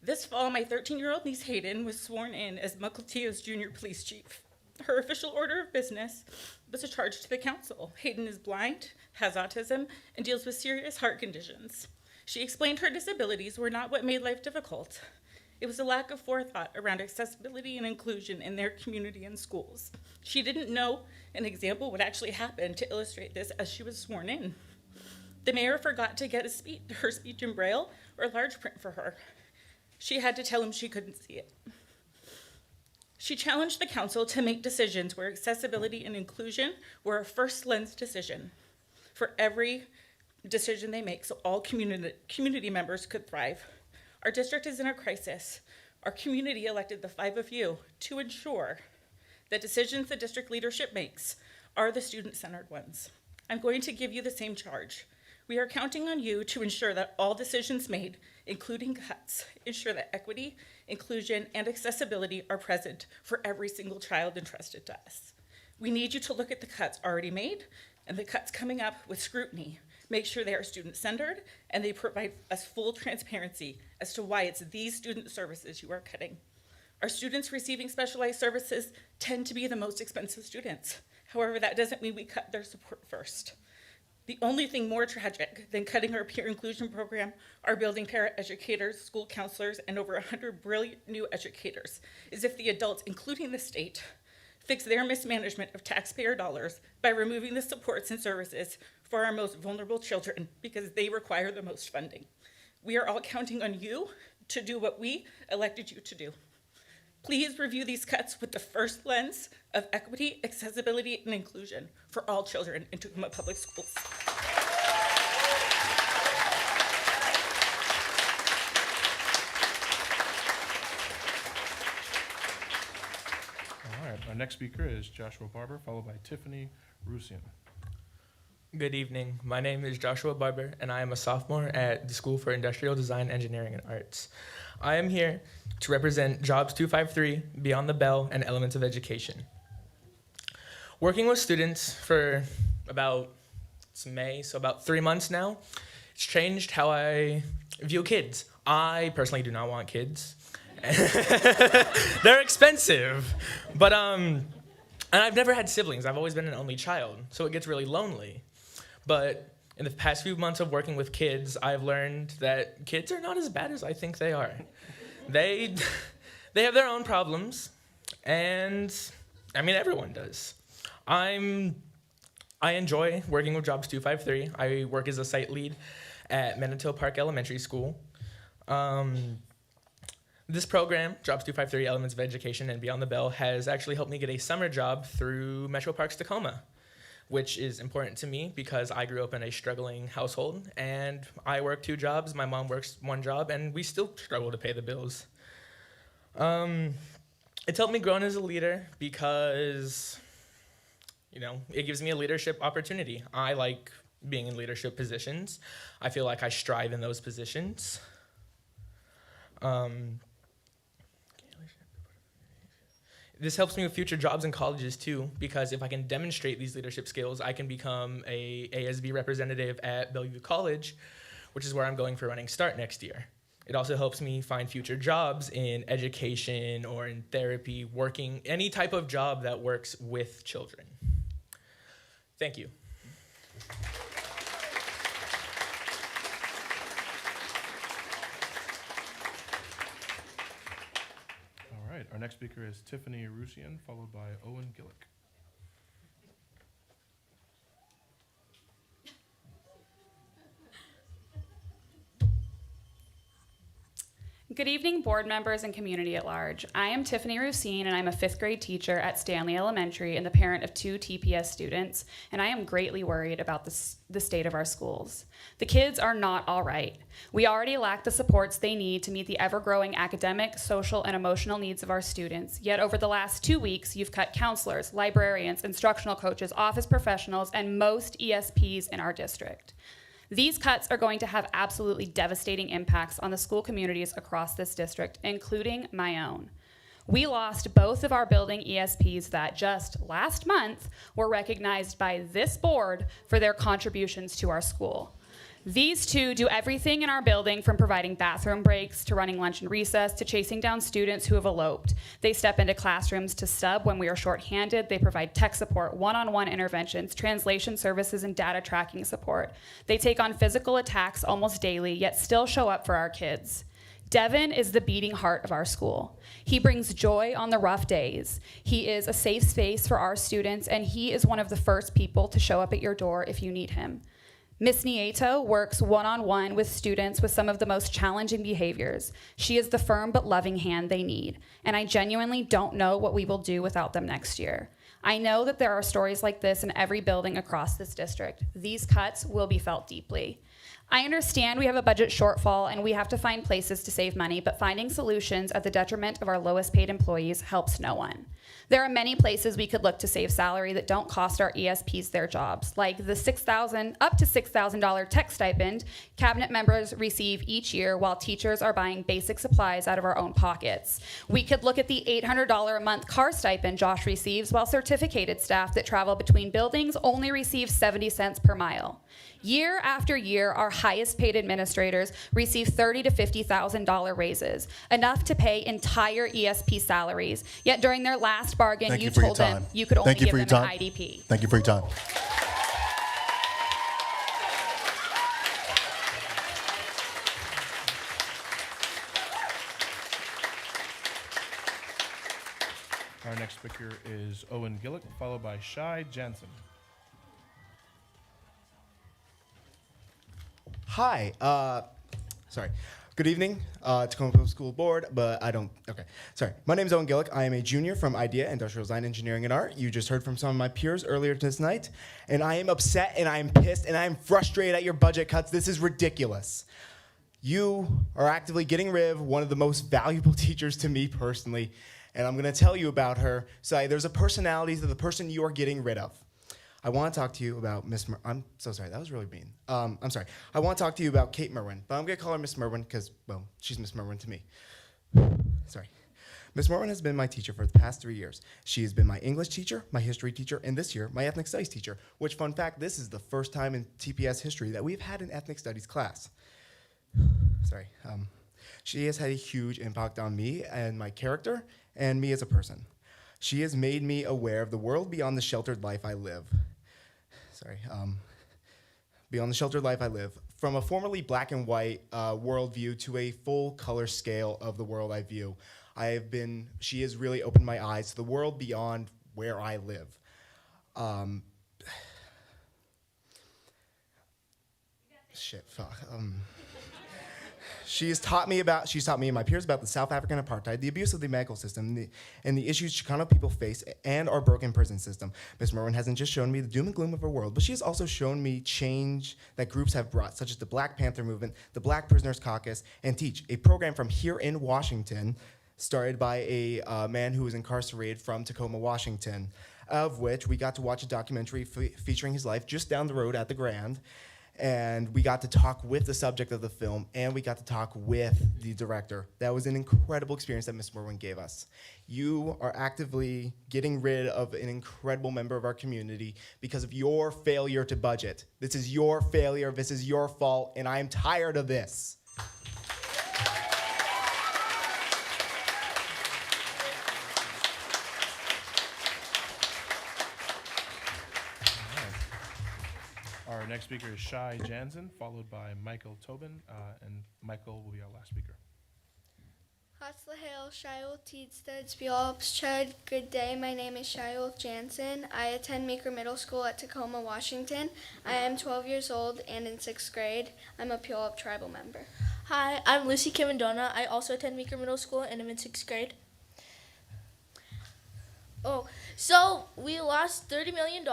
This fall, my 13-year-old niece Hayden was sworn in as Mukilteo's junior police chief. Her official order of business was a charge to the council. Hayden is blind, has autism, and deals with serious heart conditions. She explained her disabilities were not what made life difficult. It was a lack of forethought around accessibility and inclusion in their community and schools. She didn't know an example would actually happen to illustrate this as she was sworn in. The mayor forgot to get her speech in Braille or large print for her. She had to tell him she couldn't see it. She challenged the council to make decisions where accessibility and inclusion were a first lens decision for every decision they make, so all community members could thrive. Our district is in a crisis. Our community elected the 5 of you to ensure that decisions the district leadership makes are the student-centered ones. I'm going to give you the same charge. We are counting on you to ensure that all decisions made, including cuts, ensure that equity, inclusion, and accessibility are present for every single child entrusted to us. We need you to look at the cuts already made and the cuts coming up with scrutiny. Make sure they are student-centered and they provide us full transparency as to why it's these student services you are cutting. Our students receiving specialized services tend to be the most expensive students. However, that doesn't mean we cut their support first. The only thing more tragic than cutting our peer inclusion program, our building paraeducators, school counselors, and over 100 brilliant new educators is if the adults, including the state, fix their mismanagement of taxpayer dollars by removing the supports and services for our most vulnerable children because they require the most funding. We are all counting on you to do what we elected you to do. Please review these cuts with the first lens of equity, accessibility, and inclusion for all children in Tacoma Public Schools. All right, our next speaker is Joshua Barber, followed by Tiffany Rusian. Good evening. My name is Joshua Barber, and I am a sophomore at the School for Industrial Design, Engineering, and Arts. I am here to represent Jobs 253, Beyond the Bell, and Elements of Education. Working with students for about 3 months now, it's changed how I view kids. I personally do not want kids. They're expensive, but and I've never had siblings. I've always been an only child, so it gets really lonely. But in the past few months of working with kids, I've learned that kids are not as bad as I think they are. They have their own problems, and I mean, everyone does. I enjoy working with Jobs 253. I work as a site lead at Manatee Park Elementary School. This program, Jobs 253, Elements of Education, and Beyond the Bell, has actually helped me get a summer job through Metro Parks Tacoma, which is important to me because I grew up in a struggling household, and I work 2 jobs, my mom works 1 job, and we still struggle to pay the bills. It's helped me grow as a leader because, it gives me a leadership opportunity. I like being in leadership positions. I feel like I strive in those positions. This helps me with future jobs in colleges too, because if I can demonstrate these leadership skills, I can become a ASB representative at Bellevue College, which is where I'm going for Running Start next year. It also helps me find future jobs in education or in therapy, working, any type of job that works with children. Thank you. All right, our next speaker is Tiffany Rusian, followed by Owen Gillick. Good evening, board members and community at large. I am Tiffany Rusian, and I'm a 5th grade teacher at Stanley Elementary and the parent of 2 TPS students, and I am greatly worried about the state of our schools. The kids are not all right. We already lack the supports they need to meet the ever-growing academic, social, and emotional needs of our students, yet over the last 2 weeks, you've cut counselors, librarians, instructional coaches, office professionals, and most ESPs in our district. These cuts are going to have absolutely devastating impacts on the school communities across this district, including my own. We lost both of our building ESPs that just last month were recognized by this board for their contributions to our school. These 2 do everything in our building from providing bathroom breaks to running lunch and recess to chasing down students who have eloped. They step into classrooms to sub when we are shorthanded. They provide tech support, one-on-one interventions, translation services, and data tracking support. They take on physical attacks almost daily, yet still show up for our kids. Devin is the beating heart of our school. He brings joy on the rough days. He is a safe space for our students, and he is one of the first people to show up at your door if you need him. Ms. Nieto works one-on-one with students with some of the most challenging behaviors. She is the firm but loving hand they need, and I genuinely don't know what we will do without them next year. I know that there are stories like this in every building across this district. These cuts will be felt deeply. I understand we have a budget shortfall and we have to find places to save money, but finding solutions at the detriment of our lowest paid employees helps no one. There are many places we could look to save salary that don't cost our ESPs their jobs, like the up to $6,000 tech stipend cabinet members receive each year while teachers are buying basic supplies out of our own pockets. We could look at the $800 a month car stipend Josh receives while certificated staff that travel between buildings only receive 70 cents per mile. Year after year, our highest paid administrators receive $30,000 to $50,000 raises, enough to pay entire ESP salaries. Yet during their last bargain, you told them you could only give them an IDP. Thank you for your time. Our next speaker is Owen Gillick, followed by Shai Jansen. Hi, sorry. Good evening, Tacoma Public School Board, but I don't, okay. Sorry, my name is Owen Gillick. I am a junior from IDEA, Industrial Design, Engineering, and Art. You just heard from some of my peers earlier this night, and I am upset, and I am pissed, and I am frustrated at your budget cuts. This is ridiculous. You are actively getting rid of one of the most valuable teachers to me personally, and I'm gonna tell you about her. So there's a personality to the person you are getting rid of. I want to talk to you about Miss I'm so sorry, that was really mean. I'm sorry. I want to talk to you about Kate Merwin, but I'm going to call her Miss Merwin because, well, she's Miss Merwin to me. Sorry. Miss Merwin has been my teacher for the past 3 years. She has been my English teacher, my history teacher, and this year, my ethnic studies teacher, which, fun fact, this is the first time in TPS history that we've had an ethnic studies class. Sorry. She has had a huge impact on me and my character and me as a person. She has made me aware of the world beyond the sheltered life I live. Beyond the sheltered life I live. From a formerly black and white worldview to a full color scale of the world I view. She has really opened my eyes to the world beyond where I live. She's taught me and my peers about the South African apartheid, the abuse of the medical system, and the issues Chicano people face, and our broken prison system. Ms. Merwin hasn't just shown me the doom and gloom of our world, but she has also shown me change that groups have brought, such as the Black Panther Movement, the Black Prisoners Caucus, and TEACH, a program from here in Washington, started by a man who was incarcerated from Tacoma, Washington, of which we got to watch a documentary featuring his life just down the road at the Grand. And we got to talk with the subject of the film, and we got to talk with the director. That was an incredible experience that Ms. Merwin gave us. You are actively getting rid of an incredible member of our community because of your failure to budget. This is your failure, this is your fault, and I am tired of this. Our next speaker is Shai Jansen, followed by Michael Tobin, and Michael will be our last speaker. Hatzlahel, Shiol Teedstead, Spielop's Chud. Good day, my name is Shiol Jansen. I attend Meeker Middle School at Tacoma, Washington. I am 12 years old and in 6th grade. I'm a Puyallup tribal member. Hi, I'm Lucy Kimandona. I also attend Meeker Middle School and I'm in 6th grade. So we lost $30 million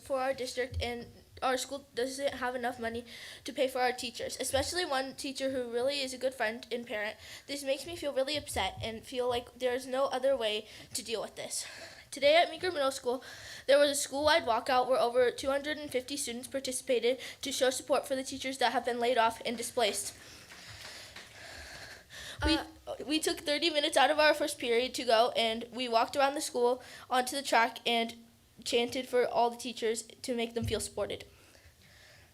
for our district, and our school doesn't have enough money to pay for our teachers, especially one teacher who really is a good friend and parent. This makes me feel really upset and feel like there's no other way to deal with this. Today at Meeker Middle School, there was a school-wide walkout where over 250 students participated to show support for the teachers that have been laid off and displaced. We took 30 minutes out of our first period to go, and we walked around the school onto the track and chanted for all the teachers to make them feel supported.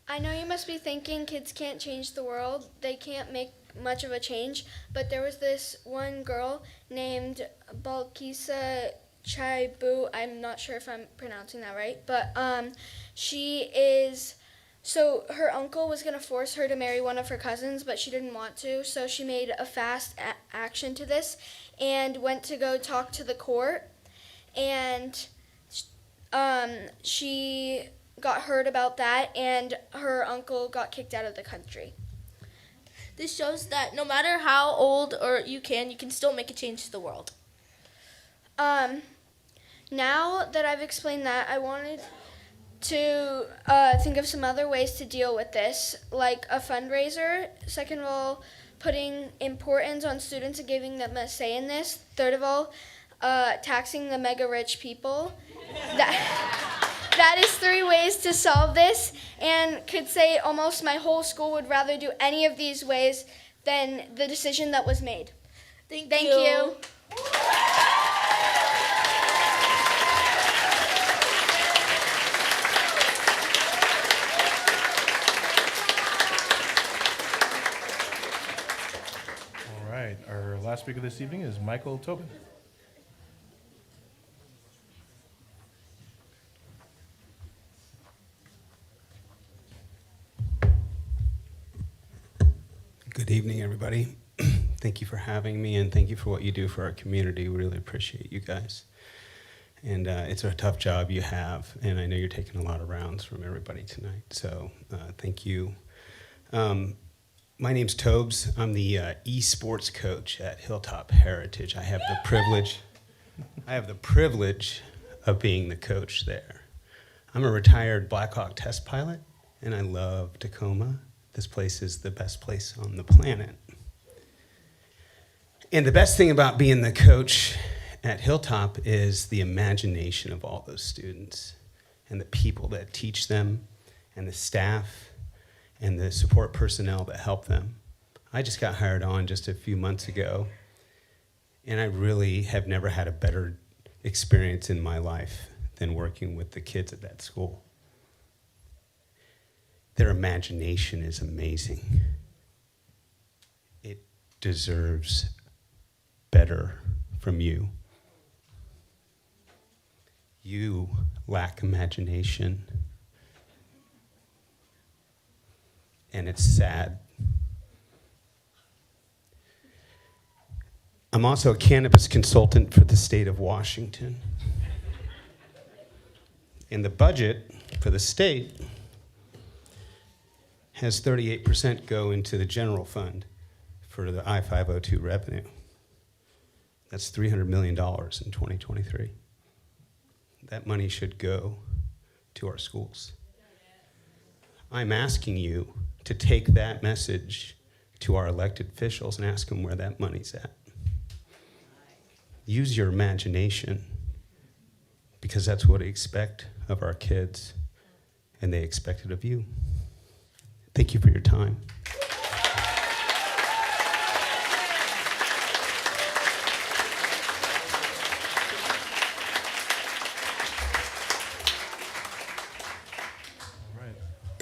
I know you must be thinking kids can't change the world. They can't make much of a change, but there was this one girl named Balkisa Chaibu. I'm not sure if I'm pronouncing that right, but so her uncle was going to force her to marry one of her cousins, but she didn't want to, so she made a fast action to this and went to go talk to the court, and she got heard about that, and her uncle got kicked out of the country. This shows that no matter how old or you can still make a change to the world. Now that I've explained that, I wanted to think of some other ways to deal with this, like a fundraiser. Second of all, putting importance on students and giving them a say in this. Third of all, taxing the mega rich people. That is 3 ways to solve this, and could say almost my whole school would rather do any of these ways than the decision that was made. Thank you. All right, our last speaker this evening is Michael Tobin. Good evening, everybody. Thank you for having me, and thank you for what you do for our community. We really appreciate you guys. And it's a tough job you have, and I know you're taking a lot of rounds from everybody tonight, so thank you. My name's Tobes. I'm the esports coach at Hilltop Heritage. I have the privilege of being the coach there. I'm a retired Black Hawk test pilot, and I love Tacoma. This place is the best place on the planet. And the best thing about being the coach at Hilltop is the imagination of all those students and the people that teach them and the staff and the support personnel that help them. I just got hired on just a few months ago, and I really have never had a better experience in my life than working with the kids at that school. Their imagination is amazing. It deserves better from you. You lack imagination, and it's sad. I'm also a cannabis consultant for the state of Washington. And the budget for the state has 38% go into the general fund for the I-502 revenue. That's $300 million in 2023. That money should go to our schools. I'm asking you to take that message to our elected officials and ask them where that money's at. Use your imagination, because that's what we expect of our kids, and they expect it of you. Thank you for your time.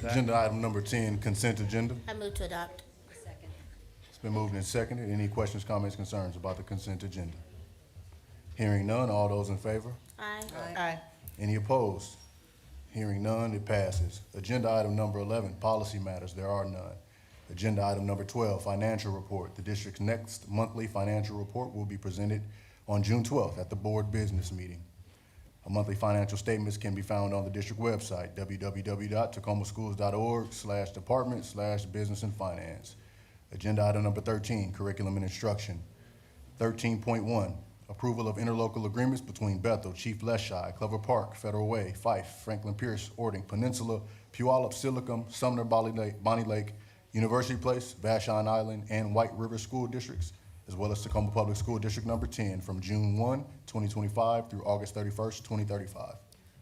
Agenda item number 10, consent agenda. I move to adopt. It's been moved and seconded. Any questions, comments, concerns about the consent agenda? Hearing none, all those in favor? Aye. Aye. Any opposed? Hearing none, it passes. Agenda item number 11, policy matters, there are none. Agenda item number 12, financial report. The district's next monthly financial report will be presented on June 12th at the board business meeting. Monthly financial statements can be found on the district website, www.tacomaschools.org/department/business and finance. Agenda item number 13, curriculum and instruction. 13.1, approval of interlocal agreements between Bethel, Chief Leschi, Clover Park, Federal Way, Fife, Franklin Pierce, Ording, Peninsula, Puyallup, Silicon, Sumner, Bonnie Lake, University Place, Vashon Island, and White River School Districts, as well as Tacoma Public School District number 10 from June 1, 2025 through August 31st, 2035.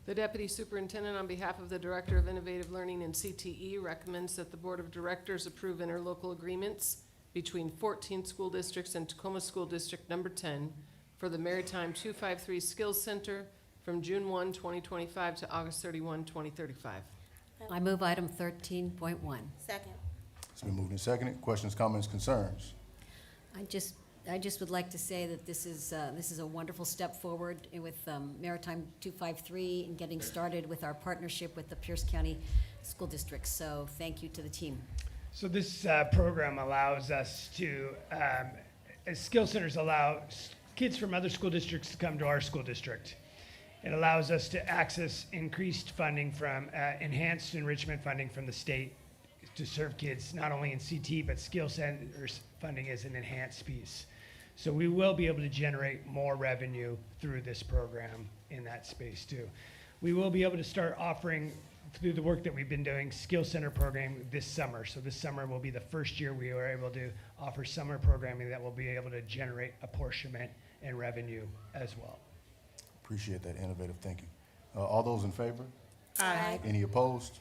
The Deputy Superintendent, on behalf of the Director of Innovative Learning and CTE, recommends that the Board of Directors approve interlocal agreements between 14 school districts and Tacoma School District number 10 for the Maritime 253 Skills Center from June 1, 2025 to August 31, 2035. I move item 13.1. Second. It's been moved and seconded. Questions, comments, concerns? I just would like to say that this is a wonderful step forward with Maritime 253 and getting started with our partnership with the Pierce County School District. So thank you to the team. So this program allows us to, as skill centers allow kids from other school districts to come to our school district. It allows us to access increased funding from enhanced enrichment funding from the state to serve kids not only in CT, but skill centers funding is an enhanced piece. So we will be able to generate more revenue through this program in that space too. We will be able to start offering, through the work that we've been doing, skill center program this summer. So this summer will be the first year we are able to offer summer programming that will be able to generate apportionment and revenue as well. Appreciate that innovative thinking. All those in favor? Aye. Any opposed?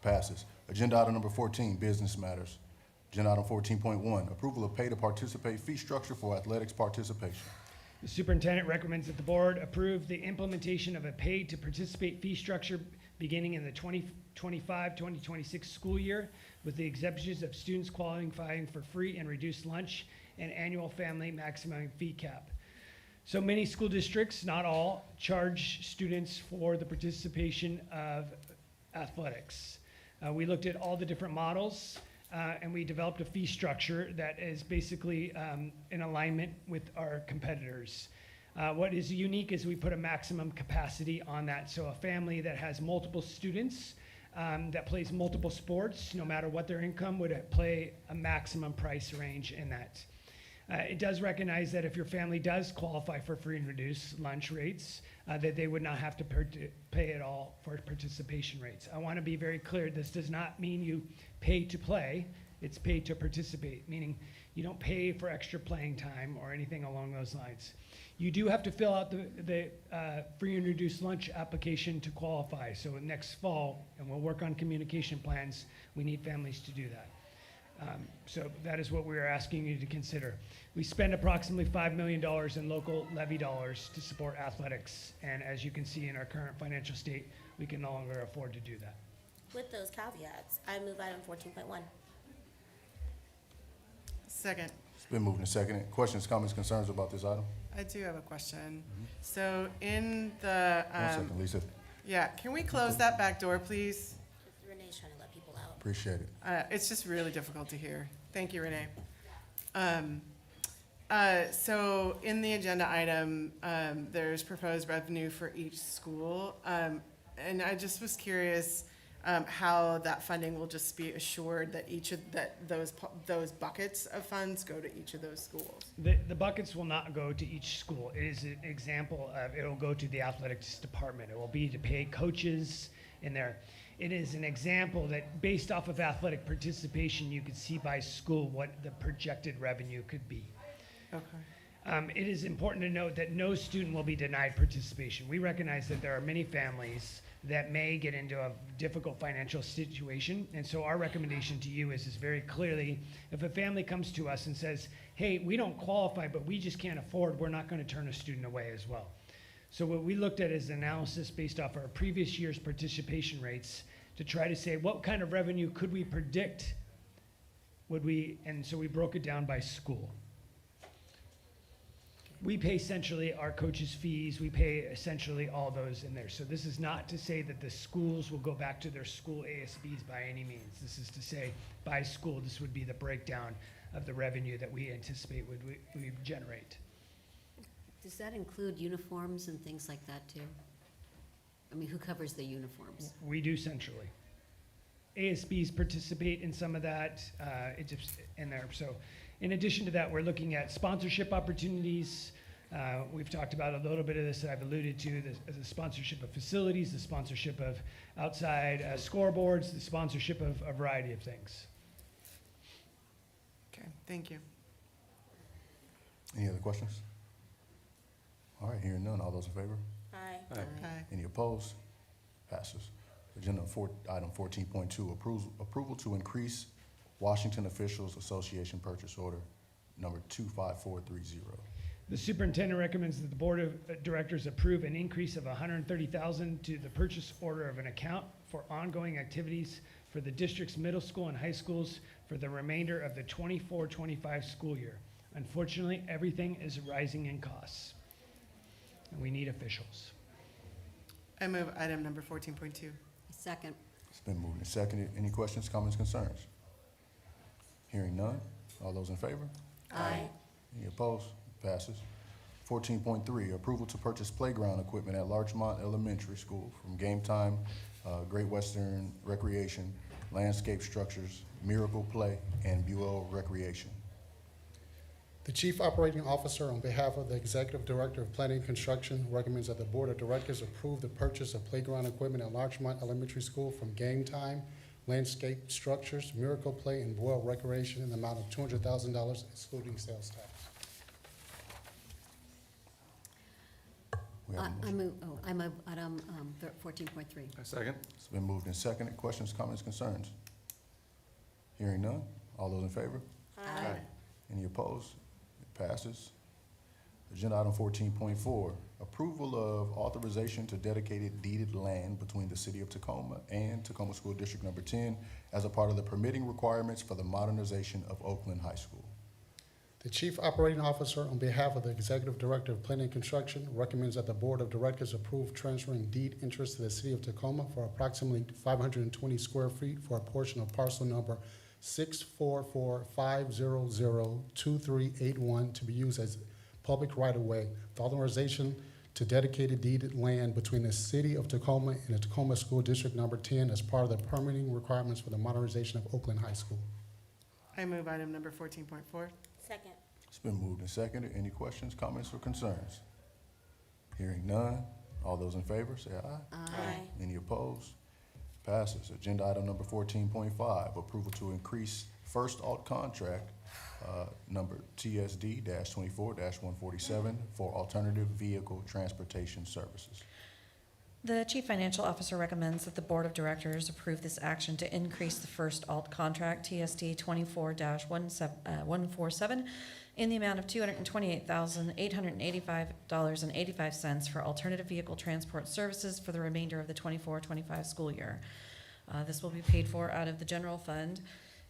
Passes. Agenda item number 14, business matters. Agenda item 14.1, approval of pay to participate fee structure for athletics participation. The superintendent recommends that the board approve the implementation of a pay to participate fee structure beginning in the 2025-2026 school year, with the exceptions of students qualifying for free and reduced lunch and annual family maximum fee cap. So many school districts, not all, charge students for the participation of athletics. We looked at all the different models and we developed a fee structure that is basically in alignment with our competitors. What is unique is we put a maximum capacity on that. So a family that has multiple students that plays multiple sports, no matter what their income, would play a maximum price range in that. It does recognize that if your family does qualify for free and reduced lunch rates, that they would not have to pay at all for participation rates. I want to be very clear, this does not mean you pay to play, it's pay to participate, meaning you don't pay for extra playing time or anything along those lines. You do have to fill out the free and reduced lunch application to qualify. So next fall, and we'll work on communication plans, we need families to do that. So that is what we are asking you to consider. We spend approximately $5 million in local levy dollars to support athletics. And as you can see in our current financial state, we can no longer afford to do that. With those caveats, I move item 14.1. Second. It's been moved and seconded. Questions, comments, concerns about this item? I do have a question. So in the, 1 second, Lisa. yeah, can we close that back door, please? Renee's trying to let people out. Appreciate it. It's just really difficult to hear. Thank you, Renee. So in the agenda item, there's proposed revenue for each school. And I just was curious how that funding will just be assured that those buckets of funds go to each of those schools. The buckets will not go to each school. It is an example of, it will go to the athletics department. It will be to pay coaches in there. It is an example that based off of athletic participation, you could see by school what the projected revenue could be. Okay. It is important to note that no student will be denied participation. We recognize that there are many families that may get into a difficult financial situation. And so our recommendation to you is very clearly, if a family comes to us and says, hey, we don't qualify, but we just can't afford, we're not going to turn a student away as well. So what we looked at is analysis based off our previous year's participation rates to try to say what kind of revenue could we predict and so we broke it down by school. We pay essentially our coaches' fees, we pay essentially all those in there. So this is not to say that the schools will go back to their school ASBs by any means. This is to say by school, this would be the breakdown of the revenue that we anticipate we generate. Does that include uniforms and things like that too? I mean, who covers the uniforms? We do centrally. ASBs participate in some of that, it's just in there. So in addition to that, we're looking at sponsorship opportunities. We've talked about a little bit of this that I've alluded to, the sponsorship of facilities, the sponsorship of outside scoreboards, the sponsorship of a variety of things. Okay, thank you. Any other questions? All right, hearing none. All those in favor? Aye. Aye. Any opposed? Passes. Agenda item 14.2, approval to increase Washington Officials Association Purchase Order number 25430. The superintendent recommends that the board of directors approve an increase of $130,000 to the purchase order of an account for ongoing activities for the district's middle school and high schools for the remainder of the 24-25 school year. Unfortunately, everything is rising in costs, and we need officials. I move item number 14.2. Second. It's been moved and seconded. Any questions, comments, concerns? Hearing none. All those in favor? Aye. Any opposed? Passes. 14.3, approval to purchase playground equipment at Larchmont Elementary School from Game Time, Great Western Recreation, Landscape Structures, Miracle Play, and Buell Recreation. The Chief Operating Officer, on behalf of the Executive Director of Planning and Construction, recommends that the Board of Directors approve the purchase of playground equipment at Larchmont Elementary School from Game Time, Landscape Structures, Miracle Play, and Buell Recreation in the amount of $200,000, excluding sales tax. I move item 14.3. Second. It's been moved and seconded. Questions, comments, concerns? Hearing none. All those in favor? Aye. Any opposed? It passes. Agenda item 14.4, approval of authorization to dedicated deeded land between the City of Tacoma and Tacoma School District Number 10 as a part of the permitting requirements for the modernization of Oakland High School. The Chief Operating Officer, on behalf of the Executive Director of Planning and Construction, recommends that the Board of Directors approve transferring deed interest to the City of Tacoma for approximately 520 square feet for a portion of parcel number 644-500-2381 to be used as public right-of-way, the authorization to dedicated deeded land between the City of Tacoma and the Tacoma School District Number 10 as part of the permitting requirements for the modernization of Oakland High School. I move item number 14.4. Second. It's been moved and seconded. Any questions, comments, or concerns? Hearing none. All those in favor, say aye. Aye. Any opposed? Passes. Agenda item number 14.5, approval to increase first alt contract, number TSD-24-147 for alternative vehicle transportation services. The Chief Financial Officer recommends that the Board of Directors approve this action to increase the first alt contract, TSD 24-147, in the amount of $228,885.85 for alternative vehicle transport services for the remainder of the 24-25 school year. This will be paid for out of the general fund.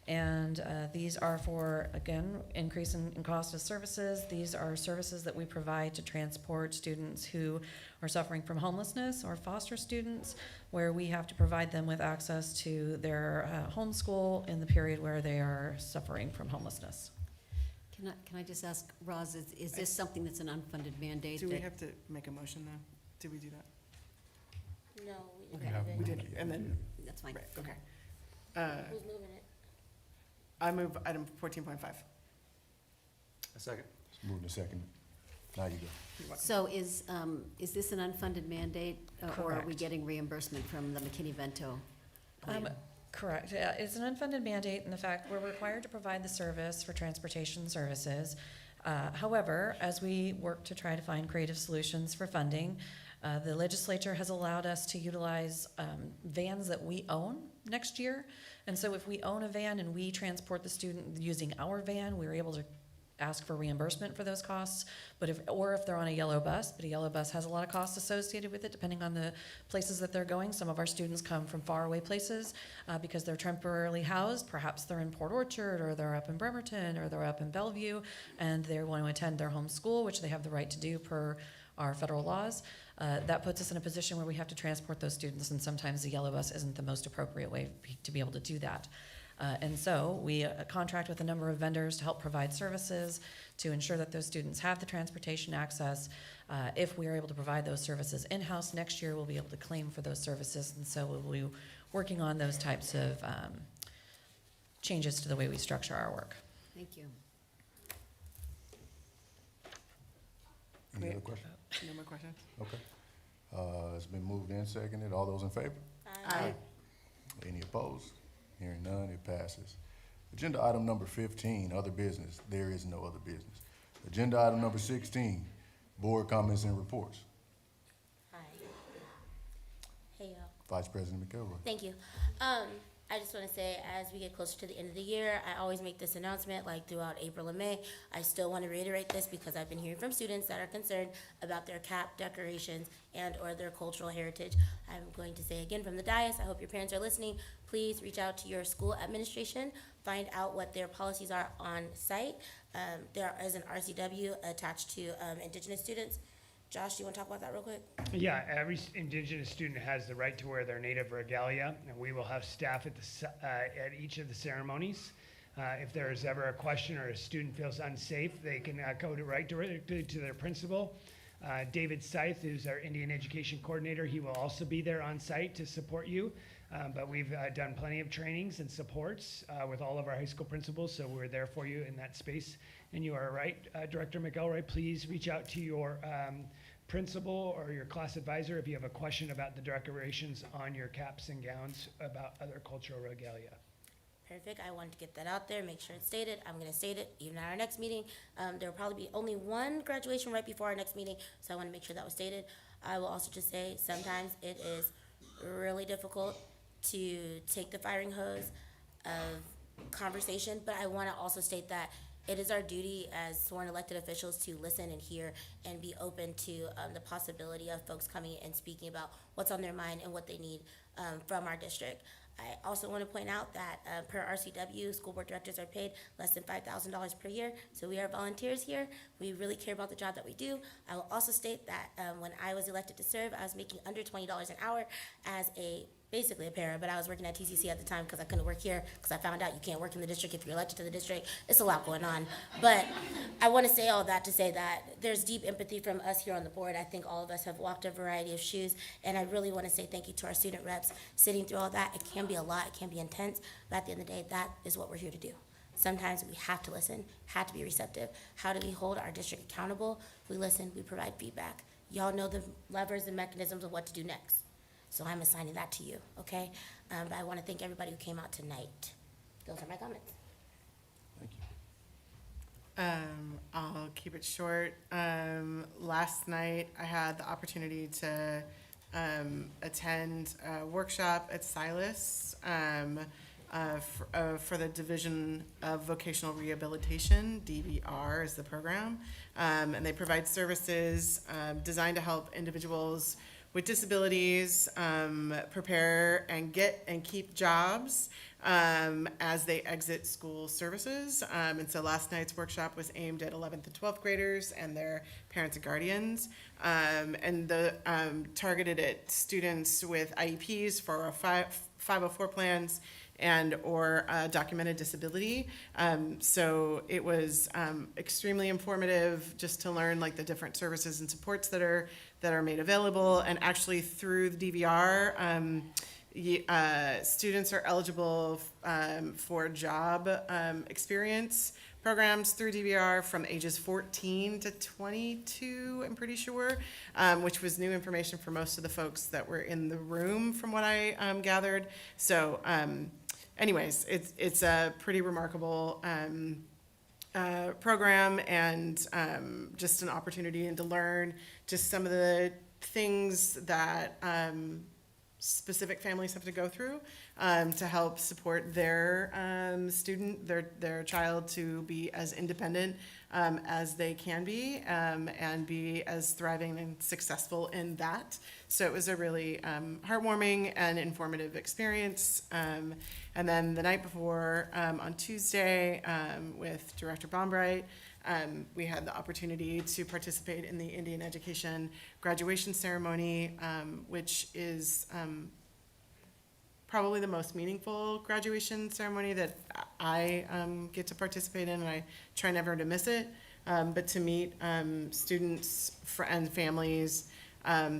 And these are for, again, increase in cost of services. These are services that we provide to transport students who are suffering from homelessness, or foster students, where we have to provide them with access to their home school in the period where they are suffering from homelessness. Can I just ask, Roz, is this something that's an unfunded mandate? Do we that- have to make a motion though? Did we do that? No, we Okay. didn't. We did, and then, That's fine. right, okay. Who's moving it? I move item 14.5. A second. It's moved and seconded. Now you go. So is this an unfunded mandate, or are we Correct. getting reimbursement from the McKinney-Vento plan? Correct. Yeah, it's an unfunded mandate in the fact we're required to provide the service for transportation services. However, as we work to try to find creative solutions for funding, the legislature has allowed us to utilize vans that we own next year. And so if we own a van and we transport the student using our van, we're able to ask for reimbursement for those costs. But if they're on a yellow bus, but a yellow bus has a lot of costs associated with it, depending on the places that they're going. Some of our students come from faraway places because they're temporarily housed. Perhaps they're in Port Orchard, or they're up in Bremerton, or they're up in Bellevue, and they want to attend their home school, which they have the right to do per our federal laws. That puts us in a position where we have to transport those students, and sometimes the yellow bus isn't the most appropriate way to be able to do that. And so we contract with a number of vendors to help provide services to ensure that those students have the transportation access. If we are able to provide those services in-house next year, we'll be able to claim for those services. And so we'll be working on those types of changes to the way we structure our work. Thank you. Any other questions? No more questions? Okay. It's been moved and seconded. All those in favor? Aye. Any opposed? Hearing none, it passes. Agenda item number 15, other business. There is no other business. Agenda item number 16, board comments and reports. Hi. Hey, y'all. Vice President McElroy. Thank you. I just want to say, as we get closer to the end of the year, I always make this announcement, like throughout April and May. I still want to reiterate this because I've been hearing from students that are concerned about their cap decorations and or their cultural heritage. I'm going to say again from the dais, I hope your parents are listening. Please reach out to your school administration, find out what their policies are on site. There is an RCW attached to Indigenous students. Josh, do you want to talk about that real quick? Yeah, every Indigenous student has the right to wear their native regalia, and we will have staff at each of the ceremonies. If there is ever a question or a student feels unsafe, they can go directly to their principal. David Scythe, who's our Indian Education Coordinator, he will also be there on site to support you. But we've done plenty of trainings and supports with all of our high school principals, so we're there for you in that space. And you are right, Director McElroy, please reach out to your principal or your class advisor if you have a question about the decorations on your caps and gowns about other cultural regalia. Perfect. I wanted to get that out there, make sure it's stated. I'm going to state it even at our next meeting. There will probably be only one graduation right before our next meeting, so I want to make sure that was stated. I will also just say sometimes it is really difficult to take the firing hose of conversation, but I want to also state that it is our duty as sworn elected officials to listen and hear and be open to the possibility of folks coming and speaking about what's on their mind and what they need from our district. I also want to point out that per RCW, school board directors are paid less than $5,000 per year, so we are volunteers here. We really care about the job that we do. I will also state that when I was elected to serve, I was making under $20 an hour as a basically a para, but I was working at TCC at the time because I couldn't work here because I found out you can't work in the district if you're elected to the district. It's a lot going on. But I want to say all that to say that there's deep empathy from us here on the board. I think all of us have walked a variety of shoes, and I really want to say thank you to our student reps sitting through all that. It can be a lot, it can be intense, but at the end of the day, that is what we're here to do. Sometimes we have to listen, have to be receptive. How do we hold our district accountable? We listen, we provide feedback. Y'all know the levers and mechanisms of what to do next. So I'm assigning that to you, okay? But I want to thank everybody who came out tonight. Those are my comments. I'll keep it short. Last night, I had the opportunity to attend a workshop at Silas for the Division of Vocational Rehabilitation, DVR is the program. And they provide services designed to help individuals with disabilities prepare and get and keep jobs as they exit school services. And so last night's workshop was aimed at 11th and 12th graders and their parents and guardians, and targeted at students with IEPs for 504 plans and or documented disability. So it was extremely informative just to learn like the different services and supports that are made available. And actually through the DVR, students are eligible for job experience programs through DVR from ages 14 to 22, I'm pretty sure, which was new information for most of the folks that were in the room from what I gathered. So anyways, it's a pretty remarkable program, and just an opportunity and to learn just some of the things that specific families have to go through to help support their student, their child to be as independent as they can be, and be as thriving and successful in that. So it was a really heartwarming and informative experience. And then the night before, on Tuesday, with Director Bombright, we had the opportunity to participate in the Indian Education graduation ceremony, which is probably the most meaningful graduation ceremony that I get to participate in, and I try never to miss it. But to meet students and families,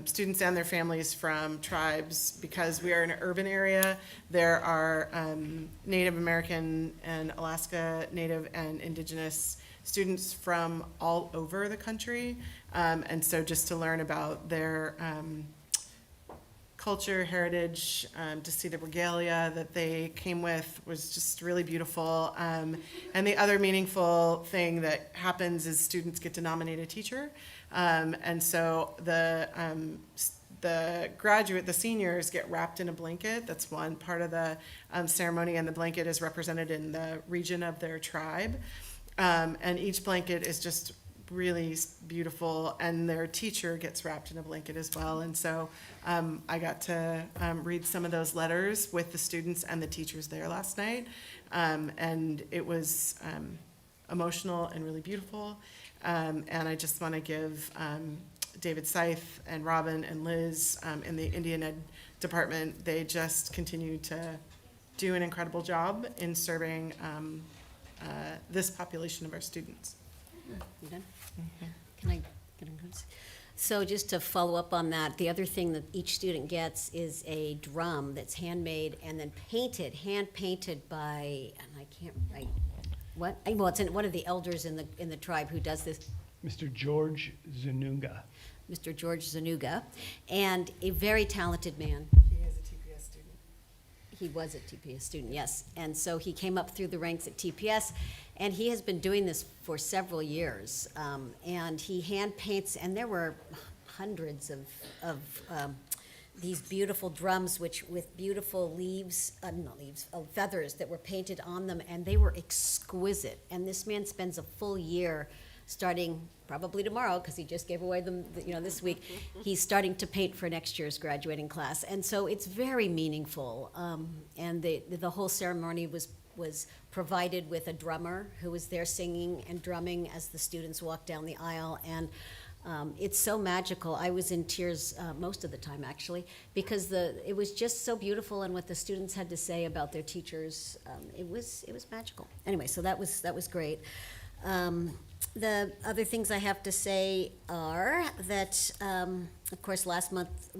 students and their families from tribes, because we are in an urban area. There are Native American and Alaska Native and Indigenous students from all over the country. And so just to learn about their culture, heritage, to see the regalia that they came with was just really beautiful. And the other meaningful thing that happens is students get to nominate a teacher. And so the seniors get wrapped in a blanket. That's one part of the ceremony, and the blanket is represented in the region of their tribe. And each blanket is just really beautiful, and their teacher gets wrapped in a blanket as well. And so I got to read some of those letters with the students and the teachers there last night. And it was emotional and really beautiful. And I just want to give David Scythe and Robin and Liz in the Indian Ed department, they just continue to do an incredible job in serving this population of our students. You done? Can I get a good? So just to follow up on that, the other thing that each student gets is a drum that's handmade and then hand painted by, and I can't write, what? Well, it's one of the elders in the tribe who does this. Mr. George Zanunga. Mr. George Zanuga, and a very talented man. He is a TPS student. He was a TPS student, yes. And so he came up through the ranks at TPS, and he has been doing this for several years. And he hand paints, and there were hundreds of these beautiful drums, with beautiful feathers that were painted on them, and they were exquisite. And this man spends a full year, starting probably tomorrow, because he just gave away them, this week. He's starting to paint for next year's graduating class, and so it's very meaningful. And the whole ceremony was provided with a drummer who was there singing and drumming as the students walked down the aisle. And It's so magical. I was in tears most of the time, actually, because it was just so beautiful, and what the students had to say about their teachers, it was magical. Anyway, so that was great. The other things I have to say are that, of course, last month,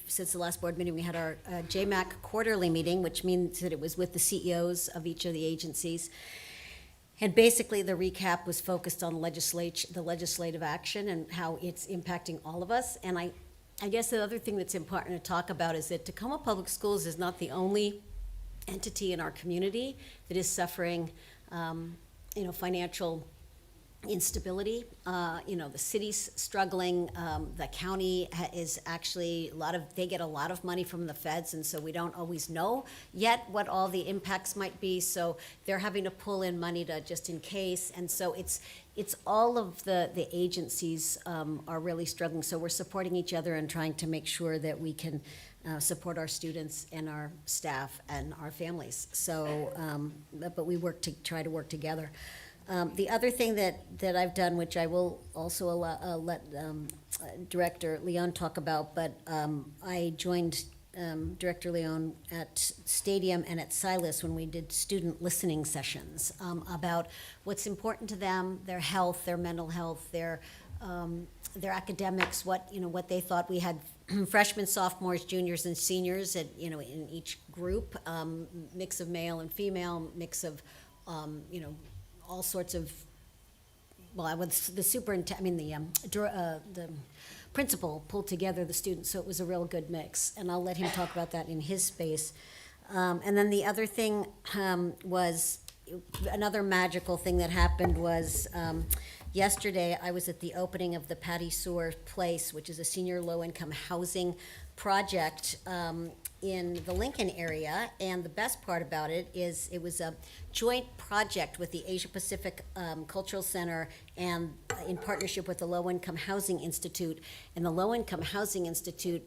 since the last board meeting, we had our JMAC quarterly meeting, which means that it was with the CEOs of each of the agencies. And basically, the recap was focused on the legislative action and how it's impacting all of us. And I guess the other thing that's important to talk about is that Tacoma Public Schools is not the only entity in our community that is suffering, financial instability. The city's struggling. The county is actually they get a lot of money from the feds, and so we don't always know yet what all the impacts might be. So they're having to pull in money just in case, and so it's all of the agencies are really struggling. So we're supporting each other and trying to make sure that we can support our students and our staff and our families. So, but we try to work together. The other thing that I've done, which I will also let Director Leon talk about, but I joined Director Leon at Stadium and at Silas when we did student listening sessions about what's important to them, their health, their mental health, their academics, what they thought. We had freshmen, sophomores, juniors, and seniors in each group, mix of male and female, mix of all sorts of, the principal pulled together the students, so it was a real good mix, and I'll let him talk about that in his space. And then the other thing was, another magical thing that happened was, yesterday I was at the opening of the Patty Sewer Place, which is a senior low-income housing project in the Lincoln area, and the best part about it is it was a joint project with the Asia Pacific Cultural Center and in partnership with the Low Income Housing Institute. And the Low Income Housing Institute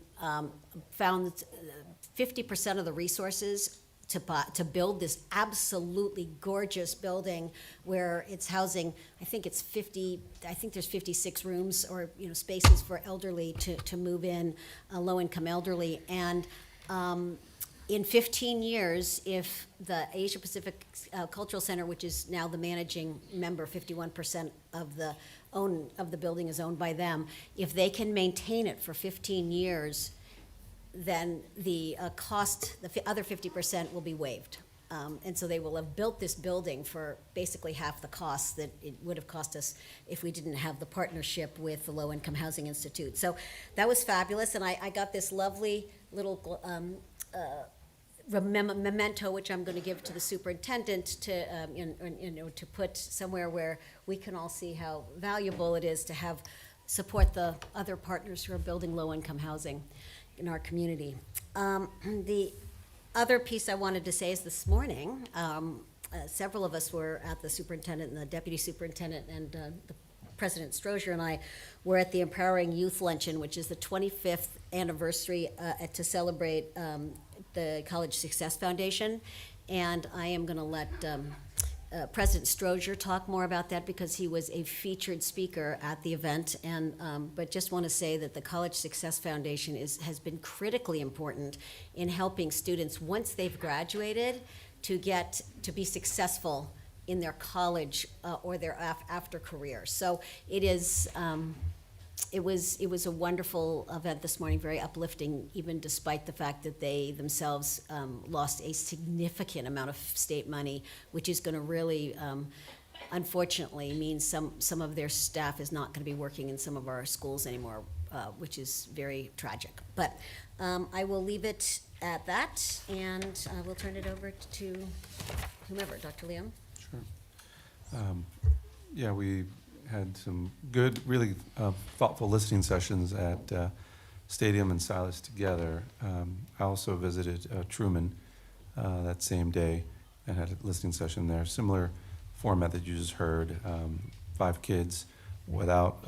found 50% of the resources to build this absolutely gorgeous building where it's housing, I think there's 56 rooms or spaces for elderly to move in, low-income elderly. And in 15 years, if the Asia Pacific Cultural Center, which is now the managing member, 51% of the building is owned by them, if they can maintain it for 15 years, then the cost, the other 50% will be waived. And so they will have built this building for basically half the cost that it would have cost us if we didn't have the partnership with the Low Income Housing Institute. So that was fabulous, and I got this lovely little memento, which I'm going to give to the superintendent to put somewhere where we can all see how valuable it is to support the other partners who are building low-income housing in our community. The other piece I wanted to say is this morning, several of us were at the superintendent and the deputy superintendent and the President Strozier and I were at the Empowering Youth Luncheon, which is the 25th anniversary to celebrate the College Success Foundation. And I am going to let President Strozier talk more about that because he was a featured speaker at the event. And but just want to say that the College Success Foundation has been critically important in helping students once they've graduated to be successful in their college or their after career. So it is. It was a wonderful event this morning, very uplifting, even despite the fact that they themselves lost a significant amount of state money, which is going to really, unfortunately, mean some of their staff is not going to be working in some of our schools anymore, which is very tragic. But I will leave it at that, and we'll turn it over to whomever, Dr. Leon. Sure. Yeah, we had some good, really thoughtful listening sessions at Stadium and Silas together. I also visited Truman that same day and had a listening session there. Similar format that you just heard, 5 kids without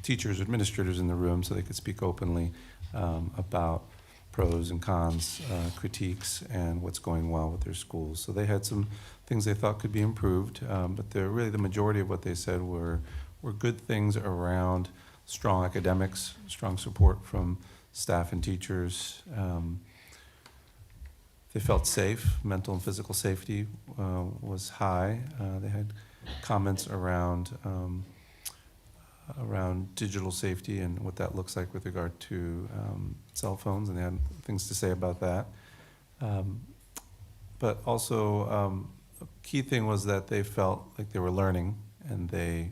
teachers, administrators in the room so they could speak openly about pros and cons, critiques, and what's going well with their schools. So they had some things they thought could be improved, but really the majority of what they said were good things around strong academics, strong support from staff and teachers. They felt safe. Mental and physical safety was high. They had comments around digital safety and what that looks like with regard to cell phones, and they had things to say about that. But also, a key thing was that they felt like they were learning and they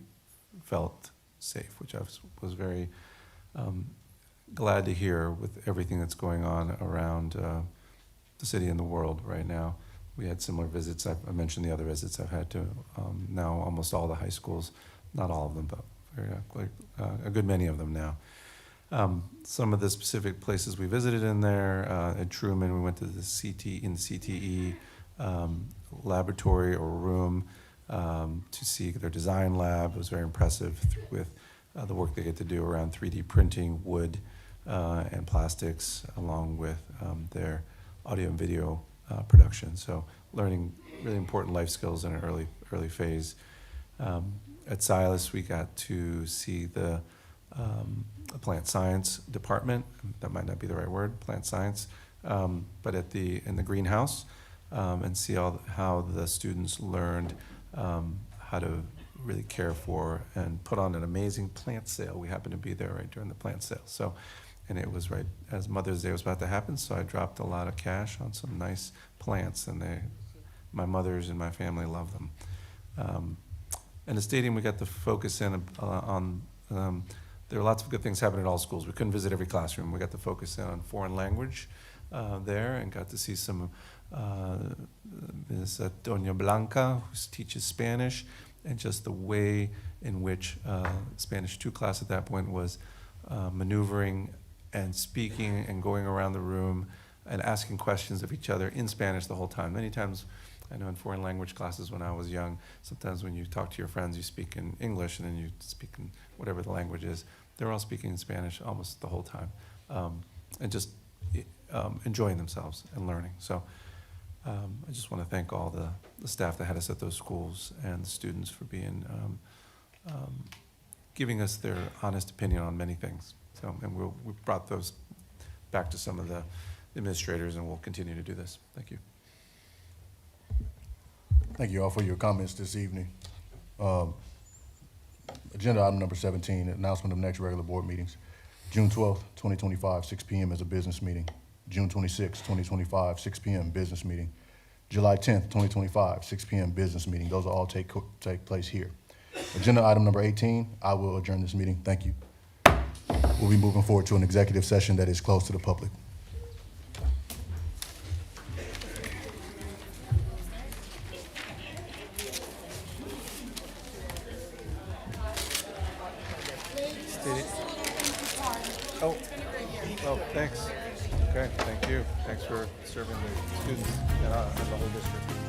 felt safe, which I was very glad to hear with everything that's going on around the city and the world right now. We had similar visits. I mentioned the other visits I've had to now almost all the high schools, not all of them, but a good many of them now. Some of the specific places we visited in there, at Truman, we went to the CTE laboratory or room to see their design lab. It was very impressive with the work they get to do around 3D printing wood and plastics, along with their audio and video production. So learning really important life skills in an early phase. At Silas, we got to see the plant science department. That might not be the right word, plant science, but in the greenhouse, and see how the students learned how to really care for and put on an amazing plant sale. We happened to be there right during the plant sale. So, and it was right as Mother's Day was about to happen, so I dropped a lot of cash on some nice plants, and my mothers and my family love them. In the stadium, we got to focus in on, there were lots of good things happening at all schools. We couldn't visit every classroom. We got to focus in on foreign language there, and got to see some Ms. Doña Blanca, who teaches Spanish, and just the way in which Spanish 2 class at that point was maneuvering and speaking and going around the room and asking questions of each other in Spanish the whole time. Many times, I know in foreign language classes when I was young, sometimes when you talk to your friends, you speak in English and then you speak in whatever the language is. They were all speaking in Spanish almost the whole time, and just enjoying themselves and learning. So I just want to thank all the staff that had us at those schools and the students for being, giving us their honest opinion on many things. So, and we brought those back to some of the administrators, and we'll continue to do this. Thank you. Thank you all for your comments this evening. Agenda item number 17, announcement of next regular board meetings. June 12th, 2025, 6 p.m. is a business meeting. June 26th, 2025, 6 p.m. business meeting. July 10th, 2025, 6 p.m. business meeting. Those will all take place here. Agenda item number 18, I will adjourn this meeting. Thank you. We'll be moving forward to an executive session that is closed to the public. Oh, thanks. Okay, thank you. Thanks for serving the students and the whole district.